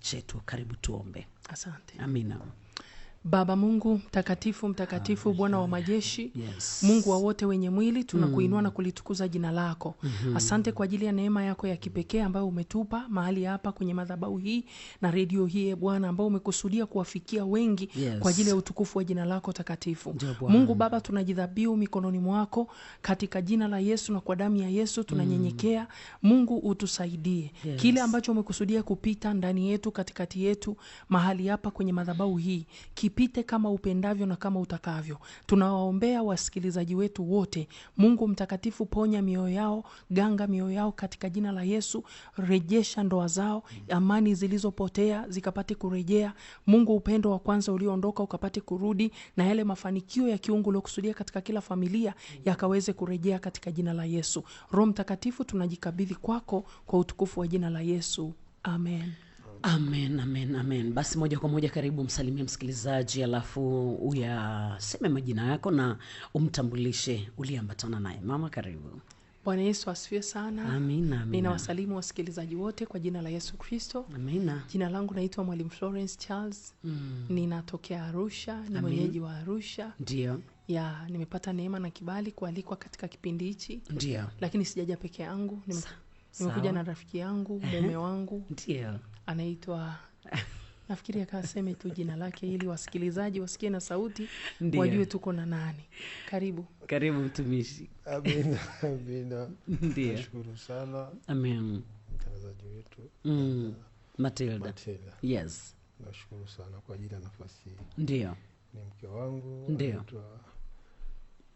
chetu. Karibu tuombe. Asante. Amina. Baba Mungu mtakatifu, Bwana wa majeshi, Mungu wa wote wenye mwili, tunakuinua na kulitukuza jina lako. Asante kwa ajili ya neema yako ya kipekee ambayo umetupa mahali hapa kwenye madhabahu hii na redio hii, Bwana, ambao umekusudia kuwafikia wengi kwa ajili ya utukufu wa jina lako takatifu. Mungu Baba, tunajidhabihu mikononi mwako katika jina la Yesu na kwa damu ya Yesu tunanyenyekea. Mungu utusaidie. Kile ambacho umekusudia kupita ndani yetu, katikati yetu, mahali hapa kwenye madhabahu hii, kipite kama upendavyo na kama utakavyo. Tunawaombea wasikilizaji wetu wote. Mungu mtakatifu, ponya mioyo yao, ganga mioyo yao katika jina la Yesu. Rejesha ndoa zao, amani zilizopotea zikapate kurejea. Mungu, upendo wa kwanza ulioondoka ukapate kurudi, na yale mafanikio ya kiungu uliokusudia katika kila familia yakaweze kurejea katika jina la Yesu. Roho Mtakatifu, tunajikabidhi kwako kwa utukufu wa jina la Yesu. Amen. Amen, amen, amen. Basi moja kwa moja karibu msalimie msikilizaji, alafu uyaseme majina yako na umtambulishe uliambatana naye. Mama, karibu. Bwana Yesu asifiwe sana. Amina, amina. Ninawasalimu wasikilizaji wote kwa jina la Yesu Kristo. Amina. Jina langu naitwa Mwalimu Florence Charles. Ninatokea Arusha, ni mwenyeji wa Arusha. Ndio. Ya, nimepata neema na kibali kualikwa katika kipindi hichi. Ndio. Lakini sijaja peke yangu. Nimekuja na rafiki yangu, mume wangu. Ndio. Anaitwa nafikiri akaseme tu jina lake ili wasikilizaji wasikie na sauti. Ndiyo. Wajue tuko na nani. Karibu. Karibu mtumishi. Amina, amina. Ndio. Nashukuru sana. Amen. Mtangazaji wetu. Matilda. Yes. Nashukuru sana kwa ajili ya nafasi hii. Ndio. Ni mke wangu. Ndio. Anaitwa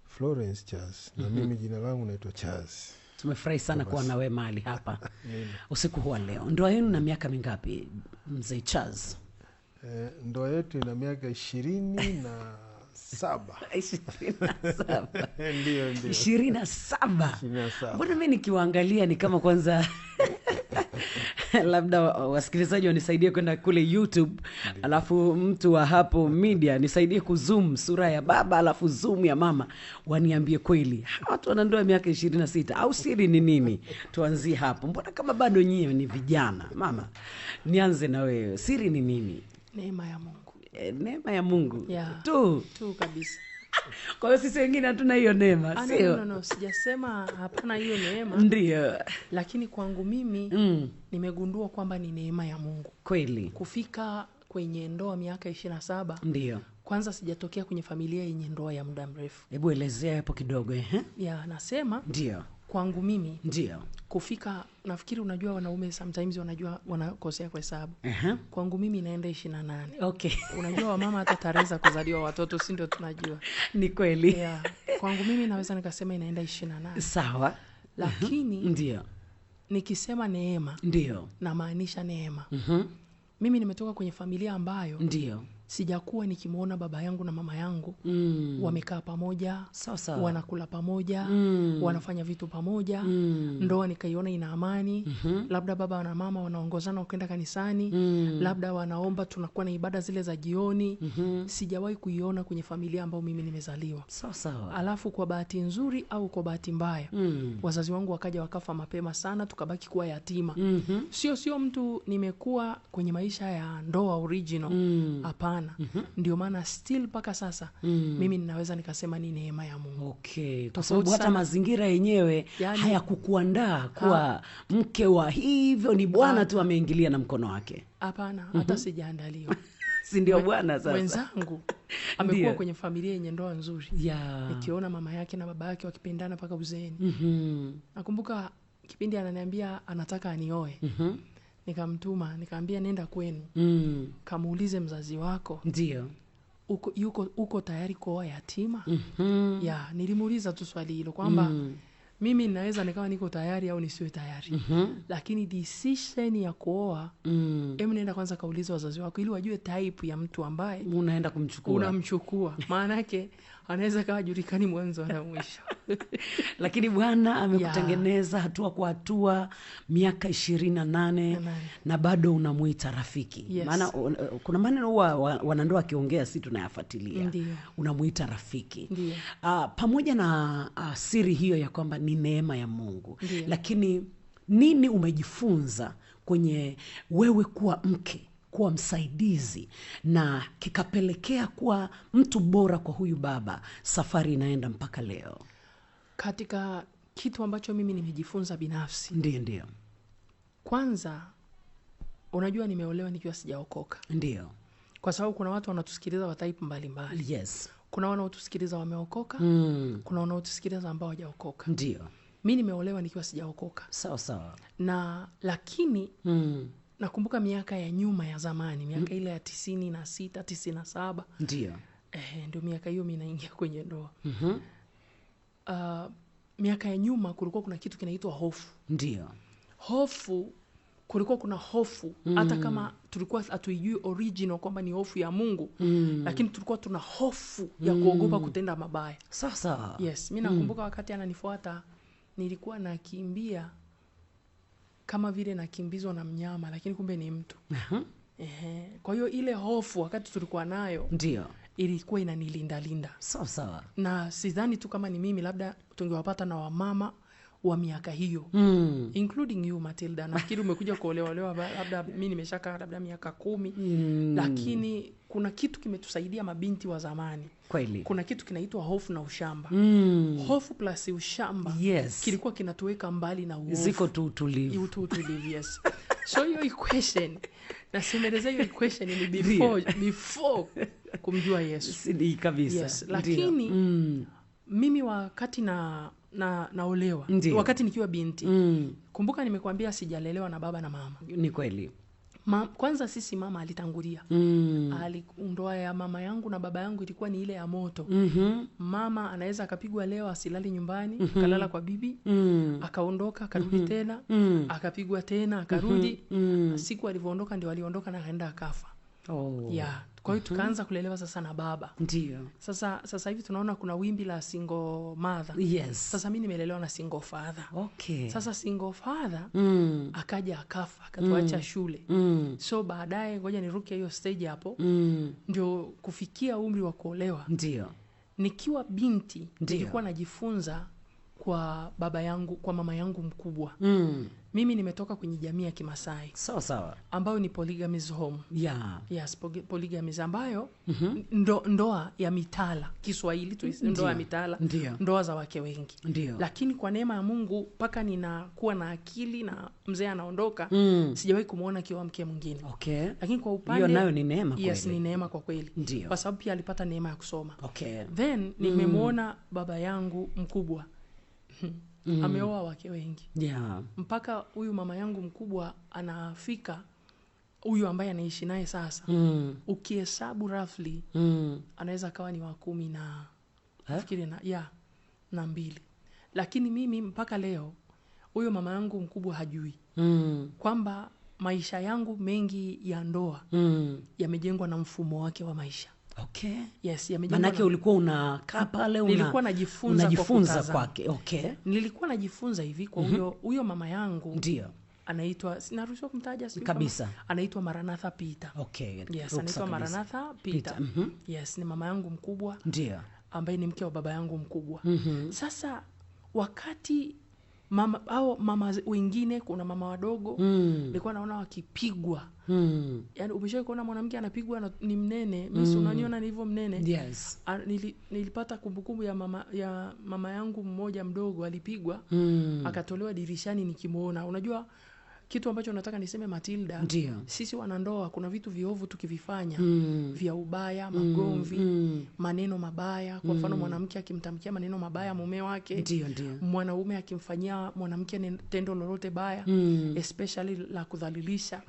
Florence Charles. Na mimi jina langu naitwa Charles. Tumefurahi sana kuwa na wewe mahali hapa usiku huu leo. Ndoa yenu na miaka mingapi, Mzee Charles? Ndoa yetu ina miaka 27. 27. Ndio. 27. Mbona mimi nikiwaangalia ni kama kwanza labda wasikilizaji wanisaidie kwenda kule YouTube, alafu mtu wa hapo media nisaidie kuzoom sura ya baba alafu zoom ya mama, waniambie kweli watu wana ndoa miaka 26 au siri ni nini? Tuanzie hapo. Mbona kama bado nyinyi ni vijana? Mama, nianze na wewe. Siri ni nini? Neema ya Mungu. Neema ya Mungu. Yeah. Tu kabisa. Kwa hiyo sisi wengine hatuna hiyo neema, sio? No, sijasema hapana hiyo neema. Ndio. Lakini kwangu mimi nimegundua kwamba ni neema ya Mungu. Kweli. Kufika kwenye ndoa miaka 27. Ndio. Kwanza sijatokea kwenye familia yenye ndoa ya muda mrefu. Hebu elezea hapo kidogo Ya, nasema ndio. Kwangu mimi ndio kufika, nafikiri unajua wanaume sometimes wanakosea kwa hesabu. Kwangu mimi naenda 28. Okay. Unajua wamama hata tarehe za kuzaliwa watoto si ndio tunajua. Ni kweli. Yeah. Kwangu mimi naweza nikasema inaenda 28. Sawa. Lakini ndio. Nikisema neema, ndio, namaanisha neema. Mimi nimetoka kwenye familia ambayo ndio sijakuwa nikimuona baba yangu na mama yangu wamekaa pamoja, sawa, wanakula pamoja, wanafanya vitu pamoja, ndoa nikaiona ina amani. Labda baba na mama wanaongozana kwenda kanisani, labda wanaomba, tunakuwa na ibada zile za jioni. Sijawahi kuiona kwenye familia ambayo mimi nimezaliwa. Sawa. Alafu kwa bahati nzuri au kwa bahati mbaya, wazazi wangu wakaja wakafa mapema sana, tukabaki kuwa yatima. Sio mtu nimekuwa kwenye maisha ya ndoa original. Hapana. Ndio maana still paka sasa mimi ninaweza nikasema ni neema ya Mungu. Okay. Kwa sababu hata mazingira yenyewe hayakukuandaa kuwa mke wa hivyo, ni Bwana tu ameingilia na mkono wake. Hapana, hata sijaandaliwa. Si ndio Bwana sasa? Wenzangu amekuwa kwenye familia yenye ndoa nzuri. Nikiona mama yake na baba yake wakipendana paka uzeeni. Nakumbuka kipindi ananiambia anataka anioe. Nikamtuma, nikamwambia nenda kwenu. Kamuulize mzazi wako. Ndio. Uko tayari kuoa yatima? Ya, nilimuuliza tu swali hilo kwamba mimi naweza nikawa niko tayari au nisiwe tayari. Lakini decision ya kuoa, nenda kwanza kaulize wazazi wako ili wajue type ya mtu ambaye unaenda kumchukua. Unamchukua. Maana yake anaweza kawa julikani mwanzo na mwisho. Lakini Bwana amekutengeneza hatua kwa hatua, miaka 28 na bado unamuita rafiki. Maana kuna maneno huwa wanandoa akiongea si tunayafuatilia. Unamuita rafiki. Pamoja na siri hiyo ya kwamba ni neema ya Mungu. Lakini nini umejifunza kwenye wewe kuwa mke kuwa msaidizi na kikapelekea kuwa mtu bora kwa huyu baba, safari inaenda mpaka leo? Katika kitu ambacho mimi nimejifunza binafsi. Ndio. Kwanza, unajua nimeolewa nikiwa sijaokoka. Ndio. Kwa sababu kuna watu wanatusikiliza wa type mbalimbali. Yes. Kuna wanaotusikiliza wameokoka, kuna wanaotusikiliza ambao hawajaokoka. Ndio. Mimi nimeolewa nikiwa sijaokoka. Sawa. Na lakini nakumbuka miaka ya nyuma ya zamani, miaka ile ya 96, 97. Ndio. Ndio miaka hiyo mimi naingia kwenye ndoa. Miaka ya nyuma kulikuwa kuna kitu kinaitwa hofu. Ndio. Hofu, kulikuwa kuna hofu hata kama tulikuwa hatuijui original kwamba ni hofu ya Mungu, lakini tulikuwa tuna hofu ya kuogopa kutenda mabaya. Sawa. Yes, mimi nakumbuka wakati ananifuata nilikuwa nakimbia kama vile nakimbizwa na mnyama, lakini kumbe ni mtu. Kwa hiyo ile hofu wakati tulikuwa nayo ndio ilikuwa inanilinda. Sawa. Na sidhani tu kama ni mimi, labda tungewapata na wamama wa miaka hiyo, including you Matilda. Nafikiri umekuja kuolewa labda mimi nimeshaka labda miaka 10, lakini kuna kitu kimetusaidia mabinti wa zamani. Kweli. Kuna kitu kinaitwa hofu na ushamba. Hofu plus ushamba, yes, kilikuwa kinatuweka mbali na uovu. Ziko tu tulivu. Yes. So hiyo equation, nasemeleza hiyo equation ni before kumjua Yesu. Sidi kabisa. Yes. Lakini mimi wakati naolewa, wakati nikiwa binti, kumbuka nimekuambia sijalelewa na baba na mama. Ni kweli. Kwanza sisi mama alitangulia. Ndoa ya mama yangu na baba yangu ilikuwa ni ile ya moto. Mama anaweza akapigwa leo asilali nyumbani, akalala kwa bibi, akaondoka akarudi tena, akapigwa tena akarudi. Siku alivyoondoka ndio aliondoka na akaenda akafa. Kwa hiyo tukaanza kulelewa sasa na baba. Ndio. Sasa hivi tunaona kuna wimbi la single mother. Yes. Sasa mimi nimelelewa na single father. Okay. Sasa single father akaja akafa, akatuacha shule. So baadaye ngoja niruke hiyo stage hapo. Ndio kufikia umri wa kuolewa. Ndio. Nikiwa binti nilikuwa najifunza kwa baba yangu, kwa mama yangu mkubwa. Mimi nimetoka kwenye jamii ya Kimasai. Sawa. Ambayo ni polygamous home. Yes, polygamous ambayo ndoa ya mitala. Kiswahili tu ndoa ya mitala. Ndoa za wake wengi. Ndio. Lakini kwa neema ya Mungu mpaka ninakuwa na akili na mzee anaondoka, sijawahi kumuona akiwa mke mwingine. Okay. Lakini kwa upande hiyo nayo ni neema kweli. Yes, ni neema kwa kweli. Ndio. Kwa sababu pia alipata neema ya kusoma. Okay. Then nimemuona baba yangu mkubwa. Ameoa wake wengi. Mpaka huyu mama yangu mkubwa anafika, huyu ambaye anaishi naye sasa, ukihesabu roughly anaweza kawa ni wa 10 na nafikiri na 2. Lakini mimi mpaka leo huyu mama yangu mkubwa hajui kwamba maisha yangu mengi ya ndoa yamejengwa na mfumo wake wa maisha. Okay. Yes, yamejengwa. Manake ulikuwa unakaa pale nilikuwa najifunza kwake. Okay. Nilikuwa najifunza hivi kwa huyo mama yangu. Ndio. Anaitwa, sinaruhusiwa kumtaja kabisa. Anaitwa Maranatha Peter. Okay. Yes, anaitwa Maranatha Peter. Yes, ni mama yangu mkubwa. Ndio. Ambaye ni mke wa baba yangu mkubwa. Sasa wakati mama wengine, kuna mama wadogo nilikuwa naona wakipigwa. Yaani umeshawahi kuona mwanamke anapigwa ni mnene? Mimi unaniona nilivyo mnene. Yes. Nilipata kumbukumbu ya mama yangu mmoja mdogo alipigwa, akatolewa dirishani nikimuona. Unajua kitu ambacho nataka niseme Matilda, ndio, sisi wanandoa kuna vitu viovu tukivifanya, vya ubaya, magomvi, maneno mabaya. Kwa mfano mwanamke akimtamkia maneno mabaya mume wake, ndio, mwanaume akimfanyia mwanamke tendo lolote baya, especially la kudhalilisha,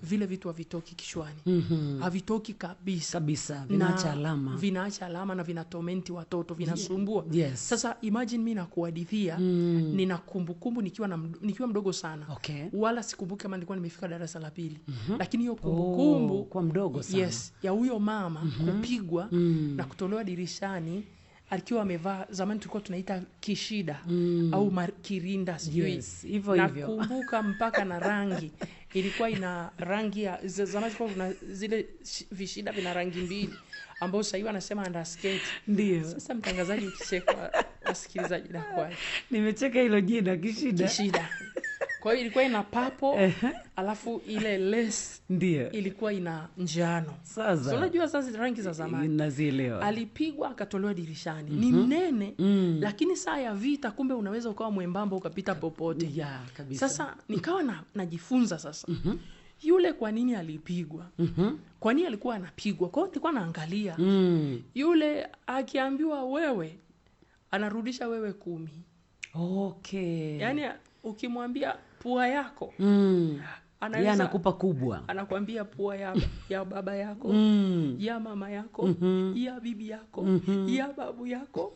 vile vitu havitoki kichwani. Havitoki kabisa. Vinaacha alama na vinatormenti watoto, vinasumbua. Yes. Sasa imagine mimi nakuhadithia, nina kumbukumbu nikiwa mdogo sana. Okay. Wala sikumbuki kama nilikuwa nimefika darasa la 2. Lakini hiyo kumbukumbu kwa mdogo sana. Yes, ya huyo mama kupigwa na kutolewa dirishani akiwa amevaa, zamani tulikuwa tunaita kishida au kirinda sijui. Yes, hivyo. Nakumbuka mpaka na rangi. Ilikuwa ina rangi ya zamani kuna zile vishida vina rangi 2 ambao sasa hivi anasema underskirt. Ndio. Sasa mtangazaji ukicheka wasikilizaji na kwa. Nimecheka hilo jina kishida. Kwa hiyo ilikuwa ina papo, alafu ile lace Ndio. ilikuwa ina njano. Sasa. So unajua sasa rangi za zamani. Nazielewa. Alipigwa akatolewa dirishani. Ni mnene, lakini saa ya vita kumbe unaweza ukawa mwembamba ukapita popote. Ya, kabisa. Sasa nikawa najifunza sasa. Yule kwa nini alipigwa? Kwa nini alikuwa anapigwa? Kwa hiyo nilikuwa naangalia. Yule akiambiwa wewe, anarudisha wewe 10. Okay. Yaani ukimwambia pua yako, Yeye anakupa kubwa. Anakuambia pua ya baba yako, ya mama yako, ya bibi yako, ya babu yako.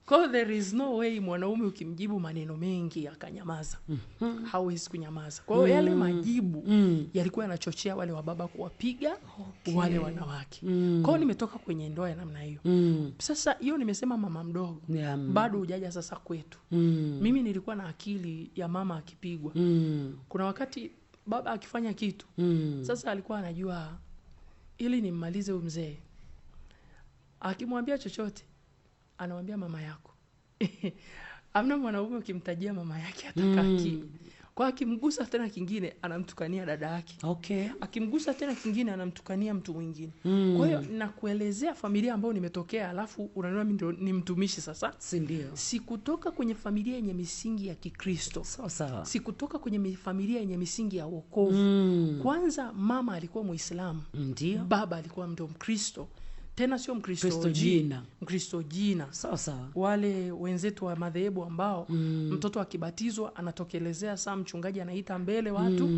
Because there is no way mwanaume ukimjibu maneno mengi akanyamaza. Hawezi kunyamaza. Kwa hiyo yale majibu yalikuwa yanachochea wale wa baba kuwapiga wale wanawake. Kwa hiyo nimetoka kwenye ndoa ya namna hiyo. Sasa hiyo nimesema mama mdogo. Bado hujaja sasa kwetu. Mimi nilikuwa na akili ya mama akipigwa. Kuna wakati baba akifanya kitu. Sasa alikuwa anajua ili nimmalize huyu mzee. Akimwambia chochote anamwambia mama yako. Amna mwanaume ukimtajia mama yake atakaa kimya. Kwa akimgusa tena kingine anamtukania dada yake. Okay. Akimgusa tena kingine anamtukania mtu mwingine. Kwa hiyo nakuelezea familia ambayo nimetokea, alafu unaniona mimi ndio ni mtumishi sasa. Si ndio? Sikutoka kwenye familia yenye misingi ya Kikristo. Sawa. Sikutoka kwenye familia yenye misingi ya wokovu. Kwanza mama alikuwa Muislamu. Ndio. Baba alikuwa ndio Mkristo. Tena sio Mkristo jina. Mkristo jina. Sawa. Wale wenzetu wa madhehebu ambao mtoto akibatizwa anatokelezea saa mchungaji anaita mbele watu,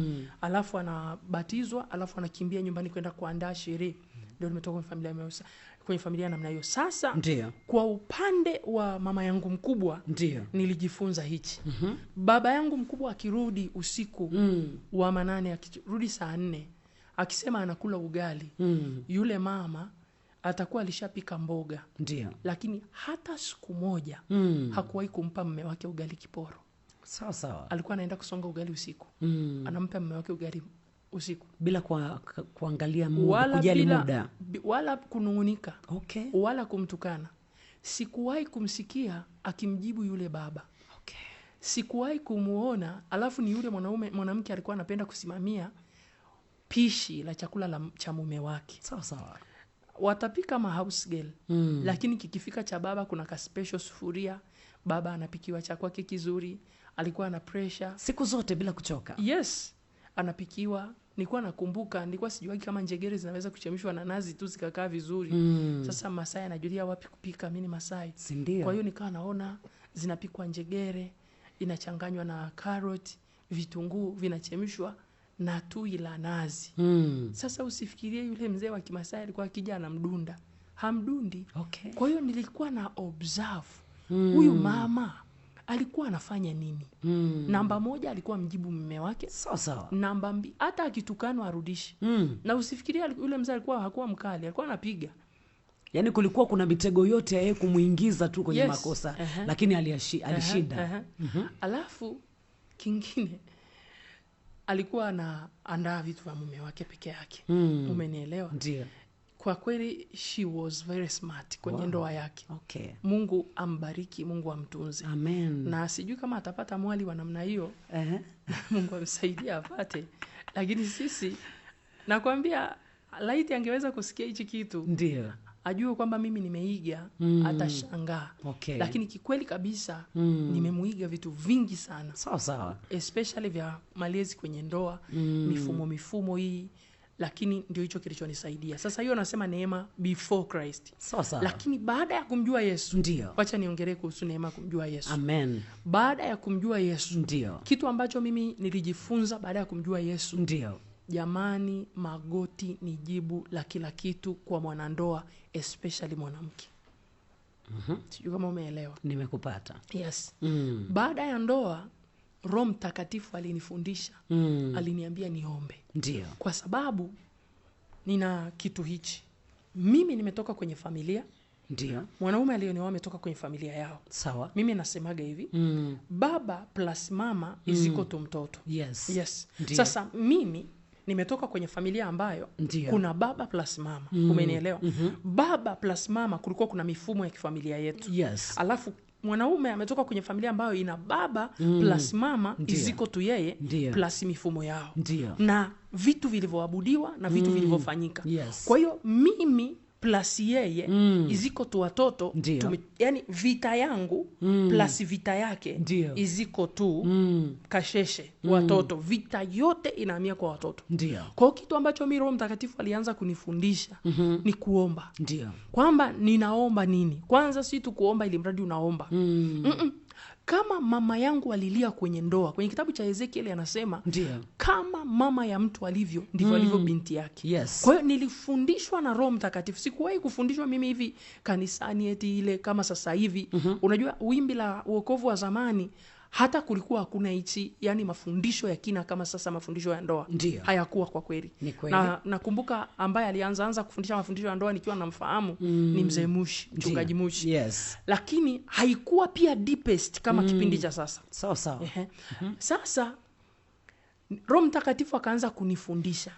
alafu anabatizwa, alafu anakimbia nyumbani kwenda kuandaa sherehe. Ndio nimetoka kwenye familia namna hiyo. Sasa ndio. Kwa upande wa mama yangu mkubwa ndio nilijifunza hichi. Baba yangu mkubwa akirudi usiku wa manane, akirudi saa 4 akisema anakula ugali, yule mama atakuwa alishapika mboga. Ndio. Lakini hata siku moja hakuwahi kumpa mume wake ugali kiporo. Sawa. Alikuwa anaenda kusonga ugali usiku. Anampa mume wake ugali usiku bila kuangalia muda, kujali muda, wala kunungunika. Okay. Wala kumtukana. Sikuwahi kumsikia akimjibu yule baba. Okay. Sikuwahi kumuona, alafu ni yule mwanamke alikuwa anapenda kusimamia pishi la chakula cha mume wake. Sawa. Watapika house girl. Lakini kikifika cha baba kuna ka special sufuria, baba anapikiwa chakula kizuri, alikuwa ana pressure siku zote bila kuchoka. Yes, anapikiwa. Nilikuwa nakumbuka, nilikuwa sijui kama njegere zinaweza kuchemshwa na nazi tu zikakaa vizuri. Sasa Masai anajulia wapi kupika, mimi ni Masai. Kwa hiyo nikawa naona zinapikwa njegere, inachanganywa na carrot, vitunguu, vinachemshwa na tui la nazi. Sasa usifikirie yule mzee wa Kimasai alikuwa akija na mdunda. Hamdundi. Okay. Kwa hiyo nilikuwa na observe huyu mama alikuwa anafanya nini. Namba 1 alikuwa mjibu mume wake. Sawa. Namba 2 hata akitukanwa arudishi. Na usifikirie yule mzee alikuwa hakuwa mkali, alikuwa anapiga. Yaani kulikuwa kuna mitego yote ya yeye kumuingiza tu kwenye makosa, lakini alishinda. Alafu kingine alikuwa anaandaa vitu vya mume wake peke yake. Umenielewa? Ndio. Kwa kweli she was very smart kwenye ndoa yake. Okay. Mungu ambariki, Mungu amtunze. Amen. Na sijui kama atapata mwali wa namna hiyo. Mungu amsaidie apate. Lakini sisi nakwambia laiti angeweza kusikia hichi kitu. Ndio. Ajue kwamba mimi nimeiga, atashangaa. Okay. Lakini kikweli kabisa nimemuiga vitu vingi sana. Sawa. Especially vya malezi kwenye ndoa, mifumo hii, lakini ndio hicho kilichonisaidia. Sasa hiyo nasema neema before Christ. Sawa. Lakini baada ya kumjua Yesu, ndio. Acha niongelee kuhusu neema kumjua Yesu. Amen. Baada ya kumjua Yesu, ndio. Kitu ambacho mimi nilijifunza baada ya kumjua Yesu, ndio. Jamani, magoti ni jibu la kila kitu kwa mwanandoa, especially mwanamke. Sijui kama umeelewa. Nimekupata. Yes. Baada ya ndoa, Roho Mtakatifu alinifundisha, aliniambia niombe. Ndio. Kwa sababu nina kitu hichi. Mimi nimetoka kwenye familia. Ndio. Mwanaume alionioa ametoka kwenye familia yao. Sawa. Mimi nasemaga hivi, baba plus mama is equal to mtoto. Yes. Sasa mimi nimetoka kwenye familia ambayo kuna baba plus mama. Umenielewa? Baba plus mama kulikuwa kuna mifumo ya kifamilia yetu. Yes. Alafu mwanaume ametoka kwenye familia ambayo ina baba plus mama iziko tu yeye plus mifumo yao. Na vitu vilivyoabudiwa na vitu vilivyofanyika. Kwa hiyo mimi plus yeye iziko tu watoto, yani vita yangu plus vita yake iziko tu kasheshe watoto, vita yote inahamia kwa watoto. Kwa hiyo kitu ambacho mimi Roho Mtakatifu alianza kunifundisha ni kuomba. Kwamba ninaomba nini? Kwanza si tu kuomba ili mradi unaomba. Kama mama yangu alilia kwenye ndoa, kwenye kitabu cha Ezekiel anasema kama mama ya mtu alivyo ndivyo alivyo binti yake. Kwa hiyo nilifundishwa na Roho Mtakatifu. Sikuwahi kufundishwa mimi hivi kanisani eti ile kama sasa hivi. Unajua wimbi la wokovu wa zamani hata kulikuwa hakuna hichi, yani mafundisho ya kina kama sasa mafundisho ya ndoa. Hayakuwa kwa kweli. Na nakumbuka ambaye alianza kufundisha mafundisho ya ndoa nikiwa namfahamu ni Mzee Mushi, Mchungaji Mushi. Lakini haikuwa pia deepest kama kipindi cha sasa. Sawa. Sasa Roho Mtakatifu akaanza kunifundisha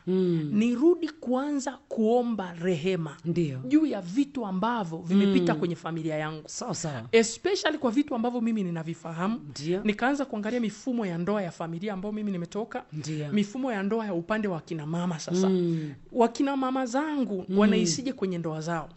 nirudi kuanza kuomba rehema juu ya vitu ambavyo vimepita kwenye familia yangu. Especially kwa vitu ambavyo mimi ninavifahamu. Nikaanza kuangalia mifumo ya ndoa ya familia ambayo mimi nimetoka. Mifumo ya ndoa ya upande wa kina mama sasa. Wakina mama zangu wanaishije kwenye ndoa zao?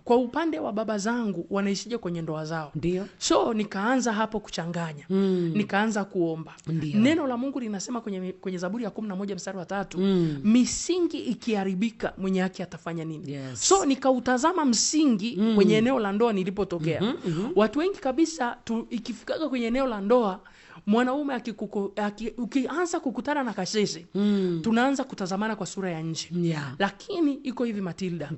Kwa upande wa baba zangu wanaishije kwenye ndoa zao? So nikaanza hapo kuchanganya. Nikaanza kuomba. Neno la Mungu linasema kwenye Zaburi ya 11 mstari wa 3, misingi ikiharibika mwenye haki atafanya nini? So nikautazama msingi kwenye eneo la ndoa nilipotokea. Watu wengi kabisa ikifikaga kwenye eneo la ndoa, mwanaume ukianza kukutana na kasheshe, tunaanza kutazamana kwa sura ya nje. Lakini iko hivi Matilda.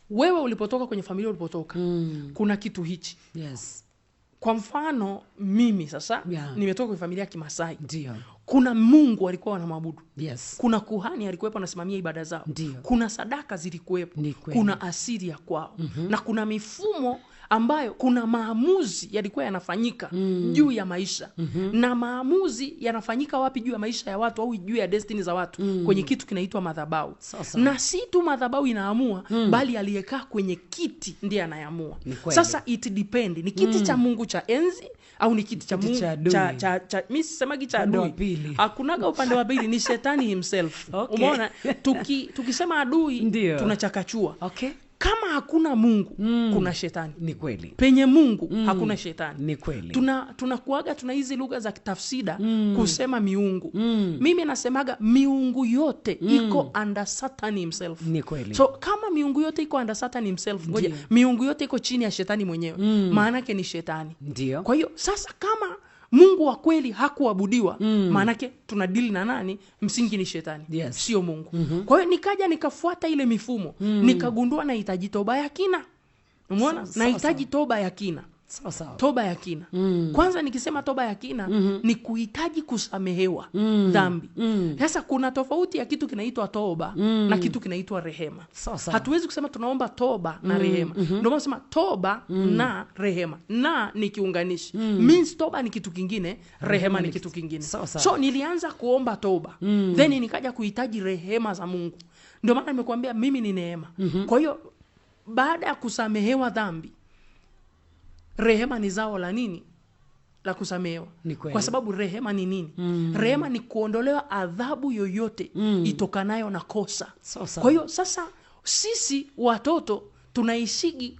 Wewe ulipotoka kwenye familia ulipotoka, kuna kitu hichi. Kwa mfano mimi sasa nimetoka kwenye familia ya Kimasai. Kuna Mungu alikuwa wanamwabudu. Kuna kuhani alikuwepo anasimamia ibada zao. Kuna sadaka zilikuwepo. Kuna asili ya kwao. Na kuna mifumo ambayo kuna maamuzi yalikuwa yanafanyika juu ya maisha. Na maamuzi yanafanyika wapi juu ya maisha ya watu au juu ya destiny za watu? Kwenye kitu kinaitwa madhabahu. Na si tu madhabahu inaamua, bali aliyekaa kwenye kiti ndiye anayeamua. Sasa it depend. Ni kiti cha Mungu cha enzi au ni kiti cha Mungu cha mimi sisemagi cha adui. Hakunaga upande wa pili, ni shetani himself. Umeona? Tukisema adui tunachakachua. Kama hakuna Mungu, kuna shetani. Ni kweli. Penye Mungu hakuna shetani. Ni kweli. Tunakuaga tuna hizi lugha za kitafsida kusema miungu. Mimi nasemaga miungu yote iko under Satan himself. Ni kweli. So kama miungu yote iko under Satan himself, miungu yote iko chini ya shetani mwenyewe. Maana yake ni shetani. Kwa hiyo sasa kama Mungu wa kweli hakuabudiwa, maana yake tunadili na nani? Msingi ni shetani. Sio Mungu. Kwa hiyo nikaja nikafuata ile mifumo, nikagundua nahitaji toba ya kina. Umeona? Nahitaji toba ya kina. Toba ya kina. Kwanza nikisema toba ya kina ni kuhitaji kusamehewa dhambi. Sasa kuna tofauti ya kitu kinaitwa toba na kitu kinaitwa rehema. Hatuwezi kusema tunaomba toba na rehema. Ndio maana nasema toba na rehema. Na ni kiunganishi. Means toba ni kitu kingine, rehema ni kitu kingine. So nilianza kuomba toba. Then nikaja kuhitaji rehema za Mungu. Ndio maana nimekuambia mimi ni neema. Kwa hiyo baada ya kusamehewa dhambi, rehema ni zao la nini? La kusamehewa. Kwa sababu rehema ni nini? Rehema ni kuondolewa adhabu yoyote itokanayo na kosa. Kwa hiyo sasa sisi watoto tunaishigi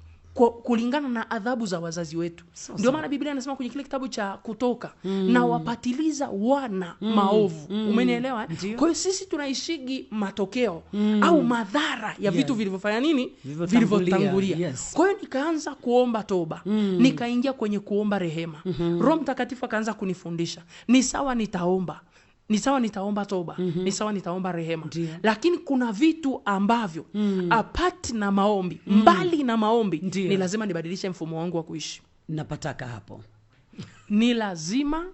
kulingana na adhabu za wazazi wetu. Ndio maana Biblia inasema kwenye kile kitabu cha Kutoka, na wapatiliza wana maovu. Umenielewa? Kwa hiyo sisi tunaishigi matokeo au madhara ya vitu vilivyofanya nini? Vilivyotangulia. Kwa hiyo nikaanza kuomba toba. Nikaingia kwenye kuomba rehema. Roho Mtakatifu akaanza kunifundisha. Ni sawa nitaomba. Ni sawa nitaomba toba. Ni sawa nitaomba rehema. Lakini kuna vitu ambavyo apart na maombi, mbali na maombi, ni lazima nibadilishe mfumo wangu wa kuishi. Napataka hapo. Ni lazima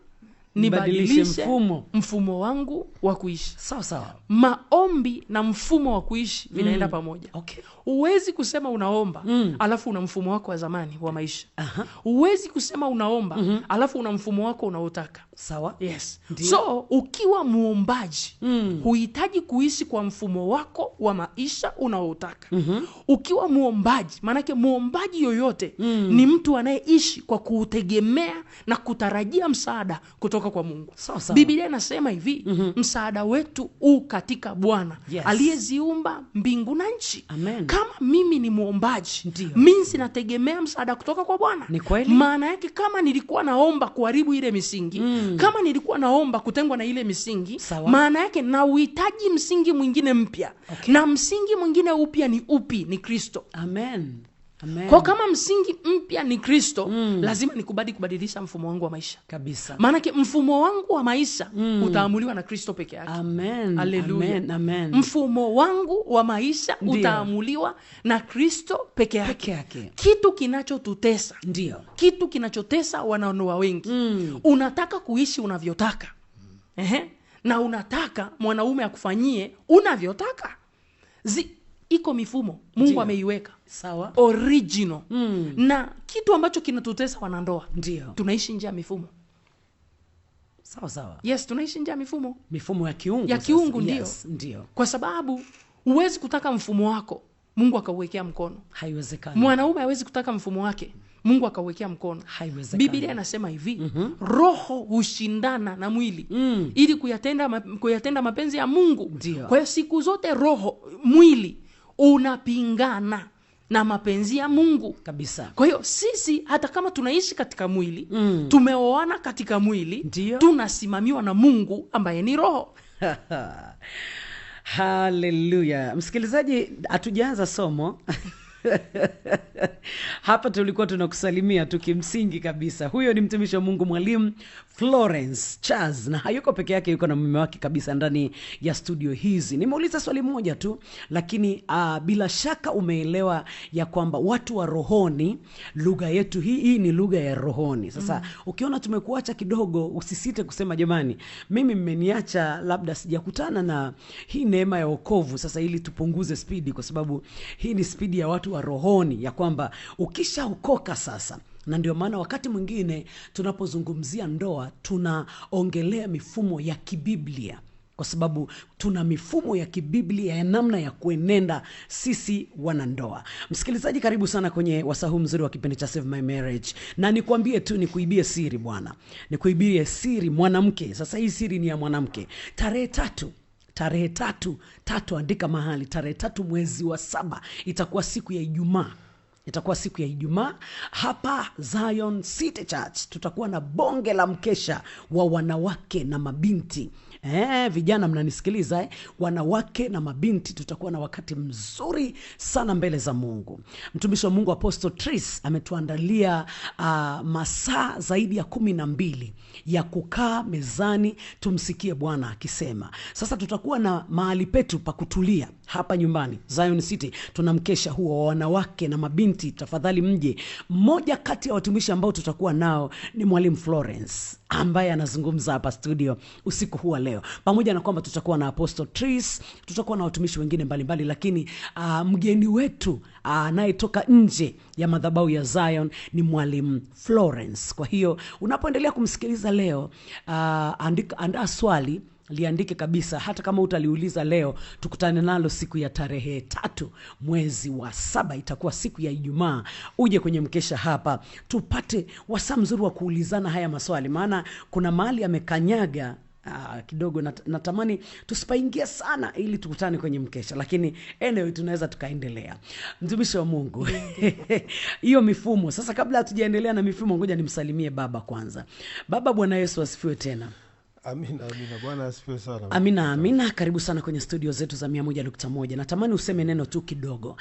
nibadilishe mfumo wangu wa kuishi. Sawa sawa. Maombi na mfumo wa kuishi vinaenda pamoja. Okay. Huwezi kusema unaomba alafu una mfumo wako wa zamani wa maisha. Huwezi kusema unaomba alafu una mfumo wako unaotaka. Sawa. Yes. So ukiwa muombaji huhitaji kuishi kwa mfumo wako wa maisha unaotaka. Ukiwa muombaji, maanake muombaji yoyote ni mtu anayeishi kwa kutegemea na kutarajia msaada kutoka kwa Mungu. Sawa. Biblia inasema hivi, msaada wetu katika Bwana aliyeziumba mbingu na nchi. Amen. Kama mimi ni muombaji, mimi sinategemea msaada kutoka kwa Bwana. Maana yake kama nilikuwa naomba kuharibu ile misingi, kama nilikuwa naomba kutengwa na ile misingi, maana yake na uhitaji msingi mwingine mpya. Okay. Na msingi mwingine upya ni upi? Ni Kristo. Amen. Amen. Kwa kama msingi mpya ni Kristo, lazima nikubali kubadilisha mfumo wangu wa maisha. Kabisa. Maanake mfumo wangu wa maisha utaamuliwa na Kristo peke yake. Amen. Hallelujah. Amen. Amen. Mfumo wangu wa maisha utaamuliwa na Kristo peke yake. Kitu kinachotutesa, kitu kinachotesa wanandoa wengi, unataka kuishi unavyotaka. Na unataka mwanaume akufanyie unavyotaka. Iko mifumo Mungu ameiweka. Sawa. Original. Na kitu ambacho kinatutesa wanandoa, tunaishi nje ya mifumo. Sawa. Yes, tunaishi nje ya mifumo. Mifumo ya kiungu. Ya kiungu, ndio. Kwa sababu huwezi kutaka mfumo wako Mungu akauwekea mkono. Haiwezekani. Mwanaume hawezi kutaka mfumo wake Mungu akauwekea mkono. Haiwezekani. Biblia inasema hivi, roho hushindana na mwili ili kuyatenda mapenzi ya Mungu. Kwa hiyo siku zote mwili unapingana na mapenzi ya Mungu. Kabisa. Kwa hiyo sisi hata kama tunaishi katika mwili, tumeoana katika mwili, tunasimamiwa na Mungu ambaye ni roho. Hallelujah. Msikilizaji, hatujaanza somo. Hapa tulikuwa tunakusalimia tukimsingi kabisa. Huyo ni mtumishi wa Mungu Mwalimu Florence Charles, na hayuko peke yake, yuko na mume wake kabisa ndani ya studio hizi. Nimeuliza swali moja tu, lakini bila shaka umeelewa ya kwamba watu wa rohoni, lugha yetu hii ni lugha ya rohoni. Sasa ukiona tumekuacha kidogo, usisite kusema jamani, mimi mmeniacha, labda sijakutana na hii neema ya wokovu. Sasa ili tupunguze spidi, kwa sababu hii ni spidi ya watu wa rohoni, ya kwamba ukishaokoka sasa. Na ndio maana wakati mwingine tunapozungumzia ndoa tunaongelea mifumo ya kibiblia, kwa sababu tuna mifumo ya kibiblia ya namna ya kuenenda sisi wanandoa. Msikilizaji, karibu sana kwenye wasahu mzuri wa kipindi cha Save My Marriage. Na nikwambie tu, nikuibie siri bwana, nikuibie siri mwanamke. Sasa hii siri ni ya mwanamke. Tarehe tatu, andika mahali, tarehe 3 mwezi wa 7 itakuwa siku ya Ijumaa. Hapa Zion City Church tutakuwa na bonge la mkesha wa wanawake na mabinti. Vijana mnanisikiliza, wanawake na mabinti, tutakuwa na wakati mzuri sana mbele za Mungu. Mtumishi wa Mungu Apostle Tris ametuandalia masaa zaidi ya 12 ya kukaa mezani tumsikie Bwana akisema. Sasa tutakuwa na mahali petu pa kutulia hapa nyumbani Zion City. Tunamkesha huo wa wanawake na mabinti, tafadhali mje. Mmoja kati ya watumishi ambao tutakuwa nao ni Mwalimu Florence, ambaye anazungumza hapa studio usiku huu leo. Pamoja na kwamba tutakuwa na Apostle Tris, tutakuwa na watumishi wengine mbalimbali, lakini mgeni wetu anayetoka nje ya madhabahu ya Zion ni Mwalimu Florence. Kwa hiyo unapoendelea kumsikiliza leo, andaa swali, liandike kabisa. Hata kama utaliuliza leo, tukutane nalo siku ya tarehe 3 mwezi wa 7, itakuwa siku ya Ijumaa. Uje kwenye mkesha hapa, tupate wasaa mzuri wa kuulizana haya maswali, maana kuna mahali amekanyaga kidogo. Natamani tusipaingia sana ili tukutane kwenye mkesha, lakini anyway tunaweza tukaendelea. Mtumishi wa Mungu, hiyo mifumo. Sasa kabla hatujaendelea na mifumo, ngoja nimsalimie baba kwanza. Baba, Bwana Yesu asifiwe tena. Amina. Bwana asifiwe sana. Amina. Karibu sana kwenye studio zetu za 101.1. Natamani useme neno tu kidogo.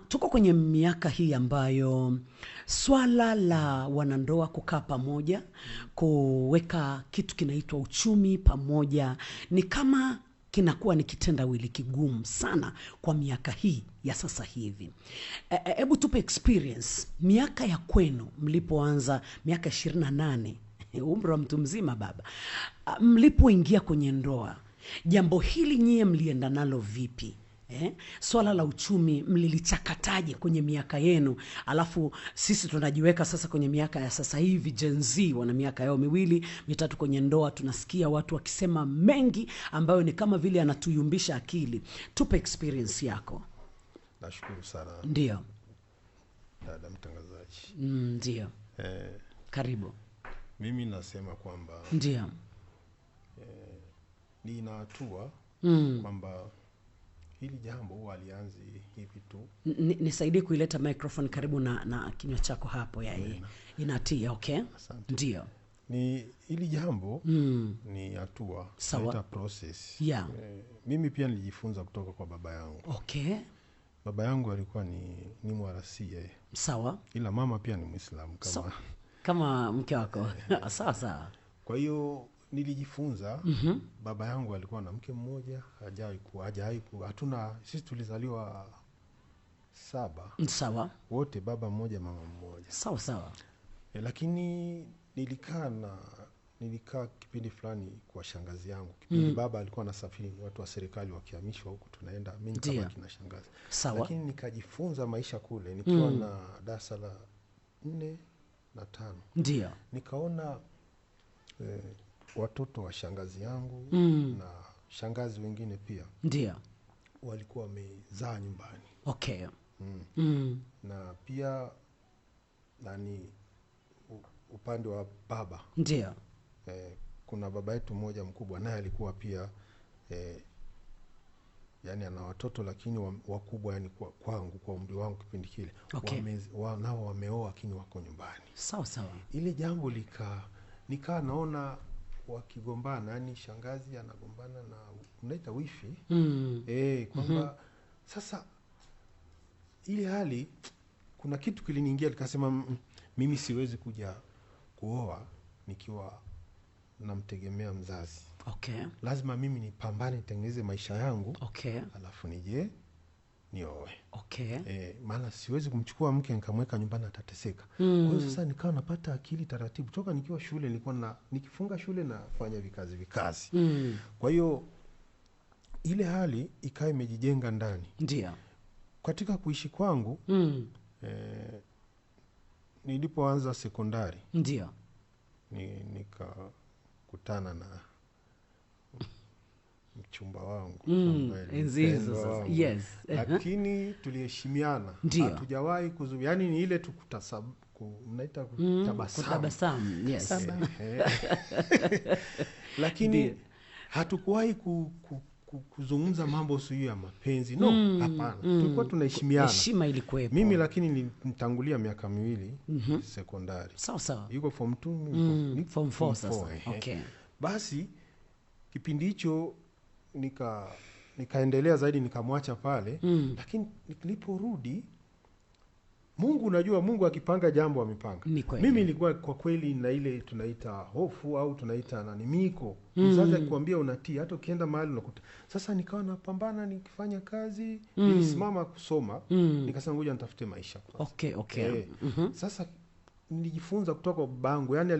Tuko kwenye miaka hii ambayo swala la wanandoa kukaa pamoja, kuweka kitu kinaitwa uchumi pamoja, ni kama kinakuwa ni kitendawili kigumu sana kwa miaka hii ya sasa hivi. Hebu tupe experience miaka ya kwenu mlipoanza, miaka 28 umri wa mtu mzima baba. Mlipoingia kwenye ndoa, jambo hili nyie mlienda nalo vipi? Swala la uchumi mlilichakataje kwenye miaka yenu? Alafu sisi tunajiweka sasa kwenye miaka ya sasa hivi, Gen Z wana miaka yao 2 3 kwenye ndoa, tunasikia watu wakisema mengi ambayo ni kama vile anatuyumbisha akili. Tupe experience yako. Nashukuru sana. Ndio. Dada mtangazaji. Ndio. Karibu. Mimi nasema kwamba ndio. Nina hatua kwamba hili jambo huwa alianzi hivi tu. Nisaidie kuileta microphone karibu na kinywa chako hapo inatia, okay? Ndio. Ni hili jambo ni hatua, sawa, process. Yeah. Mimi pia nilijifunza kutoka kwa baba yangu. Okay. Baba yangu alikuwa ni Mwarasia. Sawa. Ila mama pia ni Muislamu kama mke wako. Sawa sawa. Kwa hiyo nilijifunza. Baba yangu alikuwa na mke mmoja, hatuna, sisi tulizaliwa 7. Sawa. Wote baba mmoja mama mmoja. Sawa sawa. Lakini nilikaa kipindi fulani kwa shangazi yangu. Kipindi baba alikuwa anasafiri, watu wa serikali wakihamishwa huku tunaenda, mimi kama kina shangazi. Sawa. Lakini nikajifunza maisha kule nikiwa na darasa la 4 na 5. Ndio. Nikaona watoto wa shangazi yangu na shangazi wengine pia ndio walikuwa wamezaa nyumbani. Okay. Na pia upande wa baba ndio kuna baba yetu mmoja mkubwa, naye alikuwa pia yani ana watoto lakini wakubwa, yani kwangu, kwa umri wangu kipindi kile. Okay. Nao wameoa lakini wako nyumbani. Sawa sawa. Ile jambo nikaa naona wakigombana, yani shangazi anagombana na unaita wifi. Kwamba sasa ile hali, kuna kitu kiliniingia, nikasema mimi siwezi kuja kuoa nikiwa namtegemea mzazi. Okay. Lazima mimi nipambane, nitengeneze maisha yangu. Okay. Alafu nije nioe. Okay. Maana siwezi kumchukua mke nikamweka nyumbani, atateseka. Kwa hiyo sasa nikawa napata akili taratibu. Toka nikiwa shule nilikuwa nikifunga shule nafanya vikazi. Kwa hiyo ile hali ikawa imejijenga ndani. Ndio. Katika kuishi kwangu nilipoanza sekondari. Ndio. Nikakutana na mchumba wangu. Yes. Lakini tuliheshimiana. Hatujawahi yani ni ile mnaita kutabasamu. Yes. Lakini hatukuwahi kuzungumza mambo sio ya mapenzi. No, hapana. Tulikuwa tunaheshimiana. Heshima ilikuwepo. Mimi lakini nitangulia miaka 2 sekondari. Sawa sawa. Yuko form 2, form 4 sasa. Okay. Basi kipindi hicho nikaendelea zaidi, nikamwacha pale. Lakini niliporudi, Mungu, unajua Mungu akipanga jambo amepanga. Mimi nilikuwa kwa kweli na ile tunaita hofu au tunaita miko. Mzazi akikwambia unatii, hata ukienda mahali unakuta. Sasa nikawa napambana, nikifanya kazi, nilisimama kusoma, nikasema ngoja nitafute maisha kwanza. Okay. Sasa nilijifunza kutoka kwa babangu, yani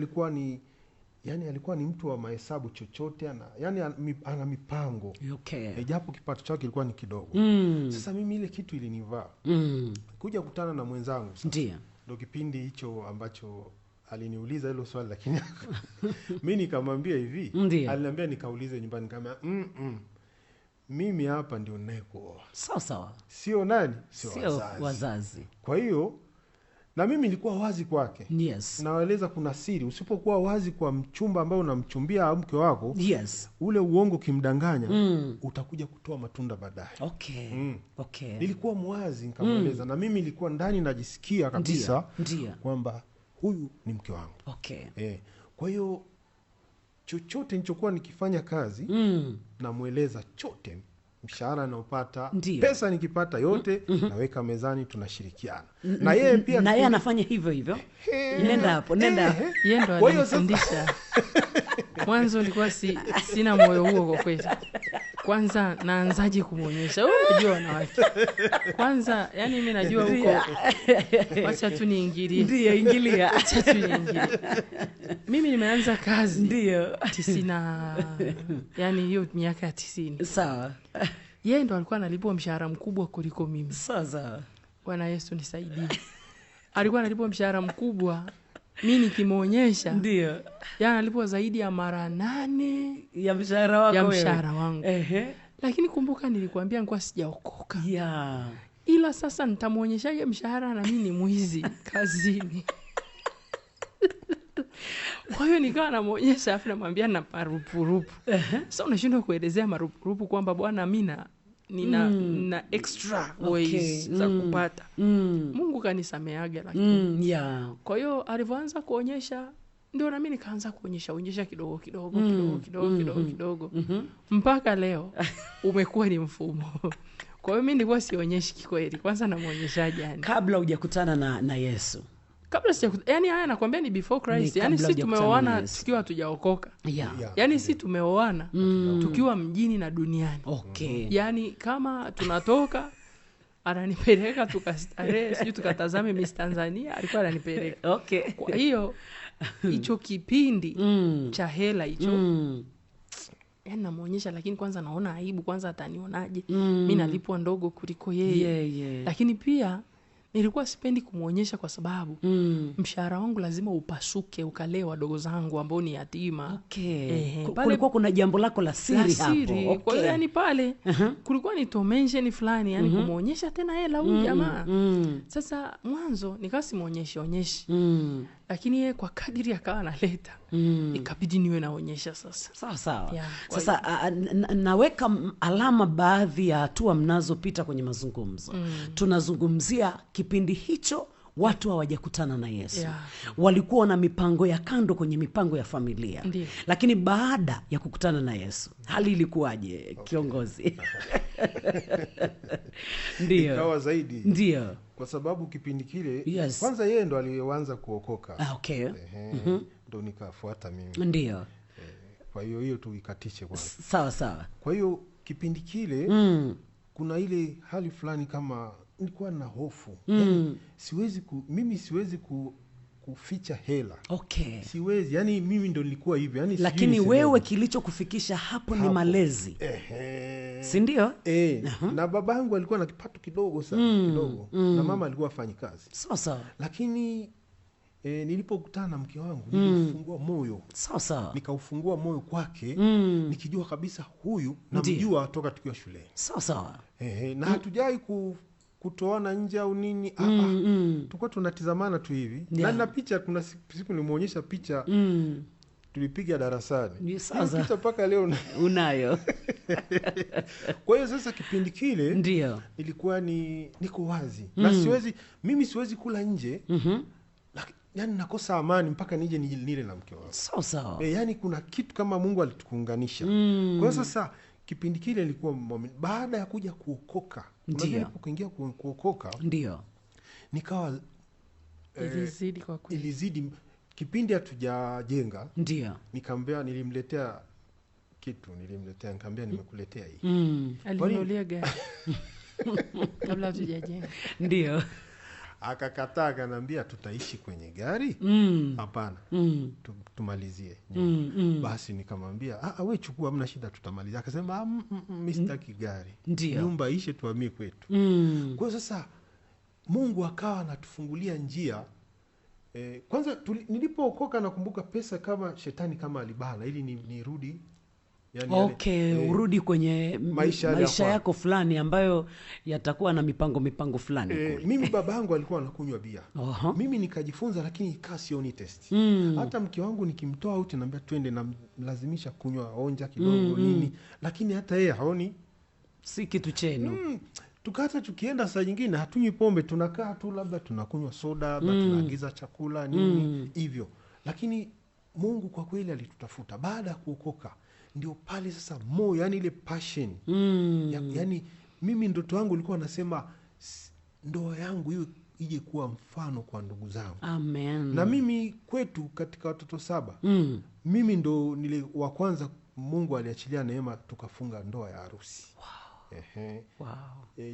alikuwa ni mtu wa mahesabu, chochote ana mipango. Okay. Japo kipato chake kilikuwa ni kidogo. Sasa mimi ile kitu ilinivaa. Kuja kutana na mwenzangu sasa. Ndio kipindi hicho ambacho aliniuliza hilo swali, lakini mimi nikamwambia hivi. Aliniambia nikaulize nyumbani, kama mimi hapa ndio ninayekuoa. Sawa sawa. Sio nani? Sio wazazi. Kwa hiyo na mimi nilikuwa wazi kwake. Yes. Nawaeleza kuna siri. Usipokuwa wazi kwa mchumba ambao unamchumbia mke wako, yes, ule uongo kimdanganya, utakuja kutoa matunda baadaye. Okay. Okay. Nilikuwa mwazi, nikamweleza. Na mimi nilikuwa ndani najisikia kabisa kwamba huyu ni mke wangu. Okay. Kwa hiyo chochote nilichokuwa nikifanya kazi, namueleza chote. Mshahara naupata, pesa nikipata yote, naweka mezani, tunashirikiana. Na yeye pia anafanya hivyo. Nenda hapo. Yeye ndo alinifundisha. Mwanzo nilikuwa sina moyo huo kwa kweli. Kwanza naanzaje kumuonyesha? Wewe unajua wanawake. Kwanza yani mimi najua huko. Acha tu niingilie. Ndio, ingilia. Acha tu niingilie. Mimi nimeanza kazi. Ndio. 90, yani hiyo miaka ya 90. Sawa. Yeye ndo alikuwa analipwa mshahara mkubwa kuliko mimi. Sasa Bwana Yesu nisaidie. Alikuwa analipwa mshahara mkubwa. Mimi nikimuonyesha. ndio. Yana analipwa zaidi ya mara 8 Ya mshahara wako ya wewe. mshahara wangu. Ehe. Lakini kumbuka nilikwambia nilikuwa sijaokoka. Ya. Ila sasa nitamuonyeshaje mshahara na mimi ni mwizi kazini. Kwa hiyo nikawa namuonyesha afu namwambia na marupurupu. Sasa unashindwa kuelezea marupurupu kwamba bwana mimi nina extra ways za kupata. Mungu kanisameaga lakini. Ya. Kwa hiyo alivyoanza kuonyesha ndio na mimi nikaanza kuonyesha kidogo kidogo. Mpaka leo umekuwa ni mfumo. Kwa hiyo mimi nilikuwa sionyeshi kikweli. Kwanza namuonyeshaje yani. Kabla hujakutana na Yesu. Kabla yani haya nakwambia ni before Christ. Yani sisi tumeoana tukiwa hatujaokoka. Yeah. Yani sisi tumeoana tukiwa mjini na duniani. Okay. Yani kama tunatoka ananipeleka tukastarehe, sisi tukatazame Miss Tanzania, alikuwa ananipeleka. Okay. Kwa hiyo hicho kipindi cha hela hicho yani namuonyesha, lakini kwanza naona aibu, kwanza atanionaje mimi nalipwa ndogo kuliko yeye. Lakini pia nilikuwa sipendi kumuonyesha kwa sababu mshahara wangu lazima upasuke ukalee wadogo zangu ambao ni yatima. Okay. Kulikuwa kuna jambo lako la siri hapo. Okay. Kwa hiyo yani pale kulikuwa ni tomensheni fulani yani kumuonyesha tena hela huyu jamaa. Sasa mwanzo nikasimuonyeshe. Lakini yeye kwa kadiri akawa analeta ikabidi niwe naonyesha sasa. Sawa. Yeah, sasa naweka alama baadhi ya hatua mnazopita kwenye mazungumzo. Tunazungumzia kipindi hicho watu hawajakutana na Yesu. Yeah. Walikuwa na mipango ya kando kwenye mipango ya familia. Ndiyo. Lakini baada ya kukutana na Yesu, hali ilikuwaje kiongozi? Ndio. Ikawa zaidi. Ndio. Kwa sababu kipindi kile Yes. kwanza yeye ndo alianza kuokoka. Okay. Ndo nikafuata mimi. Ndio. Kwa hiyo tu ikatishe kwanza. Sawa. Kwa hiyo kipindi kile kuna ile hali fulani kama nilikuwa na hofu. Yani, mimi siwezi kuficha hela. Okay. Siwezi. Yani mimi ndo nilikuwa hivyo. Yani lakini wewe kilichokufikia hapo ni malezi. Si ndio? Na babangu alikuwa na kipato kidogo sana, kidogo. Na mama alikuwa afanyi kazi. Sawa. Lakini nilipokutana na mke wangu nilifungua moyo. Sawa. Nikaufungua moyo kwake, nikijua kabisa huyu namjua toka tukiwa shule. Sawa. Na hatujai kutoana nje au nini. Tulikuwa tunatizamana tu hivi. Yeah. Na picha kuna siku nimeonyesha picha tulipiga darasani. Sasa picha mpaka leo unayo. Kwa hiyo sasa kipindi kile ndio ilikuwa niko wazi. Na mimi siwezi kula nje. Yani nakosa amani mpaka nije nile na mke wangu. Sawa. Yani kuna kitu kama Mungu alitukuunganisha. Kwa hiyo sasa kipindi kile ilikuwa baada ya kuja kuokoka. Nilipokuingia kuokoka ndio nikawa ilizidi kipindi hatujajenga. Ndio nilimletea nikamwambia nimekuletea hii. Alinunulia gari kabla hatujajenga. Ndio akakataa, akaniambia tutaishi kwenye gari? Hapana. Tumalizie. Basi nikamwambia wewe chukua, hamna shida, tutamalizia. Akasema mimi sitaki gari. Nyumba ishe tuhamie kwetu. Kwa hiyo sasa Mungu akawa anatufungulia njia. Kwanza nilipookoka nakumbuka pesa kama shetani kama alibana ili nirudi. Yani urudi kwenye maisha yako fulani ambayo yatakuwa na mipango fulani kule. Mimi babangu alikuwa anakunywa bia. Mimi nikajifunza, lakini ikaa sioni test. Hata mke wangu nikimtoa out naambia twende, na lazimisha kunywa onja kidogo nini, lakini hata yeye haoni si kitu chenu. Tukata tukienda saa nyingine hatunywi pombe, tunakaa tu labda tunakunywa soda, tunaagiza chakula nini hivyo. Lakini Mungu kwa kweli alitutafuta baada ya kuokoka. Ndio pale sasa moyo, yani ile passion. Yani mimi ndoto yangu ilikuwa nasema ndoa yangu ije kuwa mfano kwa ndugu zangu. Amen. Na mimi kwetu katika watoto 7 mimi ndo nile wa kwanza Mungu aliachilia neema tukafunga ndoa ya harusi. Wow.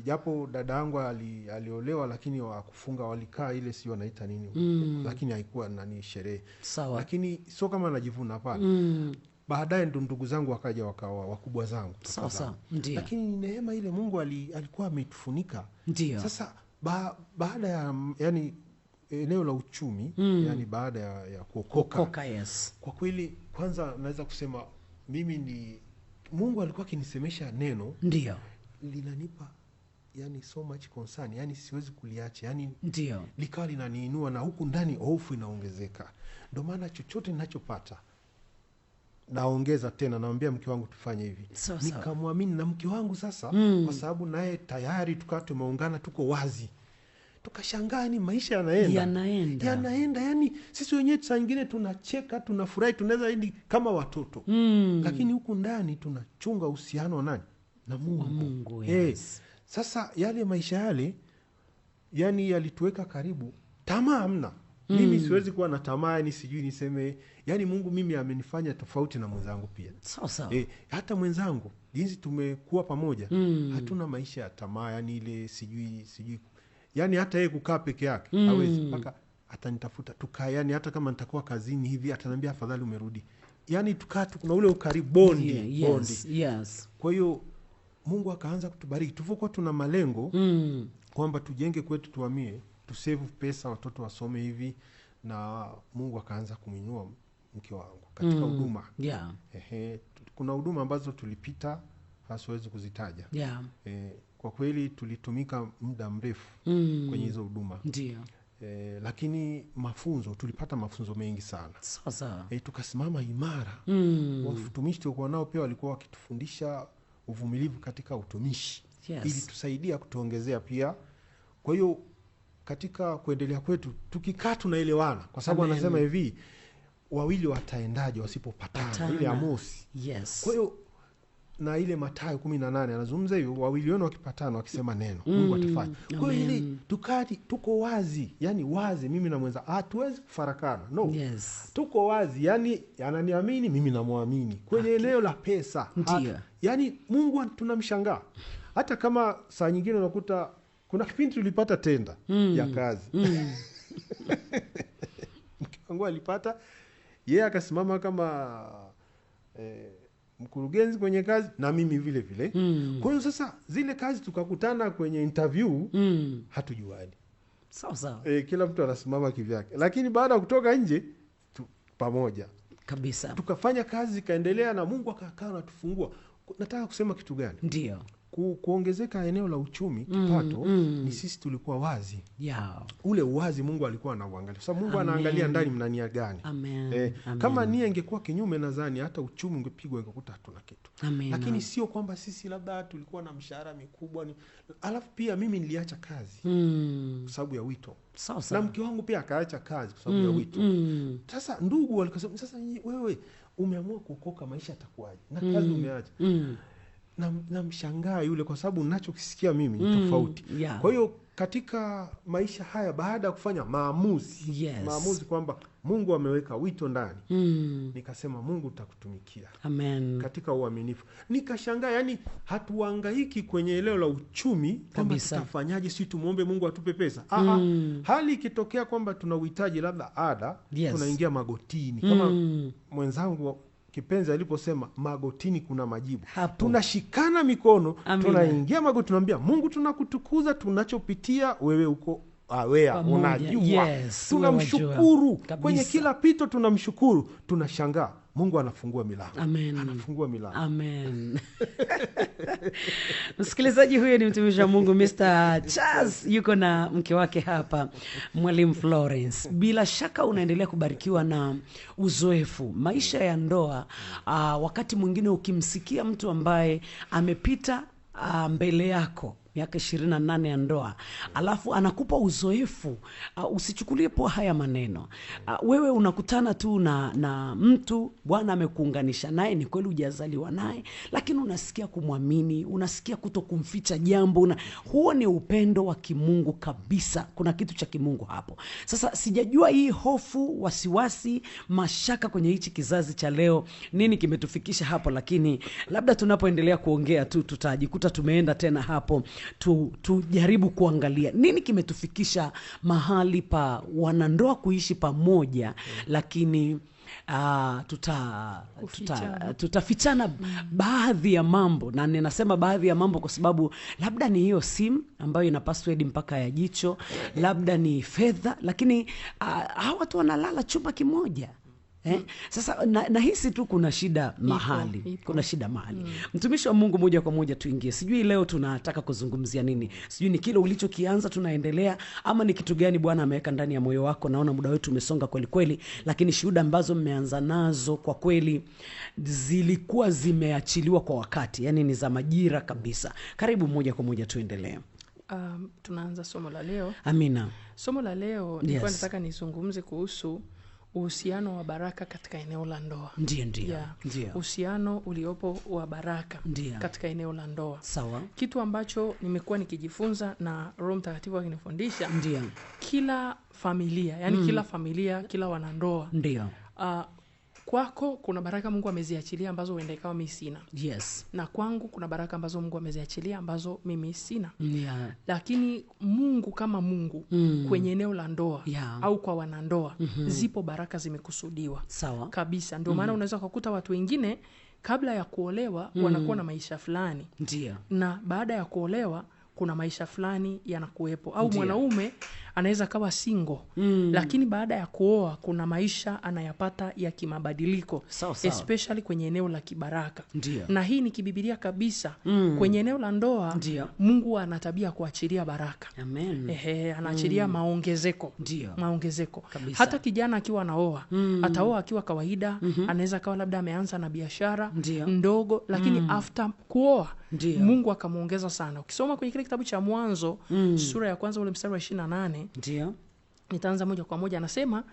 Japo dada yangu aliolewa, lakini wakufunga walikaa ile sio wanaita nini, lakini haikuwa nani sherehe. Sawa. Lakini sio kama najivuna pale. Baadaye ndugu zangu wakaja wakawa wakubwa zangu. Sawa. Ndio. Lakini neema ile Mungu alikuwa ametufunika. Ndio. Sasa baada ya yani eneo la uchumi, yani baada ya kuokoka. Yes. Kwa kweli kwanza naweza kusema mimi Mungu alikuwa akinisemesha neno. Ndio. Linanipa yani so much concern, yani siwezi kuliacha, yani ndio likawa linaniinua, na huku ndani hofu inaongezeka. Ndio maana chochote ninachopata naongeza tena, naambia mke wangu tufanye hivi. Nikamwamini na mke wangu sasa, kwa sababu naye tayari tukawa tumeungana, tuko wazi. Tukashangaa ni maisha yanaenda. Yani sisi wenyewe saa nyingine tunacheka, tunafurahi, tunaweza hadi kama watoto. Lakini huku ndani tunachunga uhusiano na Mungu. Yes. Sasa yale maisha yale yani yalituweka karibu. Tamaa hamna. Mimi siwezi kuwa na tamaa, ni sijui niseme, yani Mungu mimi amenifanya tofauti na mwenzangu pia. Sawa. Hata mwenzangu jinsi tumekuwa pamoja, hatuna maisha ya tamaa, yani ile sijui yani hata yeye kukaa peke yake hawezi, mpaka atanitafuta tukaa, yani hata kama nitakuwa kazini hivi ataniambia afadhali umerudi. Yani tukaa kuna ule ukaribu, bondi. Yes. Kwa hiyo Mungu akaanza kutubariki. Tulipokuwa tuna malengo kwamba tujenge kwetu, tuhamie, tusave pesa, watoto wasome hivi, na Mungu akaanza kuminua mke wangu katika huduma. Yeah. Kuna huduma ambazo tulipita hasiwezi kuzitaja. Yeah. Kwa kweli tulitumika muda mrefu kwenye hizo huduma. Ndio. Lakini tulipata mafunzo mengi sana. Sawa. Tukasimama imara. Watumishi tulikuwa nao pia walikuwa wakitufundisha uvumilivu katika utumishi. Yes. Ili tusaidia kutuongezea pia. Kwa hiyo katika kuendelea kwetu tukikaa tunaelewana, kwa sababu anasema hivi, wawili wataendaje wasipopatana, ile Amosi. Yes. Kwa hiyo na ile Mathayo 18 anazungumza hivyo, wawili wenu wakipatana wakisema neno, Mungu atafanya. Kwa hiyo ile tukati tuko wazi, yani wazi, mimi na mwenza hatuwezi kufarakana. No. Yes. Tuko wazi, yani ananiamini, mimi namwamini. Kwenye eneo la pesa, yani Mungu tunamshangaa. Hata kama saa nyingine unakuta kuna kipindi tulipata tenda ya kazi. Mke wangu alipata, yeye akasimama kama mkurugenzi kwenye kazi, na mimi vile vile. Kwa hiyo sasa zile kazi tukakutana kwenye interview, hatujuani. Sawa. Kila mtu anasimama kivyake, lakini baada ya kutoka nje pamoja kabisa tukafanya kazi, kaendelea, na Mungu akakaa na tufungua. Nataka kusema kitu gani? Ndio. Kuongezeka eneo la uchumi, kipato, ni sisi tulikuwa wazi. Yeah. Ule uwazi Mungu alikuwa anauangalia. Sasa Mungu anaangalia ndani mna nia gani. Amen. Kama nia ingekuwa kinyume, nadhani hata uchumi ungepigwa, ingekuta hatuna kitu. Lakini sio kwamba sisi labda tulikuwa na mshahara mikubwa alafu pia mimi niliacha kazi kwa sababu ya wito. Sawa. Na mke wangu pia akaacha kazi kwa sababu ya wito. Sasa ndugu walikasema, sasa wewe umeamua kuokoka, maisha yatakuwaje? Na kazi umeacha. Na mshangaa yule, kwa sababu ninachokisikia mimi ni tofauti. Yeah. Kwa hiyo katika maisha haya, baada ya kufanya maamuzi, maamuzi kwamba Mungu ameweka wito ndani, nikasema Mungu utakutumikia. Amen. Katika uaminifu. Nikashangaa, yani hatuhangaiki kwenye eneo la uchumi kwamba tutafanyaje, si tumuombe Mungu atupe pesa. Hali ikitokea kwamba tuna uhitaji labda ada, tunaingia magotini. Kama mwenzangu kipenzi aliposema, magotini kuna majibu. Tunashikana mikono, tunaingia magotini, tunaambia Mungu tunakutukuza, tunachopitia wewe uko awea, unajua. Tunamshukuru kwenye kila pito, tunamshukuru. Tunashangaa Mungu anafungua milango. Amen. Anafungua milango. Amen. Msikilizaji, huyo ni mtumishi wa Mungu Mr. Charles, yuko na mke wake hapa, Mwalimu Florence. Bila shaka unaendelea kubarikiwa na uzoefu maisha ya ndoa. Wakati mwingine ukimsikia mtu ambaye amepita mbele yako, miaka 28 ya ndoa, alafu anakupa uzoefu. Usichukulie poa haya maneno. Wewe unakutana tu na mtu, Bwana amekuunganisha naye, ni kweli hujazaliwa naye, lakini unasikia kumwamini, unasikia kutokumficha jambo, huo ni upendo wa kimungu kabisa. Kuna kitu cha kimungu hapo. Sasa sijajua hii hofu, wasiwasi, mashaka kwenye hichi kizazi cha leo nini kimetufikisha hapo, lakini labda tunapoendelea kuongea tu tutajikuta tumeenda tena hapo. Tujaribu kuangalia nini kimetufikisha mahali pa wanandoa kuishi pamoja, lakini tutafichana baadhi ya mambo. Na ninasema baadhi ya mambo kwa sababu labda ni hiyo simu ambayo ina password mpaka ya jicho, labda ni fedha, lakini hawa watu wanalala chumba kimoja. Sasa nahisi tu kuna shida mahali. Kuna shida mahali. Mtumishi wa Mungu, moja kwa moja tuingie. Sijui leo tunataka kuzungumzia nini. Sijui ni kile ulichokianza tunaendelea, ama ni kitu gani Bwana ameweka ndani ya moyo wako. Naona muda wetu umesonga kweli kweli, lakini shuhuda ambazo mmeanza nazo kwa kweli zilikuwa zimeachiliwa kwa wakati. Yani ni za majira kabisa. Karibu, moja kwa moja tuendelee. Tunaanza somo la leo. Amina. Somo la leo nilikuwa nataka nizungumze kuhusu uhusiano wa baraka katika eneo la ndoa. Ndio. Uhusiano uliopo wa baraka katika eneo la ndoa. Sawa. Kitu ambacho nimekuwa nikijifunza na Roho Mtakatifu akinifundisha. Kila familia, yani kila familia, kila wanandoa. Kwako kuna baraka Mungu ameziachilia ambazo huenda ikawa mimi sina. Yes. Na kwangu kuna baraka ambazo Mungu ameziachilia ambazo mimi sina. Lakini Mungu kama Mungu kwenye eneo la ndoa au kwa wanandoa zipo baraka zimekusudiwa. Sawa. Kabisa. Ndio maana unaweza kukuta watu wengine kabla ya kuolewa wanakuwa na maisha fulani. Na baada ya kuolewa kuna maisha fulani yanakuwepo. Au mwanaume anaweza kawa single, lakini baada ya kuoa kuna maisha anayapata ya kimabadiliko, especially kwenye eneo la kibaraka. Na hii ni kibibilia kabisa. Kwenye eneo la ndoa Mungu anatabia kuachilia baraka. Amen. Anaachilia maongezeko. Maongezeko. Kabisa. Hata kijana akiwa anaoa, ataoa akiwa kawaida, anaweza kawa labda ameanza na biashara ndogo, lakini after kuoa Mungu akamuongeza sana. Ukisoma kwenye kile kitabu cha Mwanzo sura ya kwanza ule mstari wa 28, nitaanza moja kwa moja, anasema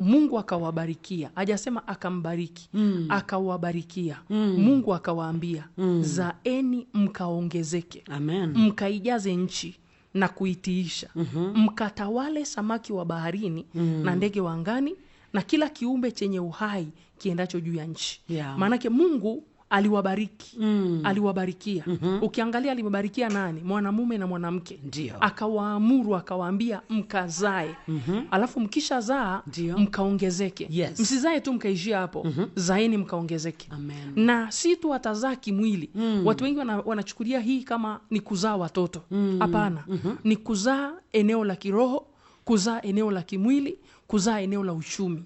Mungu akawabarikia. Hajasema akambariki. Akawabarikia. Mungu akawaambia, zaeni mkaongezeke. Amen. Mkaijaze nchi na kuitiisha. Mkatawale samaki wa baharini na ndege wa angani na kila kiumbe chenye uhai kiendacho juu ya nchi. Maanake Mungu aliwabariki. Aliwabarikia. Ukiangalia alimebarikia nani? Mwanamume na mwanamke. Akawaamuru, akawaambia mkazae. Alafu mkishazaa mkaongezeke. Msizae tu mkaishia hapo. Zaeni mkaongezeke. Amen. Na si tu watazaa kimwili. Watu wengi wanachukulia hii kama ni kuzaa watoto. Hapana. Ni kuzaa eneo la kiroho, kuzaa eneo la kimwili, kuzaa eneo la uchumi.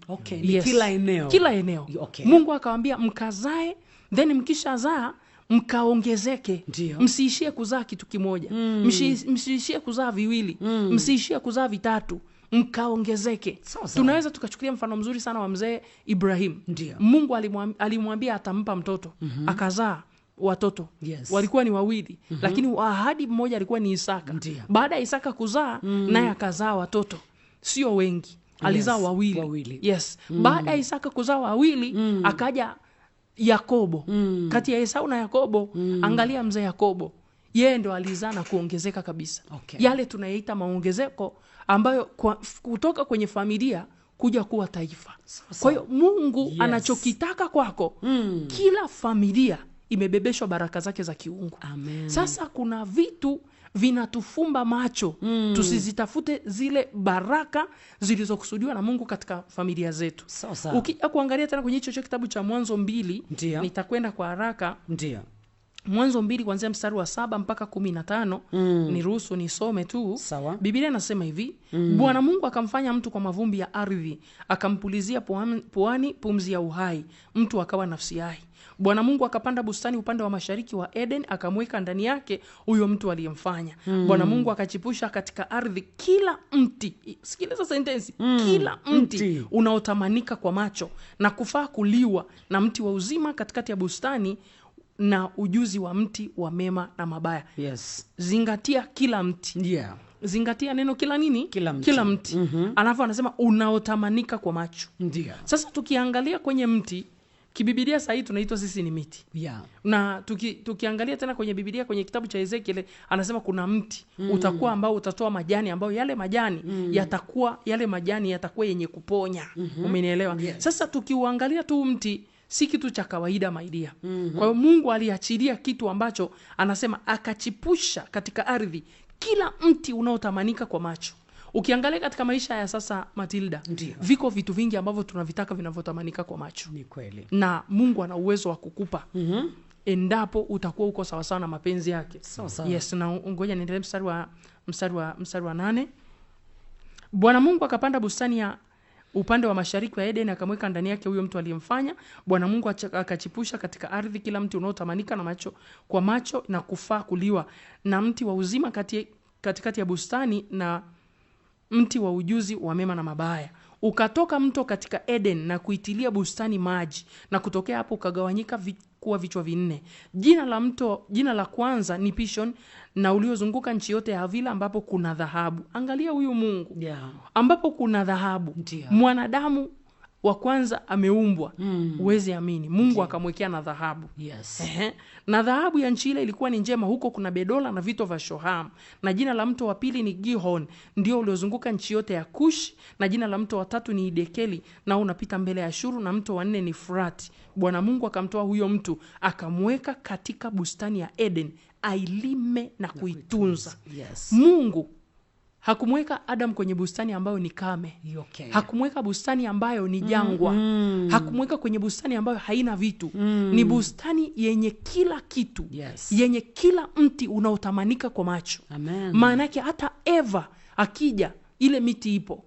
Kila eneo. Kila eneo. Mungu akawaambia mkazae, then mkishazaa mkaongezeke. Msiishie kuzaa kitu kimoja. Msiishie kuzaa viwili. Msiishie kuzaa vitatu. Mkaongezeke. Tunaweza tukachukulia mfano mzuri sana wa mzee Ibrahim. Mungu alimwambia atampa mtoto. Akazaa watoto. Walikuwa ni wawili. Lakini ahadi mmoja alikuwa ni Isaka. Baada ya Isaka kuzaa, naye akazaa watoto. Sio wengi. Alizaa wawili. Baada ya Isaka kuzaa wawili, akaja Yakobo. Kati ya Esau na Yakobo, angalia mzee Yakobo. Yeye ndo alizaa na kuongezeka kabisa. Yale tunayaita maongezeko ambayo kutoka kwenye familia kuja kuwa taifa. Kwa hiyo Mungu anachokitaka kwako, kila familia imebebeshwa baraka zake za kiungu. Amen. Sasa kuna vitu vinatufumba macho, tusizitafute zile baraka zilizokusudiwa na Mungu katika familia zetu. Ukija kuangalia tena kwenye hicho kitabu cha Mwanzo 2, nitakwenda kwa haraka. Mwanzo 2 kuanzia mstari wa 7 mpaka 15, niruhusu nisome tu. Biblia inasema hivi: Bwana Mungu akamfanya mtu kwa mavumbi ya ardhi, akampulizia puani pumzi ya uhai, mtu akawa nafsi hai. Bwana Mungu akapanda bustani upande wa mashariki wa Eden, akamweka ndani yake huyo mtu aliyemfanya. Bwana Mungu akachipusha katika ardhi kila mti. Sikiliza sentensi. Kila mti unaotamanika kwa macho na kufaa kuliwa, na mti wa uzima katikati ya bustani na ujuzi wa mti wa mema na mabaya. Yes. Zingatia kila mti. Yeah. Zingatia neno kila nini? Kila mti. Alafu anasema unaotamanika kwa macho. Ndio. Sasa tukiangalia kwenye mti, kibibilia sasa hii tunaitwa sisi ni miti. Yeah. Na tukiangalia tena kwenye Biblia kwenye kitabu cha Ezekiel anasema kuna mti utakuwa ambao utatoa majani ambayo yale majani yatakuwa yenye kuponya. Umenielewa? Yes. Sasa tukiuangalia tu mti si kitu cha kawaida maidia. Kwa hiyo Mungu aliachilia kitu ambacho anasema akachipusha katika ardhi kila mti unaotamanika kwa macho. Ukiangalia katika maisha ya sasa Matilda, viko vitu vingi ambavyo tunavitaka vinavyotamanika kwa macho. Ni kweli. Na Mungu ana uwezo wa kukupa. Endapo utakuwa uko sawa sawa na mapenzi yake. Sawa. Yes, na ngoja niendelee mstari wa 8. Bwana Mungu akapanda bustani ya upande wa mashariki wa Eden, akamweka ndani yake huyo mtu aliyemfanya. Bwana Mungu akachipusha katika ardhi kila mti unaotamanika na macho na kufaa kuliwa, na mti wa uzima katikati ya bustani, na mti wa ujuzi wa mema na mabaya. Ukatoka mto katika Eden na kuitilia bustani maji, na kutokea hapo ukagawanyika kuwa vichwa 4. Jina la kwanza ni Pishon, na uliozunguka nchi yote ya Havila ambapo kuna dhahabu. Angalia huyu Mungu. Yeah. Ambapo kuna dhahabu. Mwanadamu wa kwanza ameumbwa. Uwezi amini. Mungu akamwekea na dhahabu. Yes. Na dhahabu ya nchi ile ilikuwa ni njema, huko kuna bedola na vito vya shoham. Na jina la mto wa pili ni Gihon, ndio uliozunguka nchi yote ya Kush. Na jina la mto wa tatu ni Idekeli, na unapita mbele ya Shuru. Na mto wa 4 ni Frati. Bwana Mungu akamtoa huyo mtu, akamweka katika bustani ya Eden, ailime na kuitunza. Yes. Mungu hakumweka Adam kwenye bustani ambayo ni kame. Okay. Hakumweka bustani ambayo ni jangwa. Hakumweka kwenye bustani ambayo haina vitu. Ni bustani yenye kila kitu. Yes. Yenye kila mti unaotamanika kwa macho. Amen. Maana yake hata Eva akija, ile miti ipo.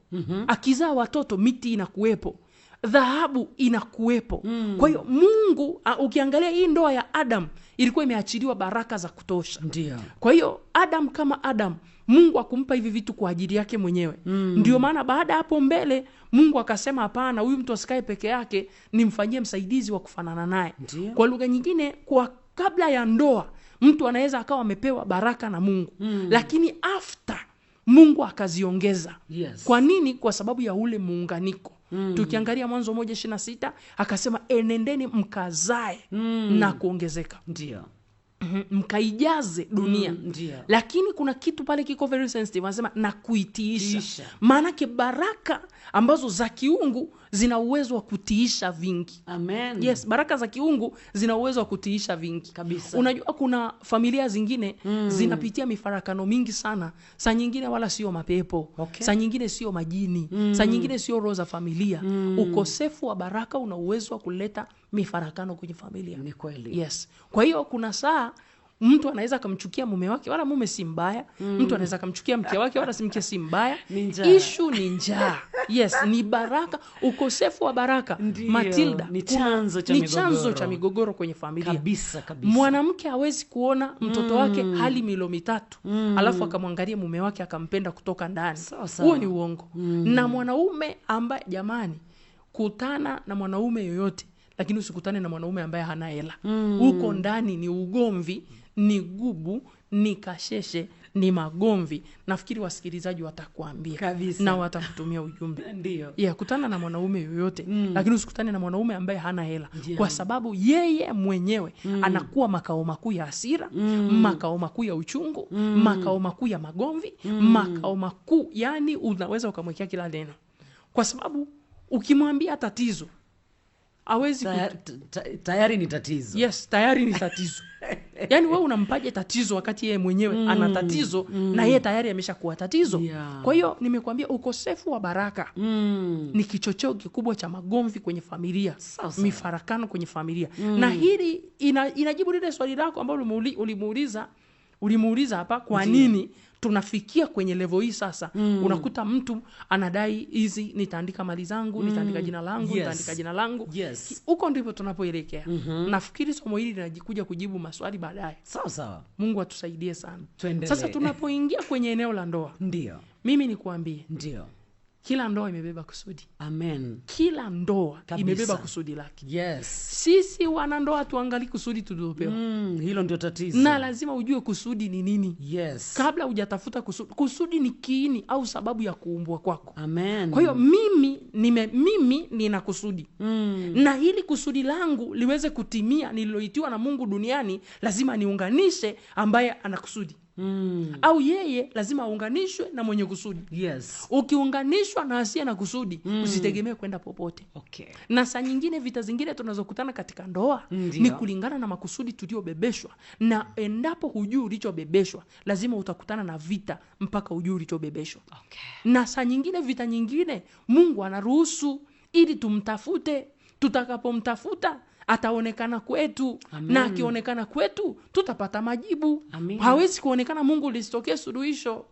Akizaa watoto, miti inakuwepo. Dhahabu inakuwepo. Kwa hiyo Mungu, ukiangalia hii ndoa ya Adam ilikuwa imeachiliwa baraka za kutosha. Ndio. Kwa hiyo Adam kama Adam, Mungu akumpa hivi vitu kwa ajili yake mwenyewe. Ndio maana baada hapo mbele Mungu akasema hapana, huyu mtu asikae peke yake, nimfanyie msaidizi wa kufanana naye. Kwa lugha nyingine, kwa kabla ya ndoa mtu anaweza akawa amepewa baraka na Mungu. Lakini after Mungu akaziongeza. Yes. Kwa nini? Kwa sababu ya ule muunganiko. Tukiangalia Mwanzo 1:26 akasema enendeni mkazae na kuongezeka. Ndio. Mkaijaze dunia. Lakini kuna kitu pale kiko very sensitive, anasema na kuitiisha. Maanake baraka ambazo za kiungu zina uwezo wa kutiisha vingi. Amen. Yes, baraka za kiungu zina uwezo wa kutiisha vingi kabisa. Unajua kuna familia zingine zinapitia mifarakano mingi sana. Saa nyingine wala sio mapepo. Okay. Saa nyingine sio majini. Saa nyingine sio roho za familia. Ukosefu wa baraka una uwezo wa kuleta mifarakano kwenye familia. Ni kweli. Yes. Kwa hiyo kuna saa mtu anaweza kumchukia mume wake, wala mume si mbaya. Mtu anaweza kumchukia mke wake, wala si mke si mbaya. Issue ni njaa. Yes, ni baraka. Ukosefu wa baraka, Matilda, ni chanzo cha migogoro kwenye familia. Kabisa. Mwanamke hawezi kuona mtoto wake hali milo 3 alafu akamwangalia mume wake akampenda kutoka ndani. Huo ni uongo. Na mwanaume ambaye, jamani, kutana na mwanaume yoyote, lakini usikutane na mwanaume ambaye hana hela. Huko ndani ni ugomvi, ni gubu, ni kasheshe, ni magomvi. Nafikiri wasikilizaji watakuambia kabisa, na watakutumia ujumbe. Ndio. Kutana na mwanaume yoyote, lakini usikutane na mwanaume ambaye hana hela. Kwa sababu yeye mwenyewe anakuwa makao makuu ya hasira, makao makuu ya uchungu, makao makuu ya magomvi, makao makuu, yani unaweza ukamwekea kila neno. Kwa sababu ukimwambia tatizo, hawezi tayari ni tatizo. Yes, tayari ni tatizo. Yaani wewe unampaje tatizo wakati yeye mwenyewe ana tatizo na yeye tayari ameshakuwa tatizo. Kwa hiyo nimekuambia ukosefu wa baraka ni kichocheo kikubwa cha magomvi kwenye familia, mifarakano kwenye familia. Na hili inajibu lile swali lako ambalo ulimuuliza hapa, kwa nini tunafikia kwenye level hii sasa. Unakuta mtu anadai hizi nitaandika mali zangu, nitaandika jina langu, nitaandika jina langu. Huko ndipo tunapoelekea. Nafikiri somo hili linajikuja kujibu maswali baadaye. Sawa. Mungu atusaidie sana. Tuendelee. Sasa tunapoingia kwenye eneo la ndoa. Ndio. Mimi nikuambie. Ndio. Kila ndoa imebeba kusudi. Amen. Kila ndoa Kabisa. imebeba kusudi lake. Yes. Sisi wanandoa tuangalie kusudi tulilopewa. Hilo ndio tatizo. Na lazima ujue kusudi ni nini. Yes. Kabla hujatafuta kusudi. Kusudi ni kiini au sababu ya kuumbwa kwako. Amen. Kwa hiyo mimi nina kusudi. Na hili kusudi langu liweze kutimia nililoitiwa na Mungu duniani, lazima niunganishe ambaye ana kusudi. Au yeye lazima aunganishwe na mwenye kusudi. Yes. Ukiunganishwa na asiye na kusudi, usitegemee kwenda popote. Okay. Na saa nyingine vita zingine tunazokutana katika ndoa ni kulingana na makusudi tuliobebeshwa. Na endapo hujui ulichobebeshwa, lazima utakutana na vita mpaka ujue ulichobebeshwa. Okay. Na saa nyingine vita nyingine Mungu anaruhusu ili tumtafute. Tutakapomtafuta ataonekana kwetu. Amen. Na akionekana kwetu tutapata majibu. Amen. Hawezi kuonekana Mungu lisitokee suluhisho.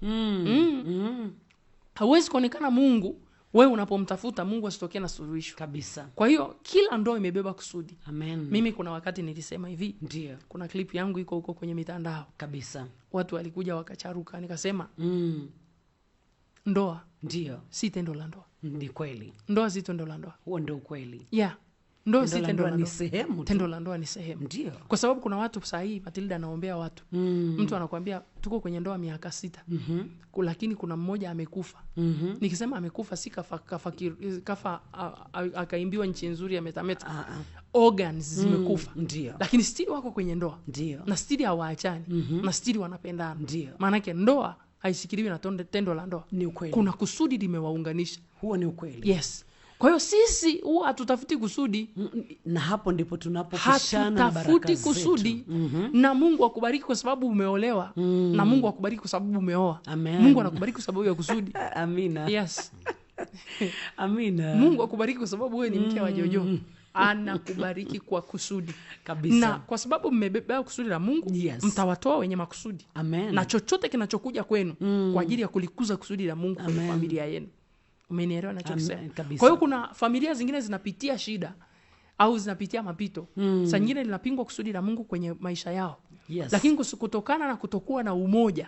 Hawezi kuonekana Mungu wewe unapomtafuta Mungu asitokee na suluhisho kabisa. Kwa hiyo kila ndoa imebeba kusudi. Amen. Mimi kuna wakati nilisema hivi. Ndio. Kuna clip yangu iko huko kwenye mitandao kabisa. Watu walikuja wakacharuka, nikasema ndoa ndio si tendo la ndoa. Ni kweli. Ndoa si tendo la ndoa. Huo ndio ukweli. Yeah. Ndoa si tendo la ndoa, ni sehemu. Tendo la ndoa ni sehemu. Ndio. Kwa sababu kuna watu sahihi, Matilda anaombea watu. Mtu anakuambia tuko kwenye ndoa miaka 6. Lakini kuna mmoja amekufa. Nikisema amekufa si kafa akaimbiwa nchi nzuri ya metameta. Organs zimekufa. Ndio. Lakini still wako kwenye ndoa. Ndio. Na still hawaachani. Na still wanapendana. Ndio. Maana yake ndoa haishikiliwi na tendo la ndoa. Ni ukweli. Kuna kusudi limewaunganisha. Huo ni ukweli. Yes. Kwa hiyo sisi huwa hatutafuti kusudi, na hapo ndipo tunapopishana na baraka zetu. Hatutafuti kusudi. Na Mungu akubariki kwa sababu umeolewa. Na Mungu akubariki kwa sababu umeoa. Amen. Mungu anakubariki kwa sababu ya kusudi. Amina. Yes. Amina. Mungu akubariki kwa sababu wewe ni mke wa Jojo. Anakubariki kwa kusudi kabisa. Na kwa sababu mmebeba kusudi la Mungu, yes, mtawatoa wenye makusudi. Amen. Na chochote kinachokuja kwenu kwa ajili ya kulikuza kusudi la Mungu kwenye familia yenu. Umenielewa ninachosema? Kwa hiyo kuna familia zingine zinapitia shida au zinapitia mapito. Saa nyingine linapingwa kusudi la Mungu kwenye maisha yao. Yes. Lakini kutokana na kutokuwa na umoja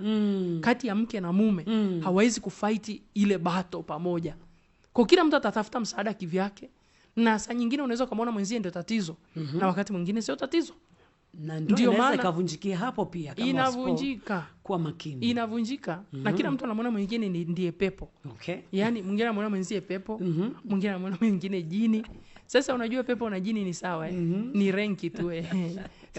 kati ya mke na mume, hawezi kufight ile battle pamoja. Kwa kila mtu atatafuta msaada kivyake. Na saa nyingine unaweza kumuona mwenzie ndio tatizo, na wakati mwingine sio tatizo. Na ndio inaweza kavunjikia hapo pia kama inavunjika kwa makini. Inavunjika. Na kila mtu anamuona mwingine ndiye pepo. Okay. Yaani mwingine anamuona mwenzie pepo, mwingine anamuona mwingine jini. Sasa unajua pepo na jini ni sawa ni renki tu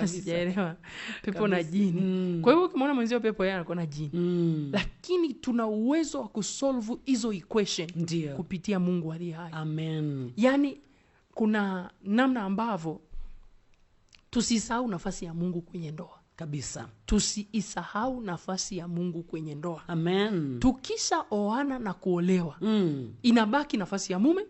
sijaelewa pepo na jini. Kwa hiyo ukimwona mwenzio pepo yeye anakuwa na jini. Lakini tuna uwezo wa kusolve hizo equation kupitia Mungu aliye hai. Amen. Yaani kuna namna ambavyo tusisahau nafasi ya Mungu kwenye ndoa. Kabisa. Tusiisahau nafasi ya Mungu kwenye ndoa. Amen. Tukisha oana na kuolewa, inabaki nafasi ya mume,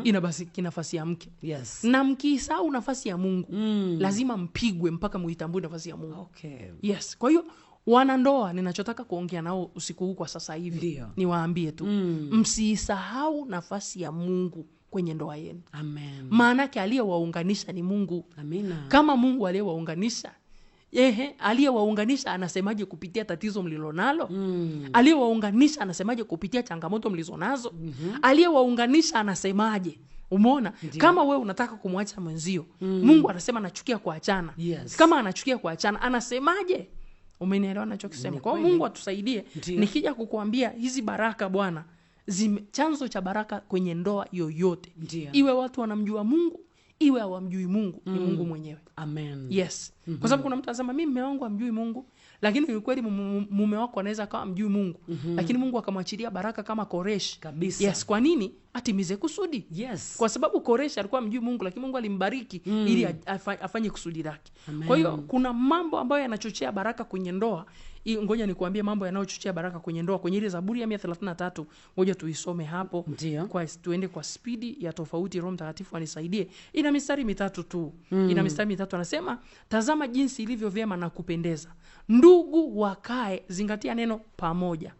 inabaki nafasi ya mke. Yes. Na mkisahau nafasi ya Mungu, lazima mpigwe mpaka muitambue nafasi ya Mungu. Okay. Yes. Kwa hiyo wanandoa ninachotaka kuongea nao usiku huu kwa sasa hivi, niwaambie tu, msisahau nafasi ya Mungu kwenye ndoa yenu. Amen. Maana yake aliyewaunganisha ni Mungu. Amina. Kama Mungu aliyewaunganisha, aliyewaunganisha anasemaje kupitia tatizo mlilonalo? Aliyewaunganisha anasemaje kupitia changamoto mlizonazo? Aliyewaunganisha anasemaje? Umeona? Kama wewe unataka kumwacha mwenzio, Mungu anasema anachukia kuachana. Yes. Kama anachukia kuachana, anasemaje? Umenielewa ninachokisema? Kwa Mungu atusaidie. Nikija kukuambia hizi baraka Bwana, chanzo cha baraka kwenye ndoa yoyote. Iwe watu wanamjua Mungu, iwe hawamjui Mungu, ni Mungu mwenyewe. Amen. Yes. Kwa sababu kuna mtu anasema mimi mume wangu hamjui Mungu, lakini ni kweli mume wako anaweza kawa mjui Mungu, lakini Mungu akamwachilia baraka kama Koreshi. Kabisa. Yes, kwa nini? Atimize kusudi. Yes. Kwa sababu Koreshi alikuwa mjui Mungu, lakini Mungu alimbariki ili afanye kusudi lake. Kwa hiyo kuna mambo ambayo yanachochea baraka kwenye ndoa. Ngoja nikuambie mambo yanayochochea baraka kwenye ndoa kwenye ile Zaburi ya 133. Ngoja tuisome hapo. Kwa tuende kwa spidi ya tofauti, Roho Mtakatifu anisaidie. Ina mistari mitatu tu. Ina mistari mitatu, anasema, tazama jinsi ilivyo vyema na kupendeza ndugu wakae, zingatia neno pamoja.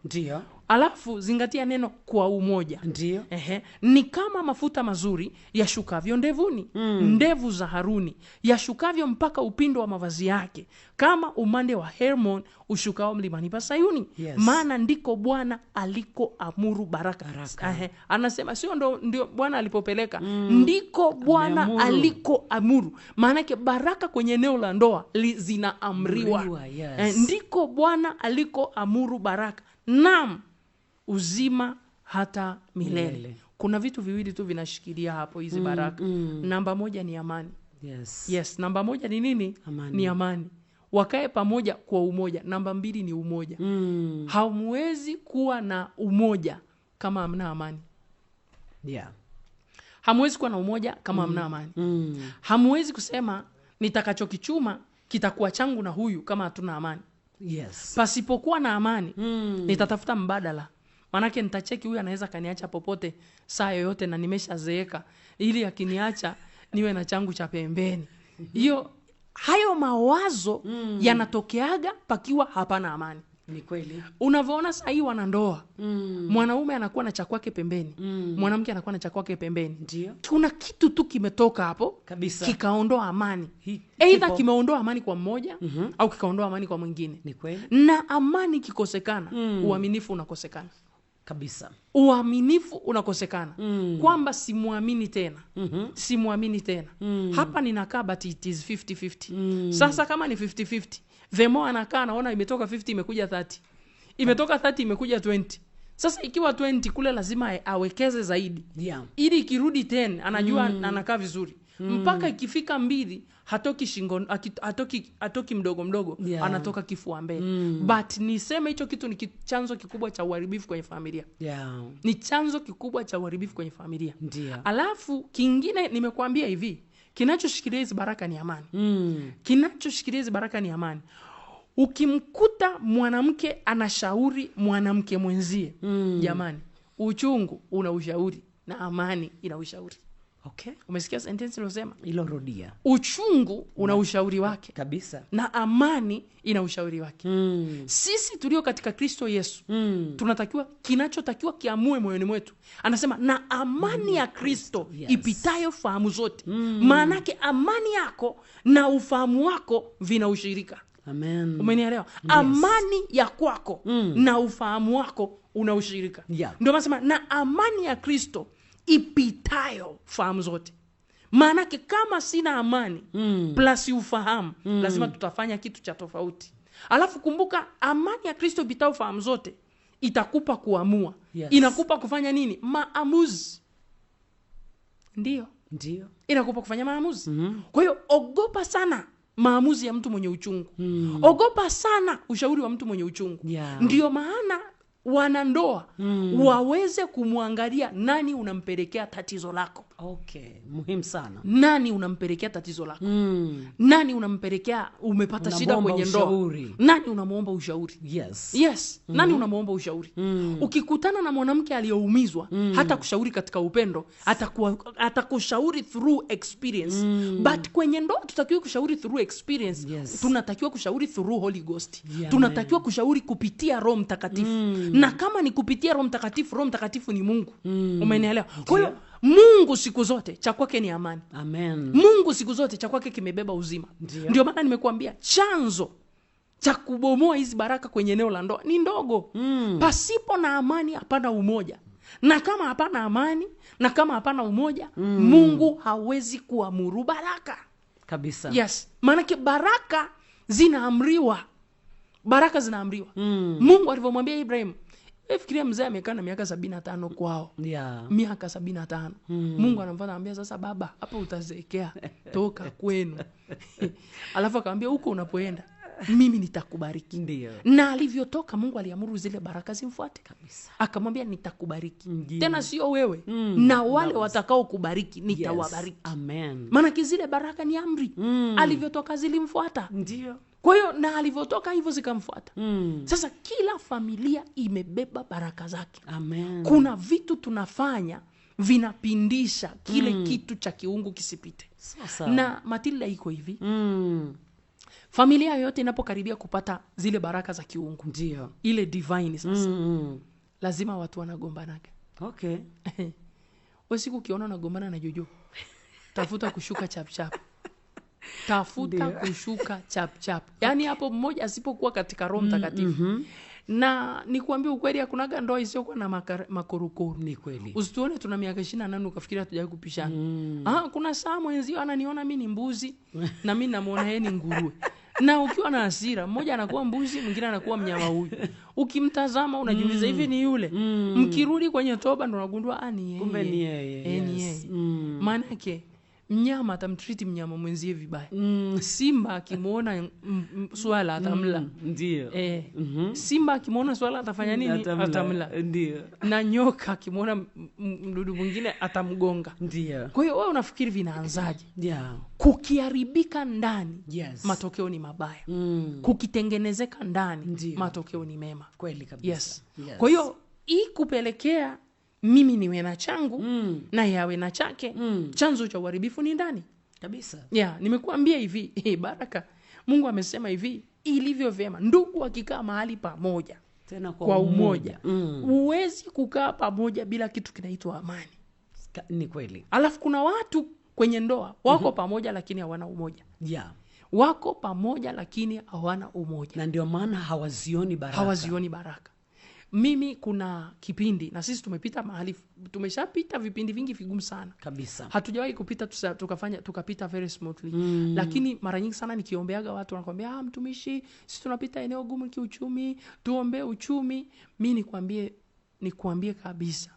Alafu zingatia neno kwa umoja. Ndio. Ni kama mafuta mazuri yashukavyo ndevuni, ndevu za Haruni yashukavyo mpaka upindo wa mavazi yake, kama umande wa Hermon ushukao mlimani pa Sayuni. Yes. Maana ndiko Bwana aliko amuru baraka. Anasema sio ndio Bwana alipopeleka, ndiko Bwana aliko amuru. Maana yake baraka kwenye eneo la ndoa zinaamriwa. Yes. Ndiko Bwana aliko amuru baraka, naam, uzima hata milele. Kuna vitu viwili tu vinashikilia hapo hizi baraka. Namba moja ni amani. Yes, namba moja ni nini? Amani. Ni amani. Wakae pamoja kwa umoja. Namba mbili ni umoja. Hamwezi kuwa na umoja kama hamna amani. Hamwezi kuwa na umoja kama hamna amani. Hamwezi kusema nitakachokichuma kitakuwa changu na huyu kama hatuna amani. Pasipokuwa na amani, nitatafuta mbadala. Manake nitacheki huyu anaweza kaniacha popote saa yoyote na nimeshazeeka, ili akiniacha niwe na changu cha pembeni. Hayo mawazo yanatokeaga pakiwa hapana amani. Ni kweli. Unavyoona sasa hii wanandoa, mwanaume anakuwa na cha kwake pembeni, mwanamke anakuwa na cha kwake pembeni. Ndio. Kuna kitu tu kimetoka hapo kabisa, kikaondoa amani. Aidha kimeondoa amani kwa mmoja au kikaondoa amani kwa mwingine. Ni kweli. Na amani kikosekana, uaminifu unakosekana. Kabisa. Uaminifu unakosekana. Kwamba simuamini tena. Simuamini tena. Hapa ninakaa but it is 50-50. Sasa kama ni 50-50, the more anakaa anaona imetoka 50 imekuja 30. Imetoka 30 imekuja 20. Sasa ikiwa 20 kule lazima awekeze zaidi. Ili ikirudi 10 anajua anakaa vizuri. Mpaka ikifika 2 hatoki shingo, hatoki mdogo mdogo, anatoka kifua mbele. But niseme hicho kitu ni chanzo kikubwa cha uharibifu kwenye familia. Ni chanzo kikubwa cha uharibifu kwenye familia. Alafu kingine nimekuambia hivi, kinachoshikilia hizi baraka ni amani. Kinachoshikilia hizi baraka ni amani. Ukimkuta mwanamke anashauri mwanamke mwenzie, jamani, uchungu una ushauri na amani ina ushauri. Umesikia sentence ilosema? Ilo rudia. Uchungu una ushauri wake. Kabisa. Na amani ina ushauri wake. Sisi tulio katika Kristo Yesu, tunatakiwa, kinachotakiwa kiamue moyoni mwetu. Anasema na amani ya Kristo ipitayo fahamu zote. Maanake amani yako na ufahamu wako vina ushirika. Amen. Umenielewa? Amani ya kwako na ufahamu wako una ushirika. Ndio nasema na amani ya Kristo ipitayo fahamu zote. Maanake kama sina amani plus ufahamu, lazima tutafanya kitu cha tofauti. Alafu kumbuka, amani ya Kristo ipitayo fahamu zote itakupa kuamua. Inakupa kufanya nini? Maamuzi. Ndio. Inakupa kufanya maamuzi. Kwa hiyo ogopa sana maamuzi ya mtu mwenye uchungu. Ogopa sana ushauri wa mtu mwenye uchungu. Ndio maana wanandoa waweze kumwangalia nani unampelekea tatizo lako. Muhimu sana. Nani unampelekea tatizo lako? Nani unampelekea umepata shida kwenye ndoa? Nani unamuomba ushauri? Nani unamuomba ushauri? Ukikutana na mwanamke aliyeumizwa, hata kushauri katika upendo, atakushauri through experience. But kwenye ndoa tutakiwa kushauri through experience. Tunatakiwa kushauri through Holy Ghost. Tunatakiwa kushauri kupitia Roho Mtakatifu. Na kama ni kupitia Roho Mtakatifu, Roho Mtakatifu ni Mungu. Umenielewa? Kwa hiyo Mungu siku zote cha kwake ni amani. Amen. Mungu siku zote cha kwake kimebeba uzima. Ndio maana nimekuambia chanzo cha kubomoa hizi baraka kwenye eneo la ndoa ni ndogo. Pasipo na amani hapana umoja. Na kama hapana amani, na kama hapana umoja, Mungu hawezi kuamuru baraka. Kabisa. Maanake baraka zinaamriwa. Baraka zinaamriwa. Mungu alivyomwambia Ibrahim, fikiria mzee amekaa na miaka 75 kwao. Miaka 75. Mungu anamwambia sasa baba, hapa utazeekea, toka kwenu. Alafu akamwambia huko unapoenda mimi nitakubariki. Na alivyotoka Mungu aliamuru zile baraka zimfuate kabisa. Akamwambia nitakubariki. Tena sio wewe, na wale watakao kubariki nitawabariki. Amen. Maana zile baraka ni amri. Alivyotoka zilimfuata. Kwa hiyo na alivyotoka hivyo zikamfuata. Sasa kila familia imebeba baraka zake. Amen. Kuna vitu tunafanya vinapindisha kile kitu cha kiungu kisipite. Na Matilda iko hivi. Familia yote inapokaribia kupata zile baraka za kiungu, ile divine sasa, lazima watu wanagombanaga. Okay. Wewe siku ukiona unagombana na Jojo, tafuta kushuka chap chap. Tafuta kushuka chap chap. Yaani hapo mmoja asipokuwa katika Roho Mtakatifu. Na nikwambie ukweli, hakunaga ndoa isiyokuwa na makorokoro. Ni kweli. Usituone tuna miaka 28 ukafikiria hatujawahi kupishana. Kuna saa mwenzio ananiona mimi ni mbuzi na mimi namuona yeye ni nguruwe. Na ukiwa na hasira, mmoja anakuwa mbuzi, mwingine anakuwa mnyama huyu. Ukimtazama unajiuliza hivi ni yule. Mkirudi kwenye toba ndo unagundua ni yeye. Kumbe ni yeye. Ni yeye. Maana yake mnyama atamtreat mnyama mwenzie vibaya. Simba akimuona swala atamla. Ndio. Simba akimuona swala atafanya nini? Atamla. Ndio. Na nyoka akimuona mdudu mwingine atamgonga. Ndio. Kwa hiyo wewe unafikiri vinaanzaje? Yeah. Kukiharibika ndani, yes, matokeo ni mabaya. Kukitengenezeka ndani, ndiyo, matokeo ni mema. Kweli kabisa. Yes. Kwa hiyo hii kupelekea mimi niwe na changu na yawe na chake, chanzo cha uharibifu ni ndani kabisa. Nimekuambia hivi, Baraka, Mungu amesema hivi, ilivyo vyema ndugu wakikaa mahali pamoja tena kwa umoja. Huwezi kukaa pamoja bila kitu kinaitwa amani. Ni kweli. Alafu kuna watu kwenye ndoa wako pamoja lakini hawana umoja. Wako pamoja lakini hawana umoja. Na ndio maana hawazioni baraka. Mimi kuna kipindi, na sisi tumeshapita vipindi vingi vigumu sana. Kabisa. Hatujawahi kupita tukapita very smoothly. Lakini mara nyingi sana nikiombeaga watu wanakuambia, mtumishi, sisi tunapita eneo gumu kiuchumi, tuombe uchumi. Mimi nikwambie kabisa.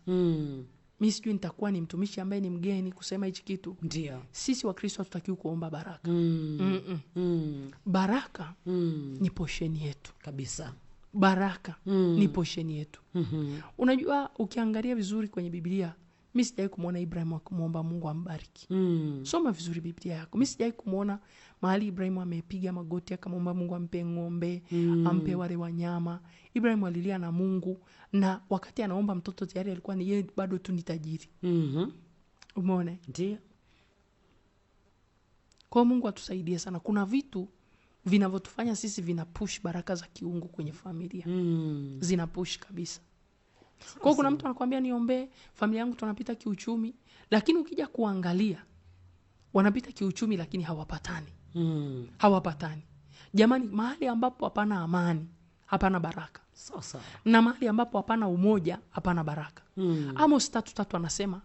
Mimi sijui nitakuwa ni mtumishi ambaye ni mgeni kusema hichi kitu. Ndio. Sisi wa Kristo hatutakiwi kuomba baraka. Baraka ni posheni yetu. Kabisa. Baraka ni posheni yetu. Unajua, ukiangalia vizuri kwenye Biblia, mimi sijawahi kumuona Ibrahim akimwomba Mungu ambariki. Soma vizuri Biblia yako. Mimi sijawahi kumuona mahali Ibrahim amepiga magoti akamwomba Mungu ampe ng'ombe, ampe wale wanyama. Ibrahim alilia na Mungu, na wakati anaomba mtoto tayari alikuwa ni yeye bado tu ni tajiri. Umeona? Ndio. Kwa Mungu atusaidie sana. Kuna vitu vinavyotufanya sisi vinapush baraka za kiungu kwenye familia. Zinapush kabisa. Kwa kuna mtu anakuambia niombe familia yangu tunapita kiuchumi, lakini ukija kuangalia wanapita kiuchumi lakini hawapatani. Hawapatani. Jamani, mahali ambapo hapana amani, hapana baraka. Sasa. Na mahali ambapo hapana umoja, hapana baraka. Amos 3:3 anasema,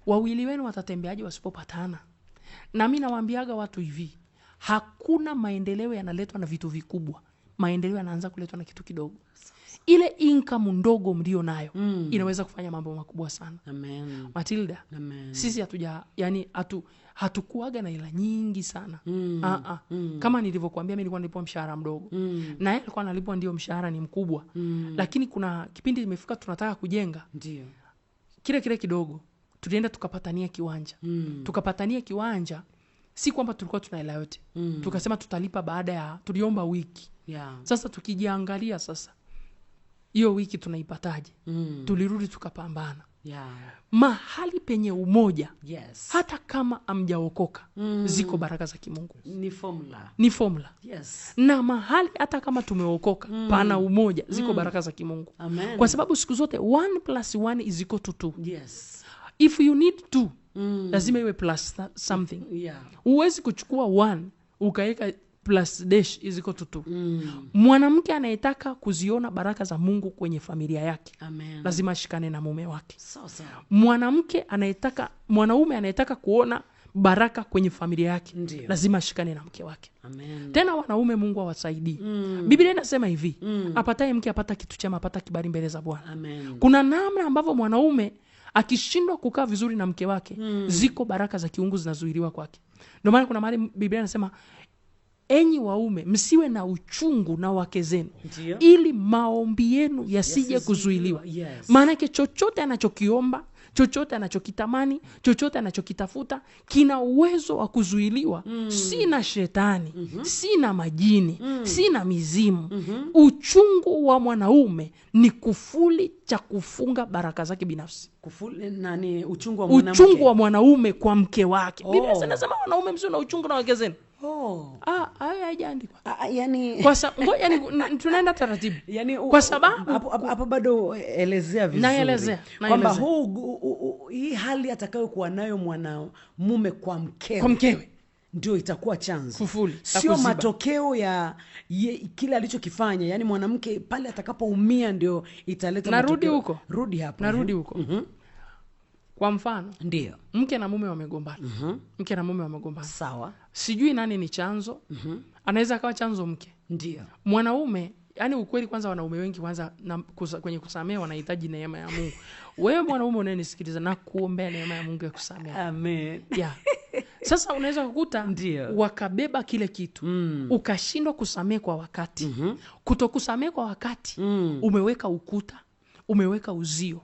wawili wenu watatembeaje wasipopatana? Na mimi nawaambiaga watu hivi, hakuna maendeleo yanaletwa na vitu vikubwa. Maendeleo yanaanza kuletwa na kitu kidogo. Ile income ndogo mlio nayo inaweza kufanya mambo makubwa sana. Amen. Matilda, amen. Sisi hatukuaga na hela nyingi sana. Kama nilivyokuambia, mimi nilikuwa nalipwa mshahara mdogo. Na yeye alikuwa analipwa ndio mshahara ni mkubwa. Lakini kuna kipindi imefika tunataka kujenga. Ndio. Kile kidogo tulienda tukapatania kiwanja. Tukapatania kiwanja. Si kwamba tulikuwa tuna hela yote. Tukasema tutalipa tuliomba wiki. Sasa tukijiangalia sasa, hiyo wiki tunaipataje? Tulirudi tukapambana. Mahali penye umoja, yes, hata kama amjaokoka, ziko baraka za kimungu. Ni formula. Yes. Na mahali hata kama tumeokoka, pana umoja, ziko baraka za kimungu. Amen. Kwa sababu siku zote 1 + 1 is equal to 2. Yes. If you need 2, lazima iwe plus something. Huwezi kuchukua 1 ukaweka plus dash is equal to 2. Mwanamke anayetaka kuziona baraka za Mungu kwenye familia yake, amen, lazima ashikane na mume wake. Mwanaume anayetaka kuona baraka kwenye familia yake, lazima ashikane na mke wake. Amen. Tena wanaume, Mungu awasaidie. Biblia inasema hivi, apataye mke apata kitu chema, apata kibali mbele za Bwana. Amen. Kuna namna ambavyo mwanaume akishindwa kukaa vizuri na mke wake, ziko baraka za kiungu zinazuiliwa kwake. Ndio maana kuna mahali Biblia inasema, enyi waume msiwe na uchungu na wake zenu, ili maombi yenu yasije kuzuiliwa. Yes. Maana yake chochote anachokiomba, chochote anachokitamani, chochote anachokitafuta kina uwezo wa kuzuiliwa. Si na shetani, si na majini, si na mizimu. Uchungu wa mwanaume ni kufuli cha kufunga baraka zake binafsi. Uchungu wa mwanaume? Uchungu wa mwanaume kwa mke wake. Biblia inasema wanaume msiwe na uchungu na wake zenu. Haijaandikwa. Yani Kwa sababu tunaenda taratibu. Yani kwa sababu hapo bado elezea vizuri. Naelezea. Kwamba hii hali atakayokuwa nayo mwanamume kwa mkewe ndio itakuwa chanzo. Kufuli. Sio matokeo ya kile alichokifanya. Yani mwanamke pale atakapoumia ndio italeta matokeo. Narudi huko. Kwa mfano, ndio mke na mume wamegombana. Mke na mume wamegombana. Sawa. Sijui nani ni chanzo. Anaweza kawa chanzo mke. Ndio. Mwanaume, yani ukweli kwanza wanaume wengi kwanza kwenye kusamehe wanahitaji neema ya Mungu. Wewe mwanaume unayenisikiliza na kuombea neema ya Mungu ya kusamehe. Amen. Yeah. Sasa unaweza kukuta wakabeba kile kitu. Ukashindwa kusamehe kwa wakati. Kutokusamehe kwa wakati, umeweka ukuta, umeweka uzio.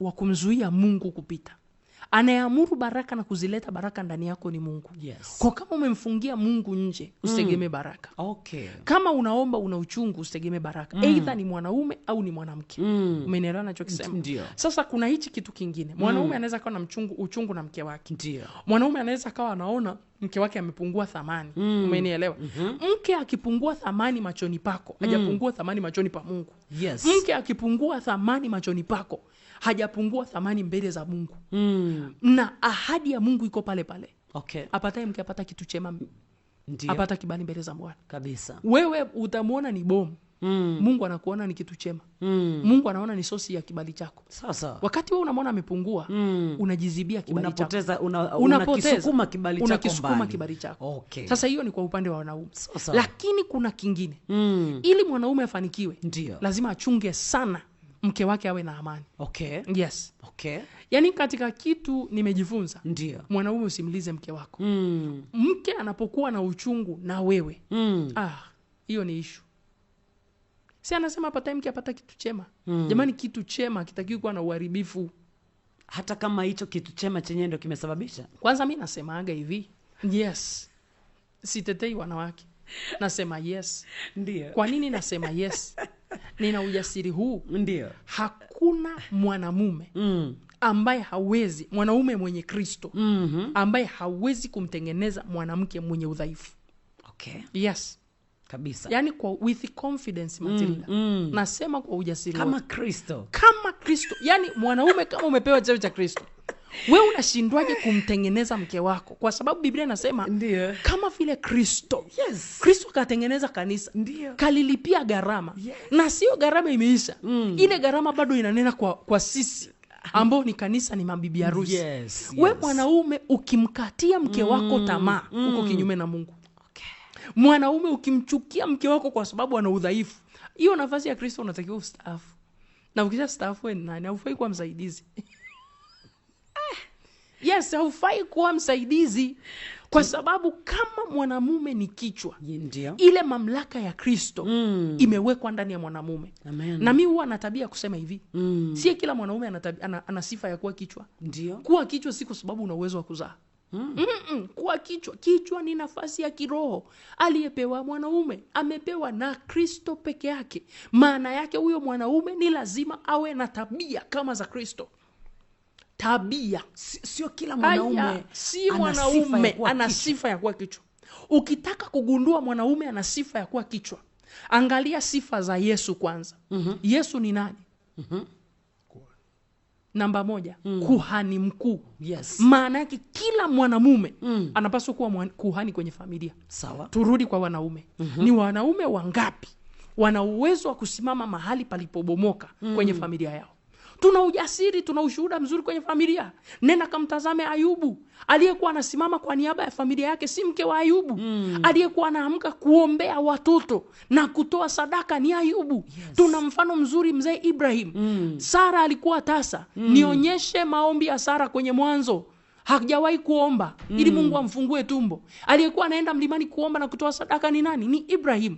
Wa kumzuia Mungu kupita. Anayeamuru baraka na kuzileta baraka ndani yako ni Mungu. Yes. Kwa kama umemfungia Mungu nje, usitegemee baraka. Okay. Kama unaomba una uchungu, usitegemee baraka. Either ni mwanaume au ni mwanamke. Umenielewa ninachokisema? Sasa kuna hichi kitu kingine. Mwanaume anaweza kuwa na uchungu na mke wake. Ndio. Mwanaume anaweza kawa anaona mke wake amepungua thamani. Umenielewa? Mke akipungua thamani machoni pako, hajapungua thamani machoni pa Mungu. Yes. Mke akipungua thamani machoni pako, hajapungua thamani mbele za Mungu. Na ahadi ya Mungu iko pale pale. Okay. Apataye mke apata kitu chema. Ndio. Apata kibali mbele za Bwana. Kabisa. Wewe utamuona ni bomu. Mungu anakuona ni kitu chema. Mungu anaona ni sosi ya kibali chako. Sasa wakati wewe unamwona amepungua, unajizibia kibali chako. Unakisukuma kibali chako. Unakisukuma kibali chako. Okay. Sasa hiyo ni kwa upande wa wanaume. Lakini kuna kingine. Ili mwanaume afanikiwe, lazima achunge sana mke wake awe na amani. Okay. Yes. Okay. Yani katika kitu nimejifunza, mwanaume usimlize mke wako. Mke anapokuwa na uchungu na wewe, hiyo ni issue. Si anasema apata mke apata kitu chema. Jamani, kitu chema kitakiwa kuwa na uharibifu. Hata kama hicho kitu chema chenyewe ndio kimesababisha. Kwanza mimi nasemaga hivi. Yes. Sitetei wanawake. Nasema yes. Ndio. Kwa nini nasema yes? Nina ujasiri huu. Ndio. Hakuna mwanamume ambaye hawezi, mwanaume mwenye Kristo, ambaye hawezi kumtengeneza mwanamke mwenye udhaifu. Okay. Yes. Kabisa. Yani with confidence Matilda. Nasema kwa ujasiri kama Kristo. Kama Kristo. Yani mwanaume kama umepewa cheo cha Kristo, wewe unashindwaje kumtengeneza mke wako? Kwa sababu Biblia inasema kama vile Kristo. Yes. Kristo katengeneza kanisa. Kalilipia gharama. Yes. Na sio gharama imeisha. Ile gharama bado inanena kwa sisi ambao ni kanisa, ni mabibi harusi. Yes. Wewe mwanaume ukimkatia mke wako tamaa, uko kinyume na Mungu. Mwanaume ukimchukia mke wako kwa sababu ana udhaifu, hiyo nafasi ya Kristo unatakiwa ustaafu. Na ukisha staafu wewe nani? Haufai kuwa msaidizi. Yes, haufai kuwa msaidizi. Kwa sababu kama mwanamume ni kichwa, ile mamlaka ya Kristo imewekwa ndani ya mwanamume. Amen. Na mimi huwa na tabia kusema hivi, si kila mwanamume ana sifa ya kuwa kichwa. Ndio. Kuwa kichwa si kwa sababu una uwezo wa kuzaa. Kuwa kichwa ni nafasi ya kiroho aliyepewa mwanaume, amepewa na Kristo peke yake. Maana yake huyo mwanaume ni lazima awe na tabia kama za Kristo. Tabia. Sio kila mwanaume ana sifa ya kuwa kichwa. Ukitaka kugundua mwanaume ana sifa ya kuwa kichwa, angalia sifa za Yesu kwanza. Yesu ni nani? Namba 1, kuhani mkuu. Yes. Maana yake kila mwanamume anapaswa kuwa kuhani kwenye familia. Sawa. Turudi kwa wanaume. Ni wanaume wangapi wana uwezo wa kusimama mahali palipobomoka kwenye familia yao? Tuna ujasiri, tuna ushuhuda mzuri kwenye familia. Nenda kamtazame Ayubu. Aliyekuwa anasimama kwa niaba ya familia yake si mke wa Ayubu. Aliyekuwa anaamka kuombea watoto na kutoa sadaka ni Ayubu. Yes. Tuna mfano mzuri mzee Ibrahim. Sara alikuwa tasa. Nionyeshe maombi ya Sara kwenye Mwanzo. Hajawahi kuomba ili Mungu amfungue tumbo. Aliyekuwa anaenda mlimani kuomba na kutoa sadaka ni nani? Ni Ibrahim.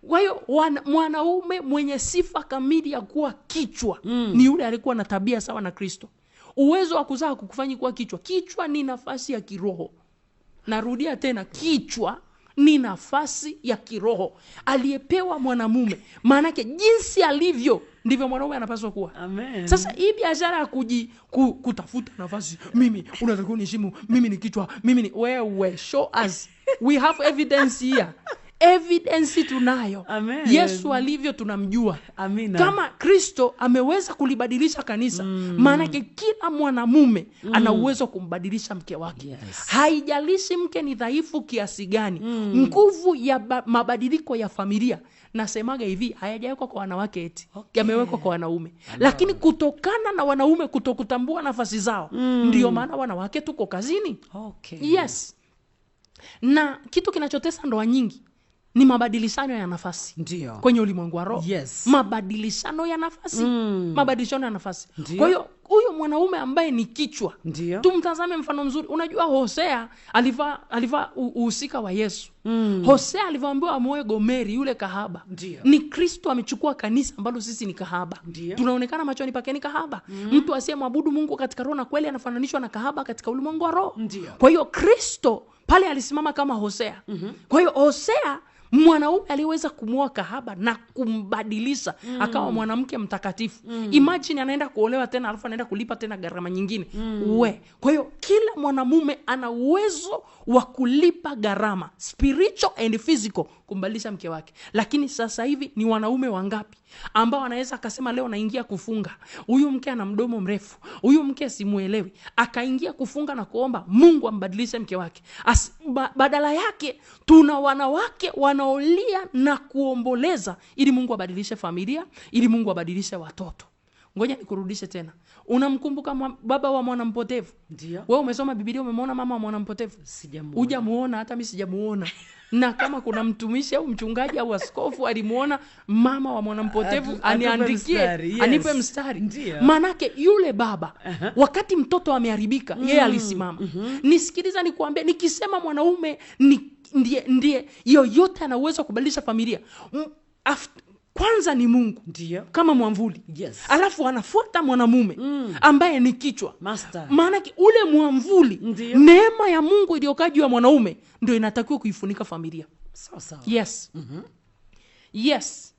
Kwa hiyo mwanaume mwenye sifa kamili ya kuwa kichwa ni yule alikuwa na tabia sawa na Kristo. Uwezo wa kuzaa kukufanya kuwa kichwa. Kichwa ni nafasi ya kiroho. Narudia tena, kichwa ni nafasi ya kiroho aliyepewa mwanamume. Maana yake jinsi alivyo ndivyo mwanaume anapaswa kuwa. Amen. Sasa hii biashara ya kutafuta nafasi, mimi unatakiwa uniheshimu, mimi ni kichwa, mimi ni wewe, show us. We have evidence here. Evidence tunayo. Amen. Yesu alivyo tunamjua. Amina. Kama Kristo ameweza kulibadilisha kanisa, maana yake kila mwanamume ana uwezo kumbadilisha mke wake. Yes. Haijalishi mke ni dhaifu kiasi gani. Nguvu ya mabadiliko ya familia, nasemaga hivi, hayajawekwa kwa wanawake eti. Okay. Yamewekwa kwa wanaume. Lakini kutokana na wanaume kutokutambua nafasi zao, ndio maana wanawake tuko kazini. Okay. Yes. Na kitu kinachotesa ndoa nyingi ni mabadilishano ya nafasi. Ndio. Kwenye ulimwengu wa roho. Yes. Mabadilishano ya nafasi. Mabadilishano ya nafasi. Ndio. Kwa hiyo huyo mwanaume ambaye ni kichwa, ndio, tumtazame mfano mzuri. Unajua Hosea alivaa uhusika wa Yesu. Hosea alivyoambiwa amoe Gomeri yule kahaba. Ndio. Ni Kristo amechukua kanisa ambalo sisi ni kahaba. Ndio. Tunaonekana machoni pake ni kahaba. Mtu asiyemwabudu Mungu katika roho na kweli anafananishwa na kahaba katika ulimwengu wa roho. Ndio. Kwa hiyo Kristo pale alisimama kama Hosea. Kwa hiyo Hosea mwanaume aliweza kumuoa kahaba na kumbadilisha akawa mwanamke mtakatifu. Imagine anaenda kuolewa tena alafu anaenda kulipa tena gharama nyingine. Kwa hiyo kila mwanamume ana uwezo wa kulipa gharama spiritual and physical kumbadilisha mke wake. Lakini sasa hivi ni wanaume wangapi ambao anaweza akasema leo naingia kufunga, huyu mke ana mdomo mrefu, huyu mke simuelewi, akaingia kufunga na kuomba Mungu ambadilishe mke wake. Badala yake tuna wanawake wanaolia na kuomboleza ili Mungu abadilishe familia, ili Mungu abadilishe watoto. Ngoja nikurudishe tena. Unamkumbuka baba wa mwanampotevu? Ndio. Wewe umesoma Biblia, umemwona mama wa mwanampotevu? Sijamuona. Hujamuona, hata mimi sijamuona. Na kama kuna mtumishi au mchungaji au askofu alimuona mama wa mwanampotevu, aniandikie, yes, anipe mstari. Ndio. Manake yule baba wakati mtoto ameharibika, yeye alisimama. Nisikiliza nikuambie, nikisema mwanaume ndiye yoyote ana uwezo kubadilisha familia. Kwanza ni Mungu. Ndio. Kama mwamvuli. Yes. Alafu anafuata mwanamume ambaye ni kichwa. Master. Maana ule mwamvuli, neema ya Mungu iliyokaa juu ya mwanaume ndio inatakiwa kuifunika familia. Sawa sawa. Yes. Yes.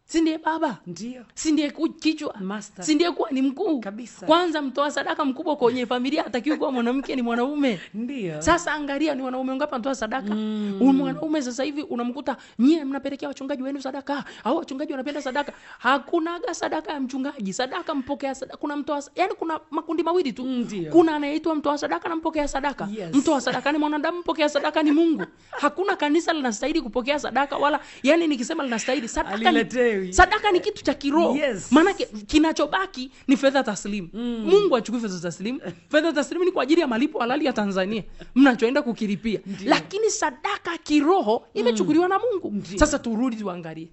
Si ndiye baba? Ndio. Si ndiye kichwa? Master. Si ndiye kuwa ni mkuu? Kabisa. Kwanza mtoa sadaka mkubwa kwenye familia hatakiwi kuwa mwanamke, ni mwanaume. Ndio. Sasa angalia ni wanaume wangapi wanatoa sadaka? Mwanaume sasa hivi unamkuta nyie mnapelekea wachungaji wenu sadaka, au wachungaji wanapenda sadaka. Hakunaga sadaka ya mchungaji. Sadaka mpokea sadaka. Kuna mtoa, yani kuna makundi mawili tu. Ndio. Kuna anayeitwa mtoa sadaka na mpokea sadaka. Yes. Mtoa sadaka ni mwanadamu, mpokea sadaka ni Mungu. Hakuna kanisa linastahili kupokea sadaka, wala yani nikisema linastahili, sadaka ni kitu cha kiroho. Yes. Maana kinachobaki ni fedha taslimu. Mungu achukue fedha taslimu. Fedha taslimu ni kwa ajili ya malipo halali ya Tanzania, mnachoenda kukilipia. Lakini sadaka kiroho imechukuliwa na Mungu. Sasa turudi tuangalie.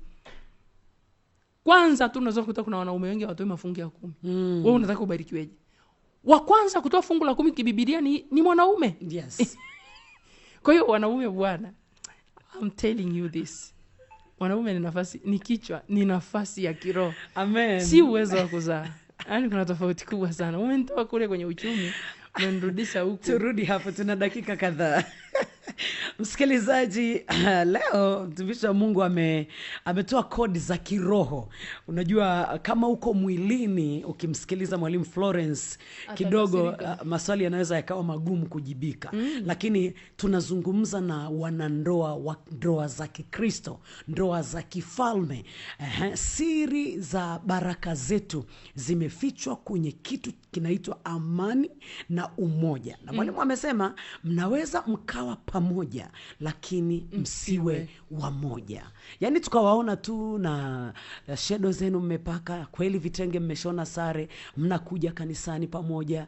Kwanza tunaweza kukuta kuna wanaume wengi hawatoi mafungu ya 10. Wewe unataka kubarikiweje? Wa kwanza kutoa fungu la 10 kibibilia ni mwanaume. Yes. Kwa hiyo wanaume bwana, I'm telling you this. Wanaume ni nafasi, ni kichwa, ni nafasi ya kiroho. Amen. Si uwezo wa kuzaa. Yaani kuna tofauti kubwa sana. Umenitoa kule kwenye uchumi, umenirudisha huko. Turudi hapo, tuna dakika kadhaa. Msikilizaji, leo mtumishi wa Mungu ametoa kodi za kiroho. Unajua kama uko mwilini ukimsikiliza mwalimu Florence kidogo maswali yanaweza yakawa magumu kujibika. Lakini tunazungumza na wanandoa wa ndoa za Kikristo, ndoa za kifalme. Siri za baraka zetu zimefichwa kwenye kitu kinaitwa amani na umoja. Na mwalimu amesema mnaweza mkawa pamoja lakini msiwe wamoja. Yaani tukawaona tu na shadow zenu mmepaka, kweli vitenge mmeshona sare, mnakuja kanisani pamoja,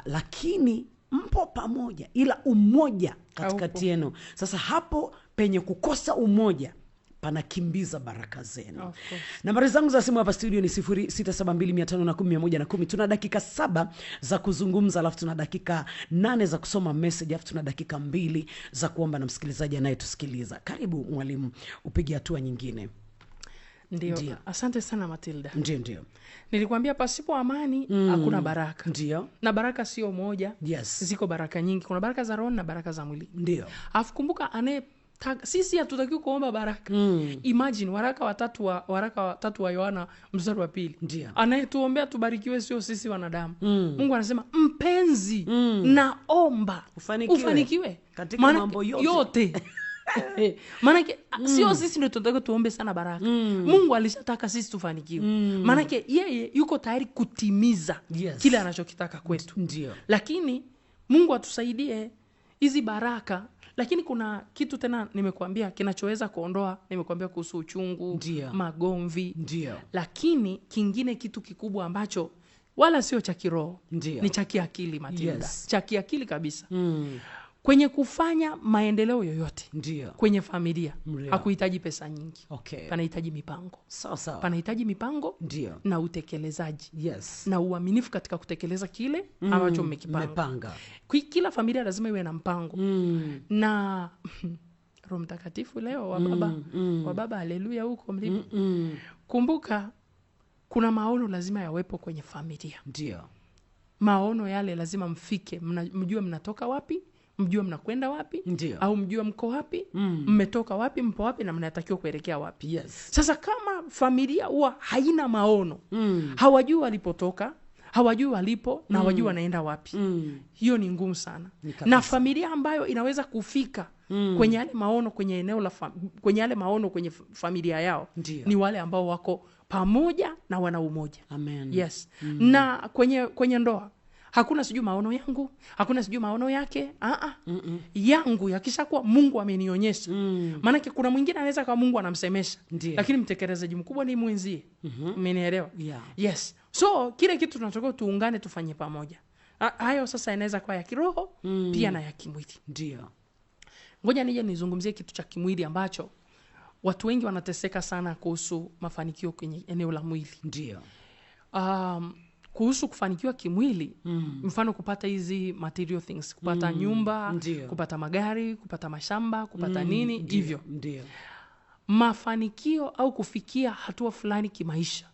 lakini mpo pamoja ila umoja katikati yenu. Sasa hapo penye kukosa umoja panakimbiza baraka zenu. Nambari zangu za simu hapa studio ni 0672510110. Tuna dakika 7 za kuzungumza, alafu tuna dakika 8 za kusoma message, alafu tuna dakika 2 za kuomba na msikilizaji anayetusikiliza. Karibu mwalimu, upige hatua nyingine. Ndio. Asante sana Matilda. Ndio. Nilikwambia pasipo amani hakuna baraka. Ndio. Na baraka sio moja. Yes. Ziko baraka nyingi. Kuna baraka za roho na baraka za mwili. Ndio. Afu kumbuka sisi hatutakiwi kuomba baraka. Imagine waraka watatu wa Yohana mstari wa 2. Anayetuombea tubarikiwe sio sisi wanadamu. Mungu anasema mpenzi, naomba ufanikiwe katika mambo yote. Maana sio sisi ndio tunataka tuombe sana baraka. Mungu alishataka sisi tufanikiwe. Maana yeye yuko tayari kutimiza kile anachokitaka kwetu. Lakini Mungu atusaidie hizi baraka. Lakini kuna kitu tena nimekuambia kinachoweza kuondoa, nimekuambia kuhusu uchungu, magomvi. Lakini kingine kitu kikubwa ambacho wala sio cha kiroho, ni cha kiakili, Matilda. Cha kiakili kabisa. Kwenye kufanya maendeleo yoyote kwenye familia hakuhitaji pesa nyingi. Panahitaji mipango. Panahitaji mipango na utekelezaji. Na uaminifu katika kutekeleza kile ambacho mmekipanga. Kila familia lazima iwe na mpango. Na Roho Mtakatifu leo wa baba haleluya huko mlipo. Kumbuka kuna maono lazima yawepo kwenye familia. Maono yale lazima mfike, mjue mnatoka wapi, mjue mnakwenda wapi, au mjue mko wapi, mmetoka wapi, mpo wapi na mnatakiwa kuelekea wapi. Sasa kama familia huwa haina maono, hawajui walipotoka, hawajui walipo na hawajui wanaenda wapi. Hiyo ni ngumu sana. Na familia ambayo inaweza kufika kwenye yale maono kwenye eneo la kwenye yale maono kwenye familia yao ni wale ambao wako pamoja na wana umoja. Na kwenye ndoa hakuna sijui maono yangu, hakuna sijui maono yake. Yangu yakishakuwa Mungu amenionyesha. Maana kuna mwingine anaweza kama Mungu anamsemesha, lakini mtekelezaji mkubwa ni mwenzie. Umenielewa? So kile kitu tunataka tuungane tufanye pamoja. Hayo sasa inaweza kuwa ya kiroho pia na ya kimwili. Ngoja nije nizungumzie kitu cha kimwili ambacho watu wengi wanateseka sana kuhusu mafanikio kwenye eneo la mwili. Kuhusu kufanikiwa kimwili, mfano kupata hizi material things, kupata nyumba, kupata magari, kupata mashamba, kupata nini, hivyo. Mafanikio au kufikia hatua fulani kimaisha,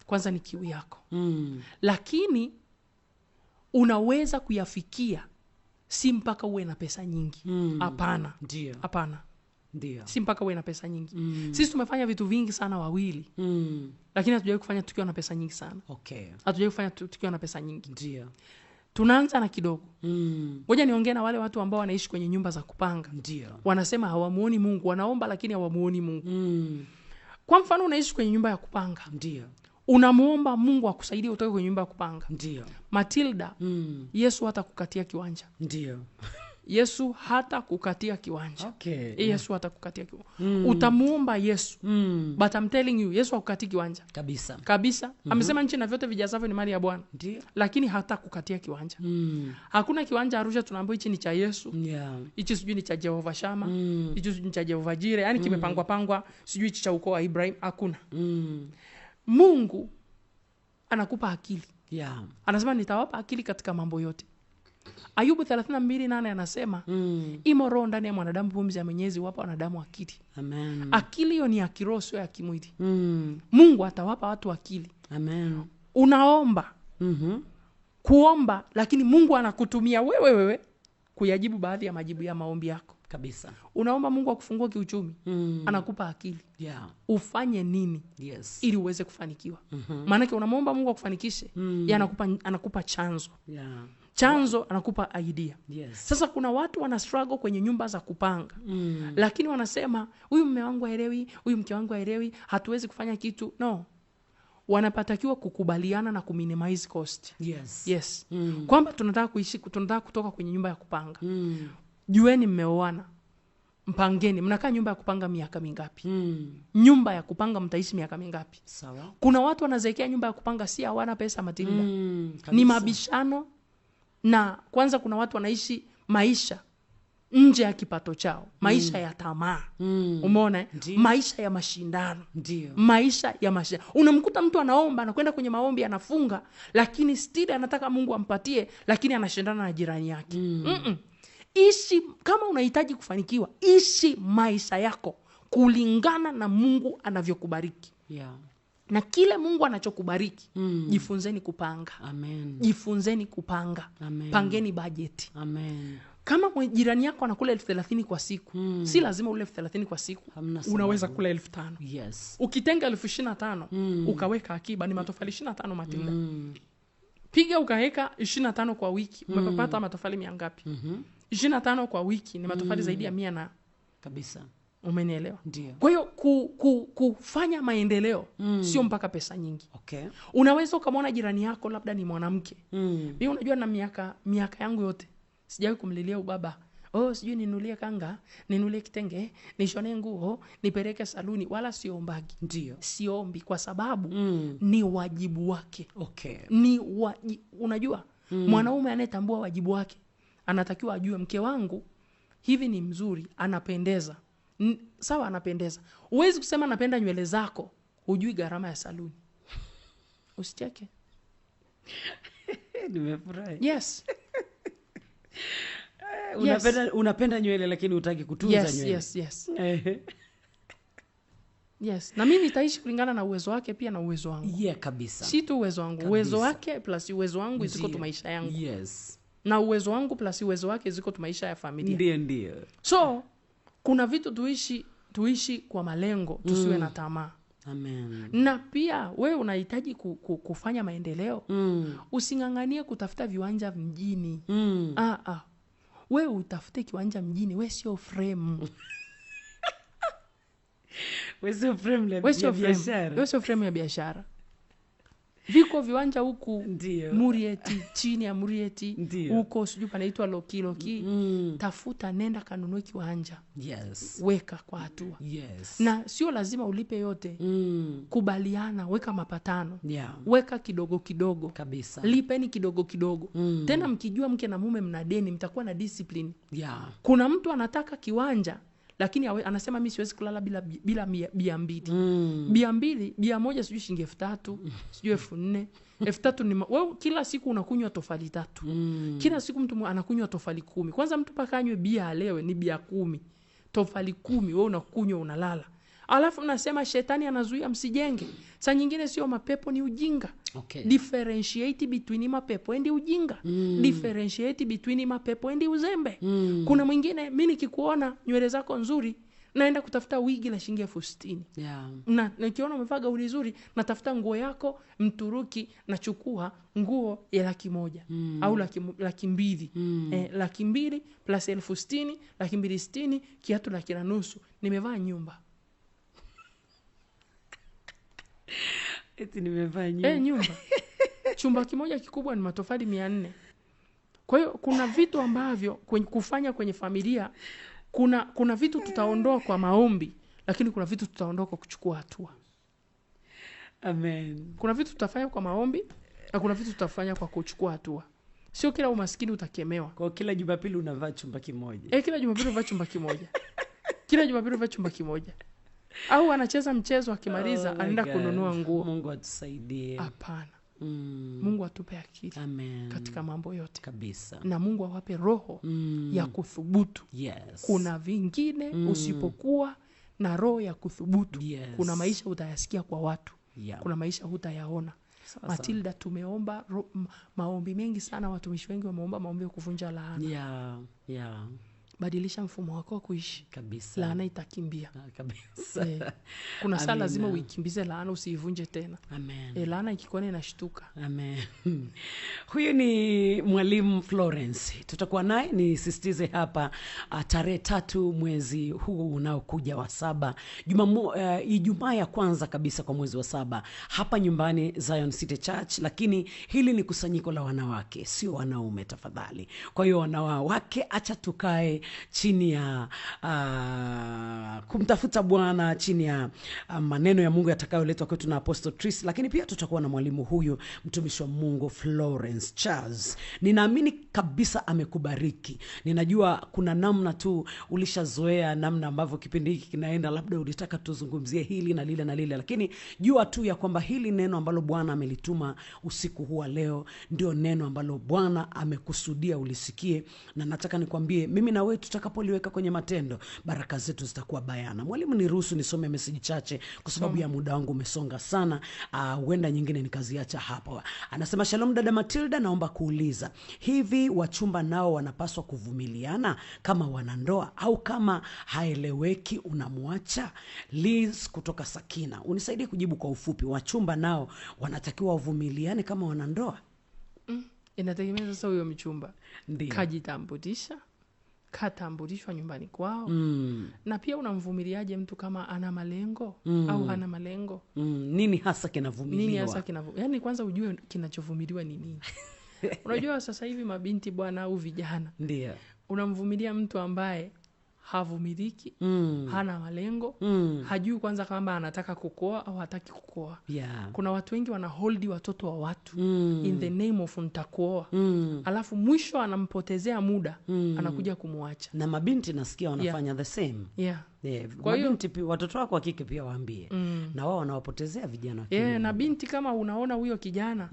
kwanza ni kiu yako. Lakini unaweza kuyafikia si mpaka uwe na pesa nyingi. Hapana. Hapana. Si mpaka uwe na pesa nyingi. Sisi tumefanya vitu vingi sana wawili. Lakini hatujawahi kufanya tukiwa na pesa nyingi sana. Hatujawahi kufanya tukiwa na pesa nyingi. Tunaanza na kidogo. Ngoja niongee na wale watu ambao wanaishi kwenye nyumba za kupanga. Wanasema hawamuoni Mungu, wanaomba lakini hawamuoni Mungu. Kwa mfano unaishi kwenye nyumba ya kupanga. Unamuomba Mungu akusaidie utoke kwenye nyumba ya kupanga. Matilda, Yesu hata kukatia kiwanja. Yesu hata kukatia kiwanja. Yesu hata kukatia kiwanja. Utamuomba Yesu. But I'm telling you, Yesu hakukatia kiwanja. Kabisa. Amesema nchi na vyote vijazavyo ni mali ya Bwana. Lakini hata kukatia kiwanja. Hakuna kiwanja Arusha tunaambiwa hichi ni cha Yesu. Hichi sijui ni cha Jehova Shama. Hichi sijui ni cha Jehova Jire. Yaani kimepangwa pangwa, sijui hichi cha ukoo wa Ibrahim. Hakuna. Mungu anakupa akili. Anasema nitawapa akili katika mambo yote. Ayubu 32:8 anasema imo roho ndani ya mwanadamu, pumzi ya Mwenyezi wapa wanadamu akili. Akili hiyo ni ya kiroho, sio ya kimwili. Mungu atawapa watu akili. Unaomba kuomba, lakini Mungu anakutumia wewe kuyajibu baadhi ya majibu ya maombi yako. Unaomba Mungu akufungua kiuchumi, anakupa akili. Ufanye nini ili uweze kufanikiwa. Maana yake unamwomba Mungu akufanikishe, yeye anakupa chanzo. Chanzo anakupa idea. Sasa kuna watu wana struggle kwenye nyumba za kupanga. Lakini wanasema huyu mume wangu haelewi, huyu mke wangu haelewi, hatuwezi kufanya kitu. No. Wanapatakiwa kukubaliana na kuminimize cost. Kwamba tunataka kutoka kwenye nyumba ya kupanga. Jueni mmeoana. Mpangeni, mnakaa nyumba ya kupanga miaka mingapi? Nyumba ya kupanga mtaishi miaka mingapi? Kuna watu wanazeekea nyumba ya kupanga si hawana pesa, Matilda. Ni mabishano. Na kwanza kuna watu wanaishi maisha nje ya kipato chao, maisha ya tamaa. Umeona? Maisha ya mashindano. Maisha ya mashindano. Unamkuta mtu anaomba, anakwenda kwenye maombi, anafunga, lakini still anataka Mungu ampatie, lakini anashindana na jirani yake. Ishi kama unahitaji kufanikiwa, ishi maisha yako kulingana na Mungu anavyokubariki. Na kile Mungu anachokubariki, jifunzeni kupanga. Jifunzeni kupanga. Pangeni budget. Kama jirani yako anakula 30,000 kwa siku, si lazima ule 30,000 kwa siku. Unaweza kula 5,000. Yes. Ukitenga 25,000 ukaweka akiba, ni matofali 25 Matilda. Piga ukaweka 25 kwa wiki, umepata matofali mangapi? 25 kwa wiki ni matofali zaidi ya 100 na kabisa. Umenielewa? Ndio. Kwa hiyo kufanya maendeleo sio mpaka pesa nyingi. Okay. Unaweza ukamwona jirani yako labda ni mwanamke. Mimi unajua na miaka yangu yote sijawahi kumlilia ubaba. Sijui ninulie kanga, ninulie kitenge, nishone nguo, nipeleke saluni, wala siombagi. Ndio. Siombi kwa sababu ni wajibu wake. Okay. Unajua mwanaume anayetambua wajibu wake anatakiwa ajue mke wangu hivi ni mzuri, anapendeza. Sawa, anapendeza. Huwezi kusema napenda nywele zako, hujui gharama ya saluni. Usicheke. Nimefurahi. Yes. Unapenda nywele lakini hutaki kutunza nywele. Yes. Yes. Na mimi nitaishi kulingana na uwezo wake pia na uwezo wangu. Yeah, kabisa. Si tu uwezo wangu. Kabisa. Uwezo wake plus uwezo wangu ziko tu maisha yangu. Yes. Na uwezo wangu plus uwezo wake ziko tu maisha ya familia. Ndio. So, kuna vitu tuishi kwa malengo, tusiwe na tamaa. Amen. Na pia wewe unahitaji kufanya maendeleo. Usinganganie kutafuta viwanja mjini. Wewe utafute kiwanja mjini, wewe sio frame. Wewe sio frame ya biashara. Wewe sio frame ya biashara. Viko viwanja huku Murieti, chini ya Murieti, huko sijui panaitwa Loki. Tafuta, nenda kanunue kiwanja. Yes. Weka kwa hatua. Yes. Na sio lazima ulipe yote. Kubaliana, weka mapatano. Yeah. Weka kidogo kidogo. Kabisa. Lipeni kidogo kidogo. Tena mkijua mke na mume mna deni, mtakuwa na discipline. Yeah. Kuna mtu anataka kiwanja lakini anasema mimi siwezi kulala bila 200. 200 sijui shilingi 3,000, sijui 4,000. 3,000 ni wewe kila siku unakunywa tofali 3. Kila siku mtu anakunywa tofali 10. Kwanza mtu paka anywe bia alewe ni bia 10. Tofali 10 wewe unakunywa unalala. Alafu unasema shetani anazuia msijenge. Saa nyingine sio mapepo, ni ujinga. Okay. Differentiate between mapepo and ujinga. Differentiate between mapepo and uzembe. Kuna mwingine mimi nikikuona nywele zako nzuri naenda kutafuta wigi la shilingi 60,000. Yeah. Na nikiona umevaa gauni nzuri natafuta nguo yako Mturuki, nachukua nguo ya 100,000 au 200,000. 200,000 plus 60,000, 260,000, kiatu 1,500,000. Nimevaa nyumba. Eti nimevaa nyumba. Nyumba. Chumba kimoja kikubwa ni matofali 400. Kwa hiyo kuna vitu ambavyo kufanya kwenye familia, kuna vitu tutaondoa kwa maombi, lakini kuna vitu tutaondoa kwa kuchukua hatua. Amen. Kuna vitu tutafanya kwa maombi na kuna vitu tutafanya kwa kuchukua hatua. Sio kila umaskini utakemewa. Kwa kila Jumapili unavaa chumba kimoja. Kila Jumapili unavaa chumba kimoja. Kila Jumapili unavaa chumba kimoja. Au anacheza mchezo akimaliza anaenda kununua nguo. Mungu atusaidie. Hapana. Mungu atupe akili. Amen. Katika mambo yote. Kabisa. Na Mungu awape roho ya kuthubutu. Yes. Kuna vingine usipokuwa na roho ya kuthubutu. Yes. Kuna maisha utayasikia kwa watu. Yeah. Kuna maisha hutayaona. Matilda, tumeomba maombi mengi sana, watumishi wengi wameomba maombi ya kuvunja laana. Yeah. Badilisha mfumo wako wa kuishi. Kabisa. Laana itakimbia. Kabisa. Kuna saa lazima uikimbize laana, usiivunje tena. Amen. Laana ikikuona inashtuka. Amen. Huyu ni Mwalimu Florence. Tutakuwa naye, nisisitize hapa, tarehe 3 mwezi huu unaokuja wa 7. Ijumaa ya kwanza kabisa kwa mwezi wa 7. Hapa nyumbani Zion City Church, lakini hili ni kusanyiko la wanawake, sio wanaume tafadhali. Kwa hiyo wanawake acha tukae chini ya kumtafuta Bwana, chini ya maneno ya Mungu yatakayoletwa kwetu na Apostle Tris, lakini pia tutakuwa na mwalimu huyu mtumishi wa Mungu Florence Charles. Ninaamini kabisa amekubariki. Ninajua kuna namna tu ulishazoea namna ambavyo kipindi hiki kinaenda, labda ulitaka tuzungumzie hili na lile na lile, lakini jua tu ya kwamba hili neno ambalo Bwana amelituma usiku huu leo ndio neno ambalo Bwana amekusudia ulisikie. Na nataka nikwambie mimi na wewe nawe tutakapoliweka kwenye matendo, baraka zetu zitakuwa bayana. Mwalimu, niruhusu nisome message chache kwa sababu ya muda wangu umesonga sana. Huenda nyingine nikaziacha hapo. Anasema, Shalom dada Matilda, naomba kuuliza, hivi wachumba nao wanapaswa kuvumiliana kama wanandoa, au kama haeleweki unamwacha? Liz kutoka Sakina, unisaidie kujibu kwa ufupi. Wachumba nao wanatakiwa wavumiliane kama wanandoa? Inategemea sasa huyo mchumba kajitambulisha, katambulishwa nyumbani kwao. Na pia unamvumiliaje mtu kama ana malengo au hana malengo? Nini hasa kinavumiliwa? Yaani kwanza ujue kinachovumiliwa ni nini. Unajua sasa hivi mabinti bwana au vijana, ndio unamvumilia mtu ambaye havumiliki, hana malengo, hajui kwanza kama anataka kukoa au hataki kukoa. Kuna watu wengi wanaholdi watoto wa watu in the name of nitakuoa. Alafu mwisho anampotezea muda, anakuja kumwacha. Na mabinti nasikia wanafanya the same. Kwa hiyo mabinti, watoto wako wa kike pia waambie, na wao wanawapotezea vijana. Na binti kama unaona huyo kijana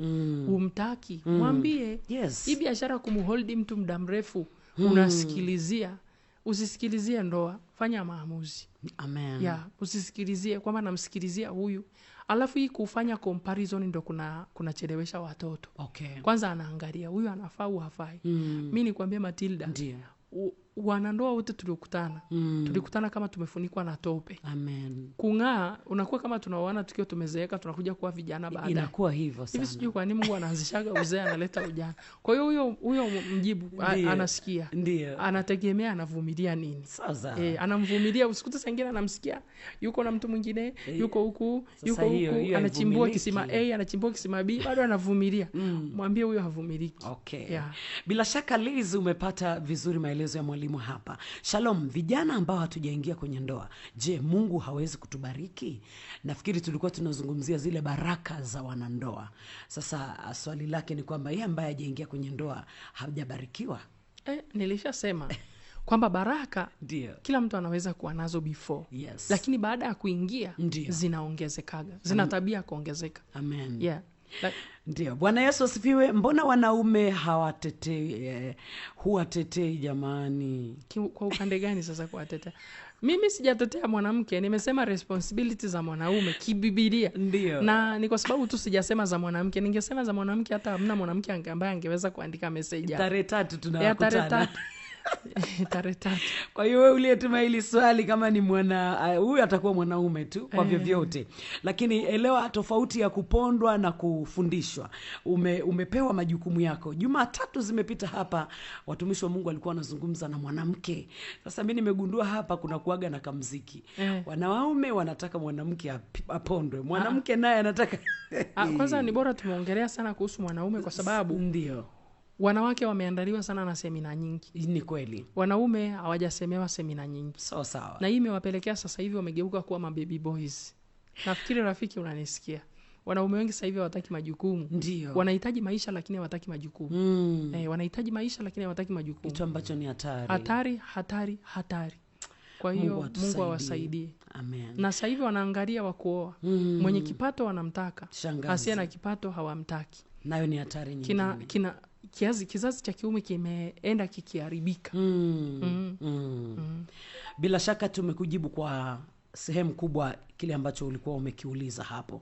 humtaki, mwambie. Hii biashara kumholdi mtu muda mrefu, unasikilizia. Usisikilizie ndoa, fanya maamuzi. Amen. Usisikilizie kwamba namsikilizia huyu. Alafu hii kufanya comparison ndo kuna chelewesha watoto. Kwanza anaangalia huyu anafaa au hafai. Mimi nikwambie Matilda, ndio wanandoa wote tulikutana kama tumefunikwa na tope. Amen. Kung'aa unakuwa kama tunaoana tukiwa tumezeeka, tunakuja kuwa vijana baadaye. Inakuwa hivyo sana. Hivi sijui kwa nini Mungu anaanzishaga uzee analeta ujana. Kwa hiyo huyo mjibu anasikia. Ndio. Anategemea anavumilia nini. Sasa. Anamvumilia, usikute sangine anamsikia yuko na mtu mwingine, yuko huku, anachimbua kisima A, anachimbua kisima B, bado anavumilia. Mwambie huyo havumiliki. Bila shaka Liz, umepata vizuri maelezo ya mwalimu hapa. Shalom, vijana ambao hatujaingia kwenye ndoa, je, Mungu hawezi kutubariki? Nafikiri tulikuwa tunazungumzia zile baraka za wanandoa. Sasa swali lake ni kwamba yeye ambaye hajaingia kwenye ndoa hajabarikiwa? Nilishasema kwamba baraka kila mtu anaweza kuwa nazo before. Lakini baada ya kuingia zinaongezekaga. Zina tabia kuongezeka. Amen. Ndio. Bwana Yesu asifiwe. Mbona wanaume huwatetei jamani? Kwa upande gani sasa kuwatetea? Mimi sijatetea mwanamke, nimesema responsibility za mwanaume kibibilia. Ndio. Na ni kwa sababu tu sijasema za mwanamke. Ningesema za mwanamke hata hamna mwanamke ambaye angeweza kuandika message. Tarehe 3 tunakutana. Tarehe 3. Kwa hiyo wewe uliyetuma hili swali, kama ni huyu atakuwa mwanaume tu kwa vyovyote. Lakini elewa tofauti ya kupondwa na kufundishwa. Umepewa majukumu yako. Jumatatu zimepita hapa, watumishi wa Mungu walikuwa wanazungumza na mwanamke. Sasa mimi nimegundua hapa kuna kuaga na kamziki. Wanaume wanataka mwanamke apondwe. Mwanamke naye anataka kwanza ni bora tumeongelea sana kuhusu mwanaume kwa sababu ndio wanawake wameandaliwa sana na semina nyingi. Ni kweli. Wanaume hawajasemewa semina nyingi. Sawa. Na hii imewapelekea sasa hivi wamegeuka kuwa mababy boys. Nafikiri rafiki unanisikia. Wanaume wengi sasa hivi hawataki majukumu. Ndio. Wanahitaji maisha lakini hawataki majukumu. Wanahitaji maisha lakini hawataki majukumu. Kitu ambacho ni hatari. Hatari. Kwa hiyo Mungu awasaidie. Amen. Na sasa hivi wanaangalia wa kuoa. Mwenye kipato wanamtaka. Asiye na kipato hawamtaki. Nayo ni hatari nyingine. Kizazi cha kiume kimeenda kikiharibika. Bila shaka tumekujibu kwa sehemu kubwa kile ambacho ulikuwa umekiuliza hapo.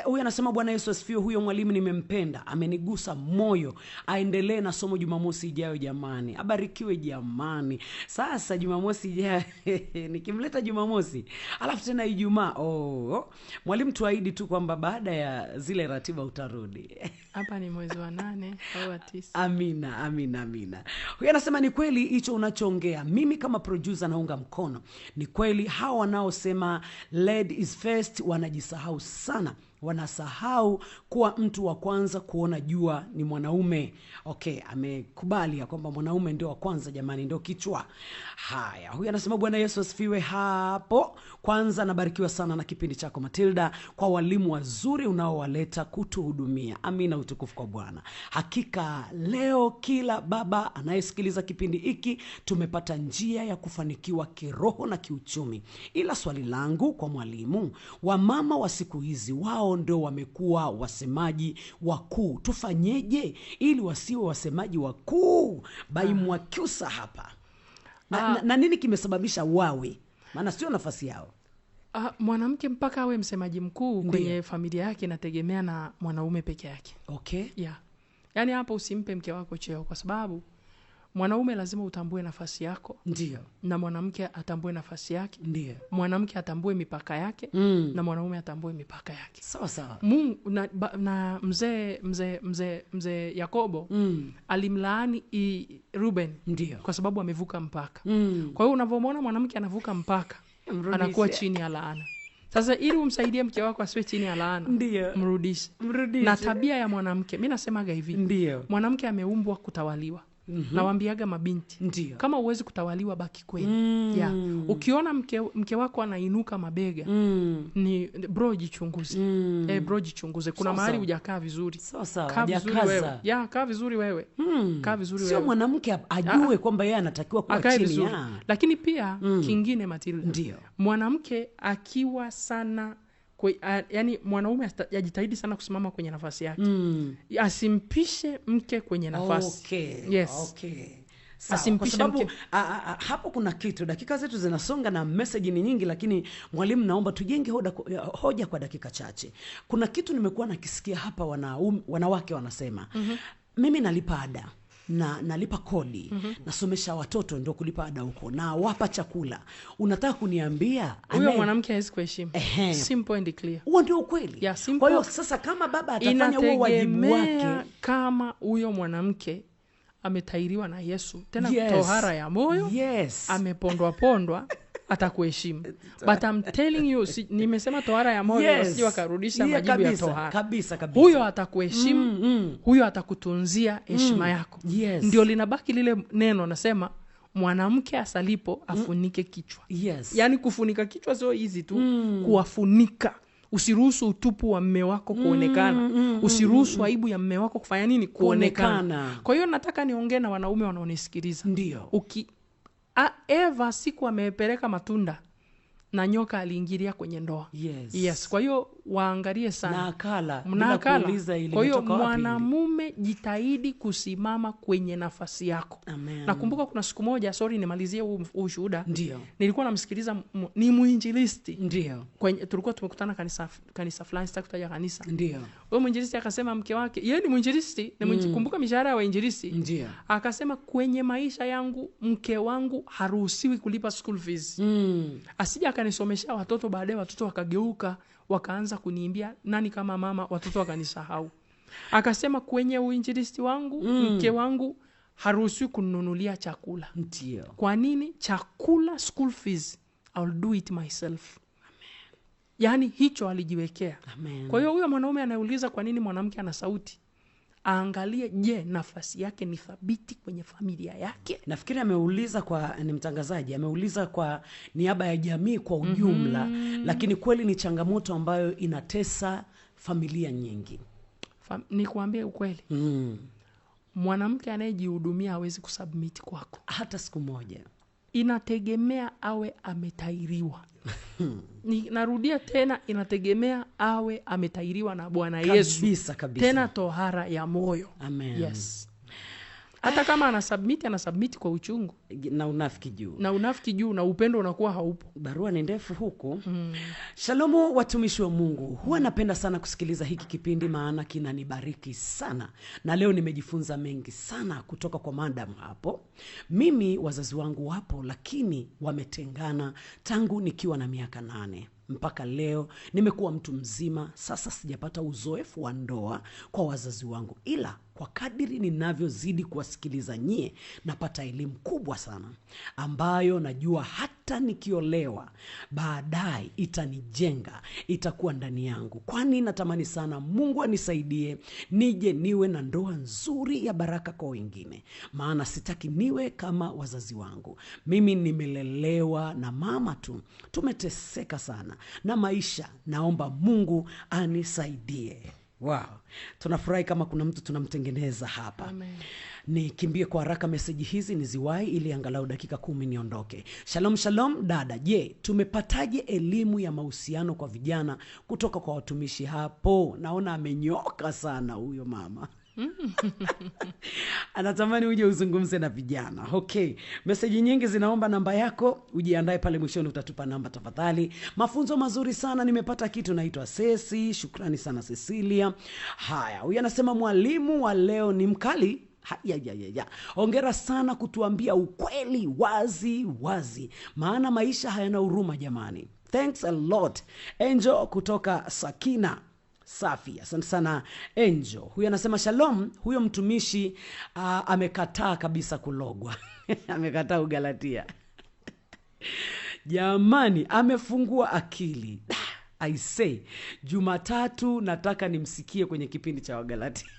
Huyu anasema Bwana Yesu asifiwe, huyo mwalimu nimempenda, amenigusa moyo. Aendelee na somo Jumamosi ijayo jamani. Abarikiwe jamani. Sasa Jumamosi ijayo nikimleta Jumamosi, alafu tena Ijumaa. Mwalimu tuahidi tu kwamba baada ya zile ratiba utarudi. Hapa ni mwezi wa 8 au wa 9. Amina. Huyu anasema ni kweli hicho unachoongea. Mimi kama producer naunga mkono. Ni kweli hao wanaosema led is first wanajisahau sana. Wanasahau kuwa mtu wa kwanza kuona jua ni mwanaume. Amekubali ya kwamba mwanaume ndio wa kwanza jamani, ndio kichwa. Haya, huyu anasema Bwana Yesu asifiwe hapo. Kwanza nabarikiwa sana na kipindi chako Matilda, kwa walimu wazuri unaowaleta kutuhudumia. Amina, utukufu kwa Bwana. Hakika leo kila baba anayesikiliza kipindi hiki tumepata njia ya kufanikiwa kiroho na kiuchumi. Ila swali langu kwa mwalimu, wamama wa siku hizi wao ndio wamekuwa wasemaji wakuu. Tufanyeje ili wasiwe wasemaji wakuu? Bai Mwakyusa hapa. na nini kimesababisha wawe? Maana sio nafasi yao. Mwanamke mpaka awe msemaji mkuu kwenye familia yake inategemea na mwanaume peke yake. Okay. Yeah. Yaani hapo usimpe mke wako cheo, kwa sababu mwanaume lazima utambue nafasi yako. Ndio. Na mwanamke atambue nafasi yake. Ndio. Mwanamke atambue mipaka yake na mwanaume atambue mipaka yake. Sawa sawa. Mungu na mzee Yakobo alimlaani Ruben. Ndio. Kwa sababu amevuka mpaka. Kwa hiyo unavyomuona mwanamke anavuka mpaka, anakuwa chini ya laana. Sasa ili umsaidie mke wako asiwe chini ya laana, mrudishe. Na tabia ya mwanamke, mimi nasemaga hivi, mwanamke ameumbwa kutawaliwa. Nawaambiaga mabinti, kama uwezi kutawaliwa baki kwenu. Ukiona mke wako anainuka mabega, ni bro jichunguze. Bro jichunguze. Kuna mahali hujakaa vizuri. Kaa vizuri wewe. Kaa vizuri wewe. Kaa vizuri wewe. Sio mwanamke ajue kwamba yeye anatakiwa kuwa chini ya. Lakini pia kingine Matilda, mwanamke akiwa sana yani mwanaume ajitahidi sana kusimama kwenye nafasi yake. Asimpishe mke kwenye nafasi. Okay. Yes. Okay. Kwa sababu hapo kuna kitu, dakika zetu zinasonga na message ni nyingi, lakini mwalimu, naomba tujenge hoja kwa dakika chache. Kuna kitu nimekuwa nakisikia hapa, wanawake wanasema, mimi nalipa ada na nalipa kodi, nasomesha watoto, ndio kulipa ada huko, na wapa chakula. Unataka kuniambia huyo mwanamke hawezi kuheshimu? Simple and clear. Huo ndio ukweli. Kwa hiyo sasa kama baba atafanya huo wajibu wake, kama huyo mwanamke ametairiwa na Yesu, tena tohara ya moyo, amepondwa atakuheshimu. But I'm telling you, nimesema tohara ya moyo, sio akarudisha majibu ya tohara. Kabisa. Huyo atakuheshimu, huyo atakutunzia heshima yako. Ndio linabaki lile neno nasema, mwanamke asalipo afunike kichwa. Yaani kufunika kichwa sio easy tu, kuwafunika. Usiruhusu utupu wa mume wako kuonekana. Usiruhusu aibu ya mume wako kufanya nini? Kuonekana. Kwa hiyo nataka niongee na wanaume wanaonisikiliza. Ndio. Eva siku amepeleka matunda na nyoka aliingilia kwenye ndoa. Yes. Kwa hiyo waangalie sana. Na akala. Kwa hiyo mwanamume jitahidi kusimama kwenye nafasi yako. Nakumbuka kuna siku moja, nimalizie ushuhuda. Nilikuwa namsikiliza ni muinjilisti. Tulikuwa tumekutana kanisa fulani, sitaki kutaja kanisa. Huyo muinjilisti akasema mke wake, yeye ni muinjilisti, kumbuka mishahara ya wainjilisti. Akasema kwenye maisha yangu mke wangu haruhusiwi kulipa school fees. Asija akanisomesha watoto, baadaye watoto wakageuka wakaanza kuniimbia nani kama mama, watoto wakanisahau. Akasema kwenye uinjilisti wangu mke wangu haruhusiwi kununulia chakula. Kwa nini? Chakula, school fees, I'll do it myself. Yaani hicho alijiwekea. Kwa hiyo huyo mwanaume anauliza kwa nini mwanamke ana sauti, aangalie, je, nafasi yake ni thabiti kwenye familia yake? Nafikiri ameuliza ni mtangazaji, ameuliza kwa niaba ya jamii kwa ujumla, lakini kweli ni changamoto ambayo inatesa familia nyingi. Nikuambie ukweli. Mwanamke anayejihudumia hawezi kusubmit kwako hata siku moja. Inategemea awe ametairiwa. Narudia tena, inategemea awe ametairiwa na Bwana Yesu. Kabisa. Tena tohara ya moyo. Yes. Hata kama anasubmit kwa uchungu na unafiki juu na upendo unakuwa haupo. Barua ni ndefu huko. Shalomu watumishi wa Mungu, huwa napenda sana kusikiliza hiki kipindi, maana kinanibariki sana, na leo nimejifunza mengi sana kutoka kwa madam hapo. Mimi wazazi wangu wapo, lakini wametengana tangu nikiwa na miaka 8. Mpaka leo nimekuwa mtu mzima sasa, sijapata uzoefu wa ndoa kwa wazazi wangu, ila kwa kadiri ninavyozidi kuwasikiliza nyie, napata elimu kubwa sana ambayo najua hata nikiolewa baadaye itanijenga, itakuwa ndani yangu. Kwani natamani sana Mungu anisaidie nije niwe na ndoa nzuri ya baraka kwa wengine, maana sitaki niwe kama wazazi wangu. Mimi nimelelewa na mama tu, tumeteseka sana na maisha, naomba Mungu anisaidie. Wow. Tunafurahi kama kuna mtu tunamtengeneza hapa. Amen. Nikimbie kwa haraka meseji hizi niziwahi ili angalau dakika 10 niondoke. Shalom dada, je, tumepataje elimu ya mahusiano kwa vijana kutoka kwa watumishi hapo? Naona amenyoka sana huyo mama. Anatamani uje uzungumze na vijana. Okay. Meseji nyingi zinaomba namba yako. Ujiandae pale mwishoni utatupa namba tafadhali. Mafunzo mazuri sana, nimepata kitu. Naitwa Sesi. Shukrani sana Cecilia. Haya, huyu anasema mwalimu wa leo ni mkali. Hongera sana kutuambia ukweli wazi wazi. Maana maisha hayana huruma jamani. Thanks a lot. Angel kutoka Sakina. Safi, asante sana Angel. Huyu anasema shalom, huyo mtumishi amekataa kabisa kulogwa. Amekataa Ugalatia. Jamani, amefungua akili. I say, Jumatatu nataka nimsikie kwenye kipindi cha Wagalatia.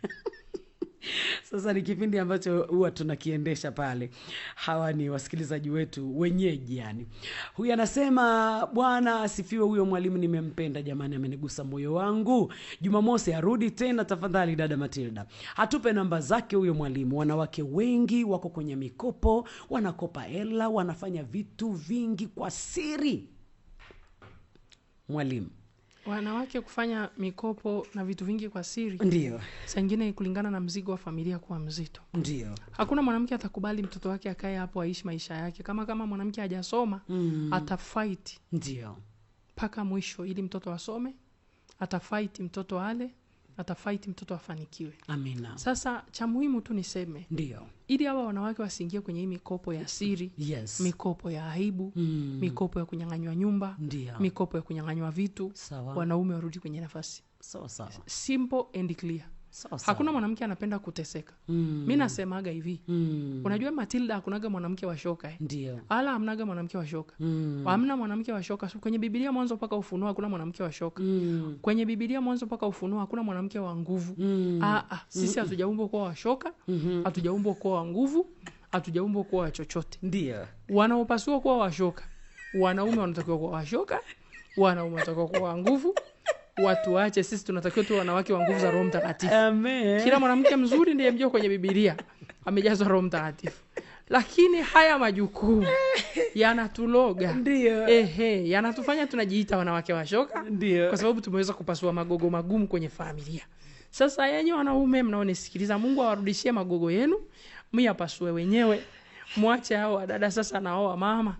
Sasa ni kipindi ambacho huwa tunakiendesha pale. Hawa ni wasikilizaji wetu wenyeji yani. Huyu anasema Bwana asifiwe, huyo mwalimu nimempenda jamani, amenigusa moyo wangu. Jumamosi arudi tena tafadhali dada Matilda. Hatupe namba zake huyo mwalimu. Wanawake wengi wako kwenye mikopo, wanakopa hela, wanafanya vitu vingi kwa siri. Mwalimu, wanawake kufanya mikopo na vitu vingi kwa siri. Ndio. Sangine kulingana na mzigo wa familia kuwa mzito. Ndio. Hakuna mwanamke atakubali mtoto wake akae hapo aishi maisha yake. Kama mwanamke hajasoma, atafight. Ndio. Paka mwisho ili mtoto asome, atafight mtoto ale, atafight mtoto afanikiwe. Amina. Sasa cha muhimu tu niseme. Ndio. Ili hawa wanawake wasiingie kwenye hii mikopo ya siri, yes. Mikopo ya aibu, mikopo ya kunyang'anywa nyumba, Ndio. Mikopo ya kunyang'anywa vitu, sawa. Wanaume warudi kwenye nafasi. Sawa. Simple and clear. Sawa. Hakuna mwanamke anapenda kuteseka. Mimi nasemaga hivi. Unajua Matilda hakunaga mwanamke wa shoka Ndio. Ala hamnaga mwanamke wa shoka. Hamna mwanamke wa shoka. Kwenye Biblia mwanzo mpaka Ufunuo hakuna mwanamke wa shoka. Kwenye Biblia mwanzo mpaka Ufunuo hakuna mwanamke wa nguvu. Sisi hatujaumbwa kuwa wa shoka, hatujaumbwa kuwa wa nguvu, hatujaumbwa kuwa wa chochote. Ndio. Wanaopaswa kuwa wa shoka. Wanaume wanatakiwa kuwa wa shoka, wanaume wanatakiwa kuwa wa nguvu. Watu waache, sisi tunatakiwa tu wanawake wa nguvu za Roho Mtakatifu. Amen. Kila mwanamke mzuri ndiye mjio kwenye Biblia amejazwa Roho Mtakatifu. Lakini haya majukumu yanatuloga. Ndio. Yanatufanya tunajiita wanawake wa shoka. Ndio. Kwa sababu tumeweza kupasua magogo magumu kwenye familia. Sasa yenye wanaume mnaonisikiliza, Mungu awarudishie magogo yenu, myapasue wenyewe. Mwache hao wadada sasa na hao mama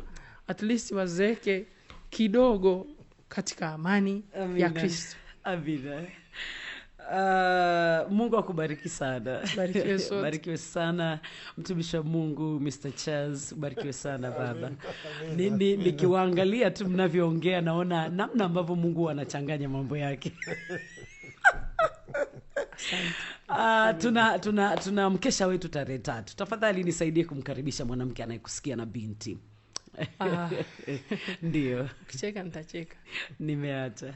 at least wazeke kidogo katika amani. Amina. Ya Kristo. Amina. Mungu akubariki sana. Barikiwe sana mtumishi wa Mungu Mr. Charles, barikiwe sana baba. Nikiwaangalia tu mnavyoongea naona namna ambavyo Mungu anachanganya mambo yake. Tuna mkesha wetu tarehe 3. Tafadhali nisaidie kumkaribisha mwanamke anayekusikia na binti. Ndio. Kicheka nitacheka. Nimeacha.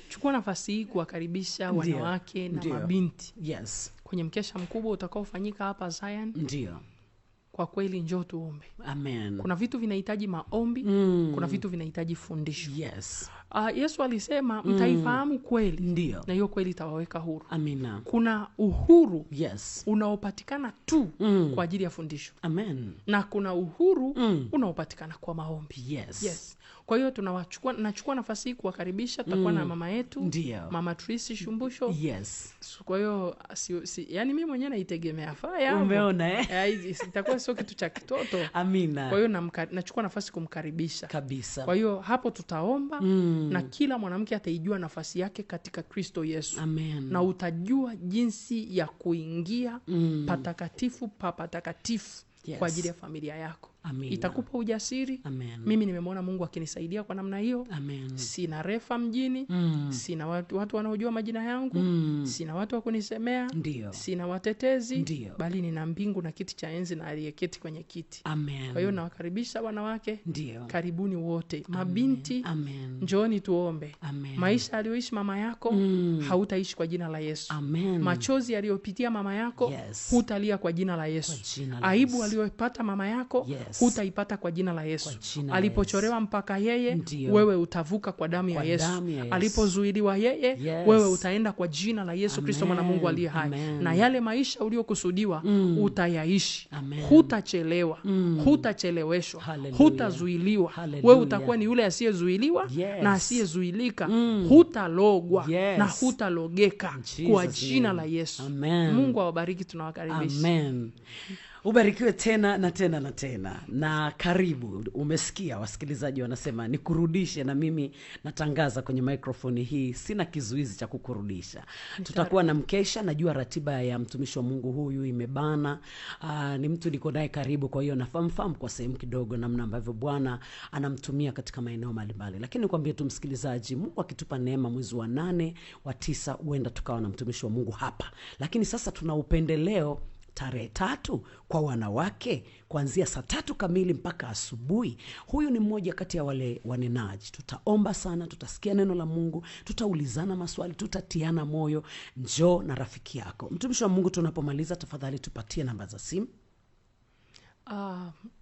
Chukua nafasi hii kuwakaribisha wanawake na mabinti. Yes. Kwenye mkesha mkubwa utakaofanyika hapa Zion. Ndio. Kwa kweli njoo tuombe. Amen. Kuna vitu vinahitaji maombi, kuna vitu vinahitaji fundisho. Yes. Yesu alisema mtaifahamu kweli. Ndio. Na hiyo kweli itawaweka huru. Amina. Kuna uhuru. Yes. Unaopatikana tu kwa ajili ya fundisho. Amen. Na kuna uhuru unaopatikana kwa maombi. Yes. Kwa hiyo nachukua nafasi hii kuwakaribisha. Tutakuwa na mama yetu. Ndio. Mama Tracy Shumbusho. Yes. Kwa hiyo yani mimi mwenyewe naitegemea faya. Umeona itakuwa sio kitu cha kitoto. Amina. Kwa hiyo nachukua nafasi kumkaribisha. Kabisa. Kwa hiyo hapo tutaomba na kila mwanamke ataijua nafasi yake katika Kristo Yesu. Amen. Na utajua jinsi ya kuingia patakatifu patakatifu. Yes. Kwa ajili ya familia yako. Amina. Itakupa ujasiri. Amen. Mimi nimemwona Mungu akinisaidia kwa namna hiyo. Amen. Sina refa mjini. Sina watu wanaojua majina yangu. Sina watu wa kunisemea. Ndio. Sina watetezi. Ndio. Bali nina mbingu na kiti cha enzi na aliyeketi kwenye kiti. Amen. Kwa hiyo nawakaribisha wanawake. Ndio. Karibuni wote. Mabinti. Amen. Njooni tuombe. Amen. Maisha aliyoishi mama yako hautaishi kwa jina la Yesu. Amen. Machozi aliyopitia mama yako hutalia kwa jina la Yesu. Aibu aliyopata mama yako hutaipata kwa jina la Yesu. jina la Alipochorewa mpaka yeye, Ndiyo. wewe utavuka kwa damu ya Yesu. Alipozuiliwa yeye, wewe utaenda kwa jina la Yesu Kristo mwana Mungu aliye hai. Na yale maisha uliokusudiwa utayaishi. Hutachelewa, hutacheleweshwa, hutazuiliwa. Wewe utakuwa ni yule asiyezuiliwa na asiyezuilika. Hutalogwa na hutalogeka kwa jina la Yesu. Amen. Mungu awabariki, tunawakaribisha. Amen. Ubarikiwe tena na tena na tena. Na karibu. Umesikia wasikilizaji wanasema nikurudishe, na mimi natangaza kwenye microphone hii sina kizuizi cha kukurudisha. Tutakuwa na mkesha, najua ratiba ya mtumishi wa Mungu huyu imebana. Ni mtu niko naye karibu, kwa hiyo nafahamu kwa sehemu kidogo namna ambavyo Bwana anamtumia katika maeneo mbalimbali. Lakini nikwambie tu msikilizaji, Mungu akitupa neema mwezi wa 8 wa 9 huenda tukawa na mtumishi wa Mungu hapa. Lakini sasa tuna upendeleo tarehe 3 kwa wanawake kuanzia saa 3 kamili mpaka asubuhi. Huyu ni mmoja kati ya wale wanenaji. Tutaomba sana, tutasikia neno la Mungu, tutaulizana maswali, tutatiana moyo. Njoo na rafiki yako. Mtumishi wa Mungu, tunapomaliza tafadhali tupatie namba za simu.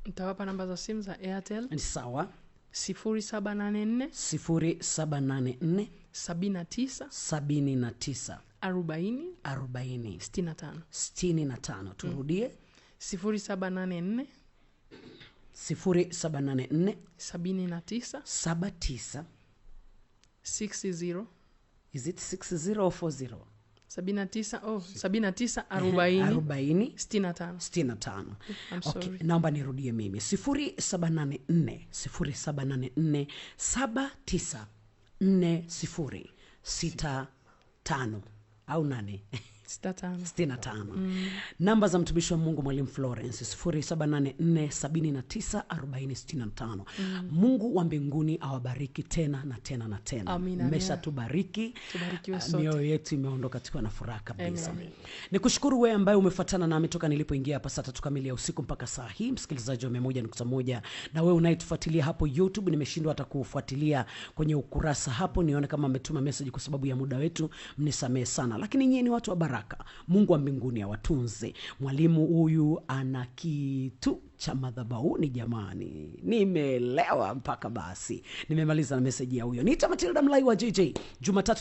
Nitawapa namba za simu za Airtel. Ni sawa. 0784 0784 79 79 40 40 65. 65. Turudie. 0784 0784 79 79 60. Is it 60 or 40? 79 40 65. 65. I'm sorry. Okay, naomba nirudie mimi. 0784 79 40 65 au 8 65. Namba za mtumishi wa Mungu Mwalimu Florence 0784 79 40 65. Mungu wa mbinguni awabariki tena na tena na tena. Mmeshatubariki. Mioyo yetu imeondoka tukiwa na furaha kabisa. Nikushukuru wewe ambaye umefuatana nami toka nilipoingia hapa saa 3 kamili ya usiku mpaka saa hii, msikilizaji wa 101.1, na wewe unayetufuatilia hapo YouTube. Nimeshindwa hata kufuatilia kwenye ukurasa hapo nione kama ametuma message kwa sababu ya muda wetu, mnisamehe sana. Lakini nyinyi ni watu wa baraka. Mungu wa mbinguni awatunze. Mwalimu huyu ana kitu cha madhabahuni jamani. Nimeelewa mpaka basi. Nimemaliza na message ya huyo. Nita Matilda Mlai wa JJ. Jumatatu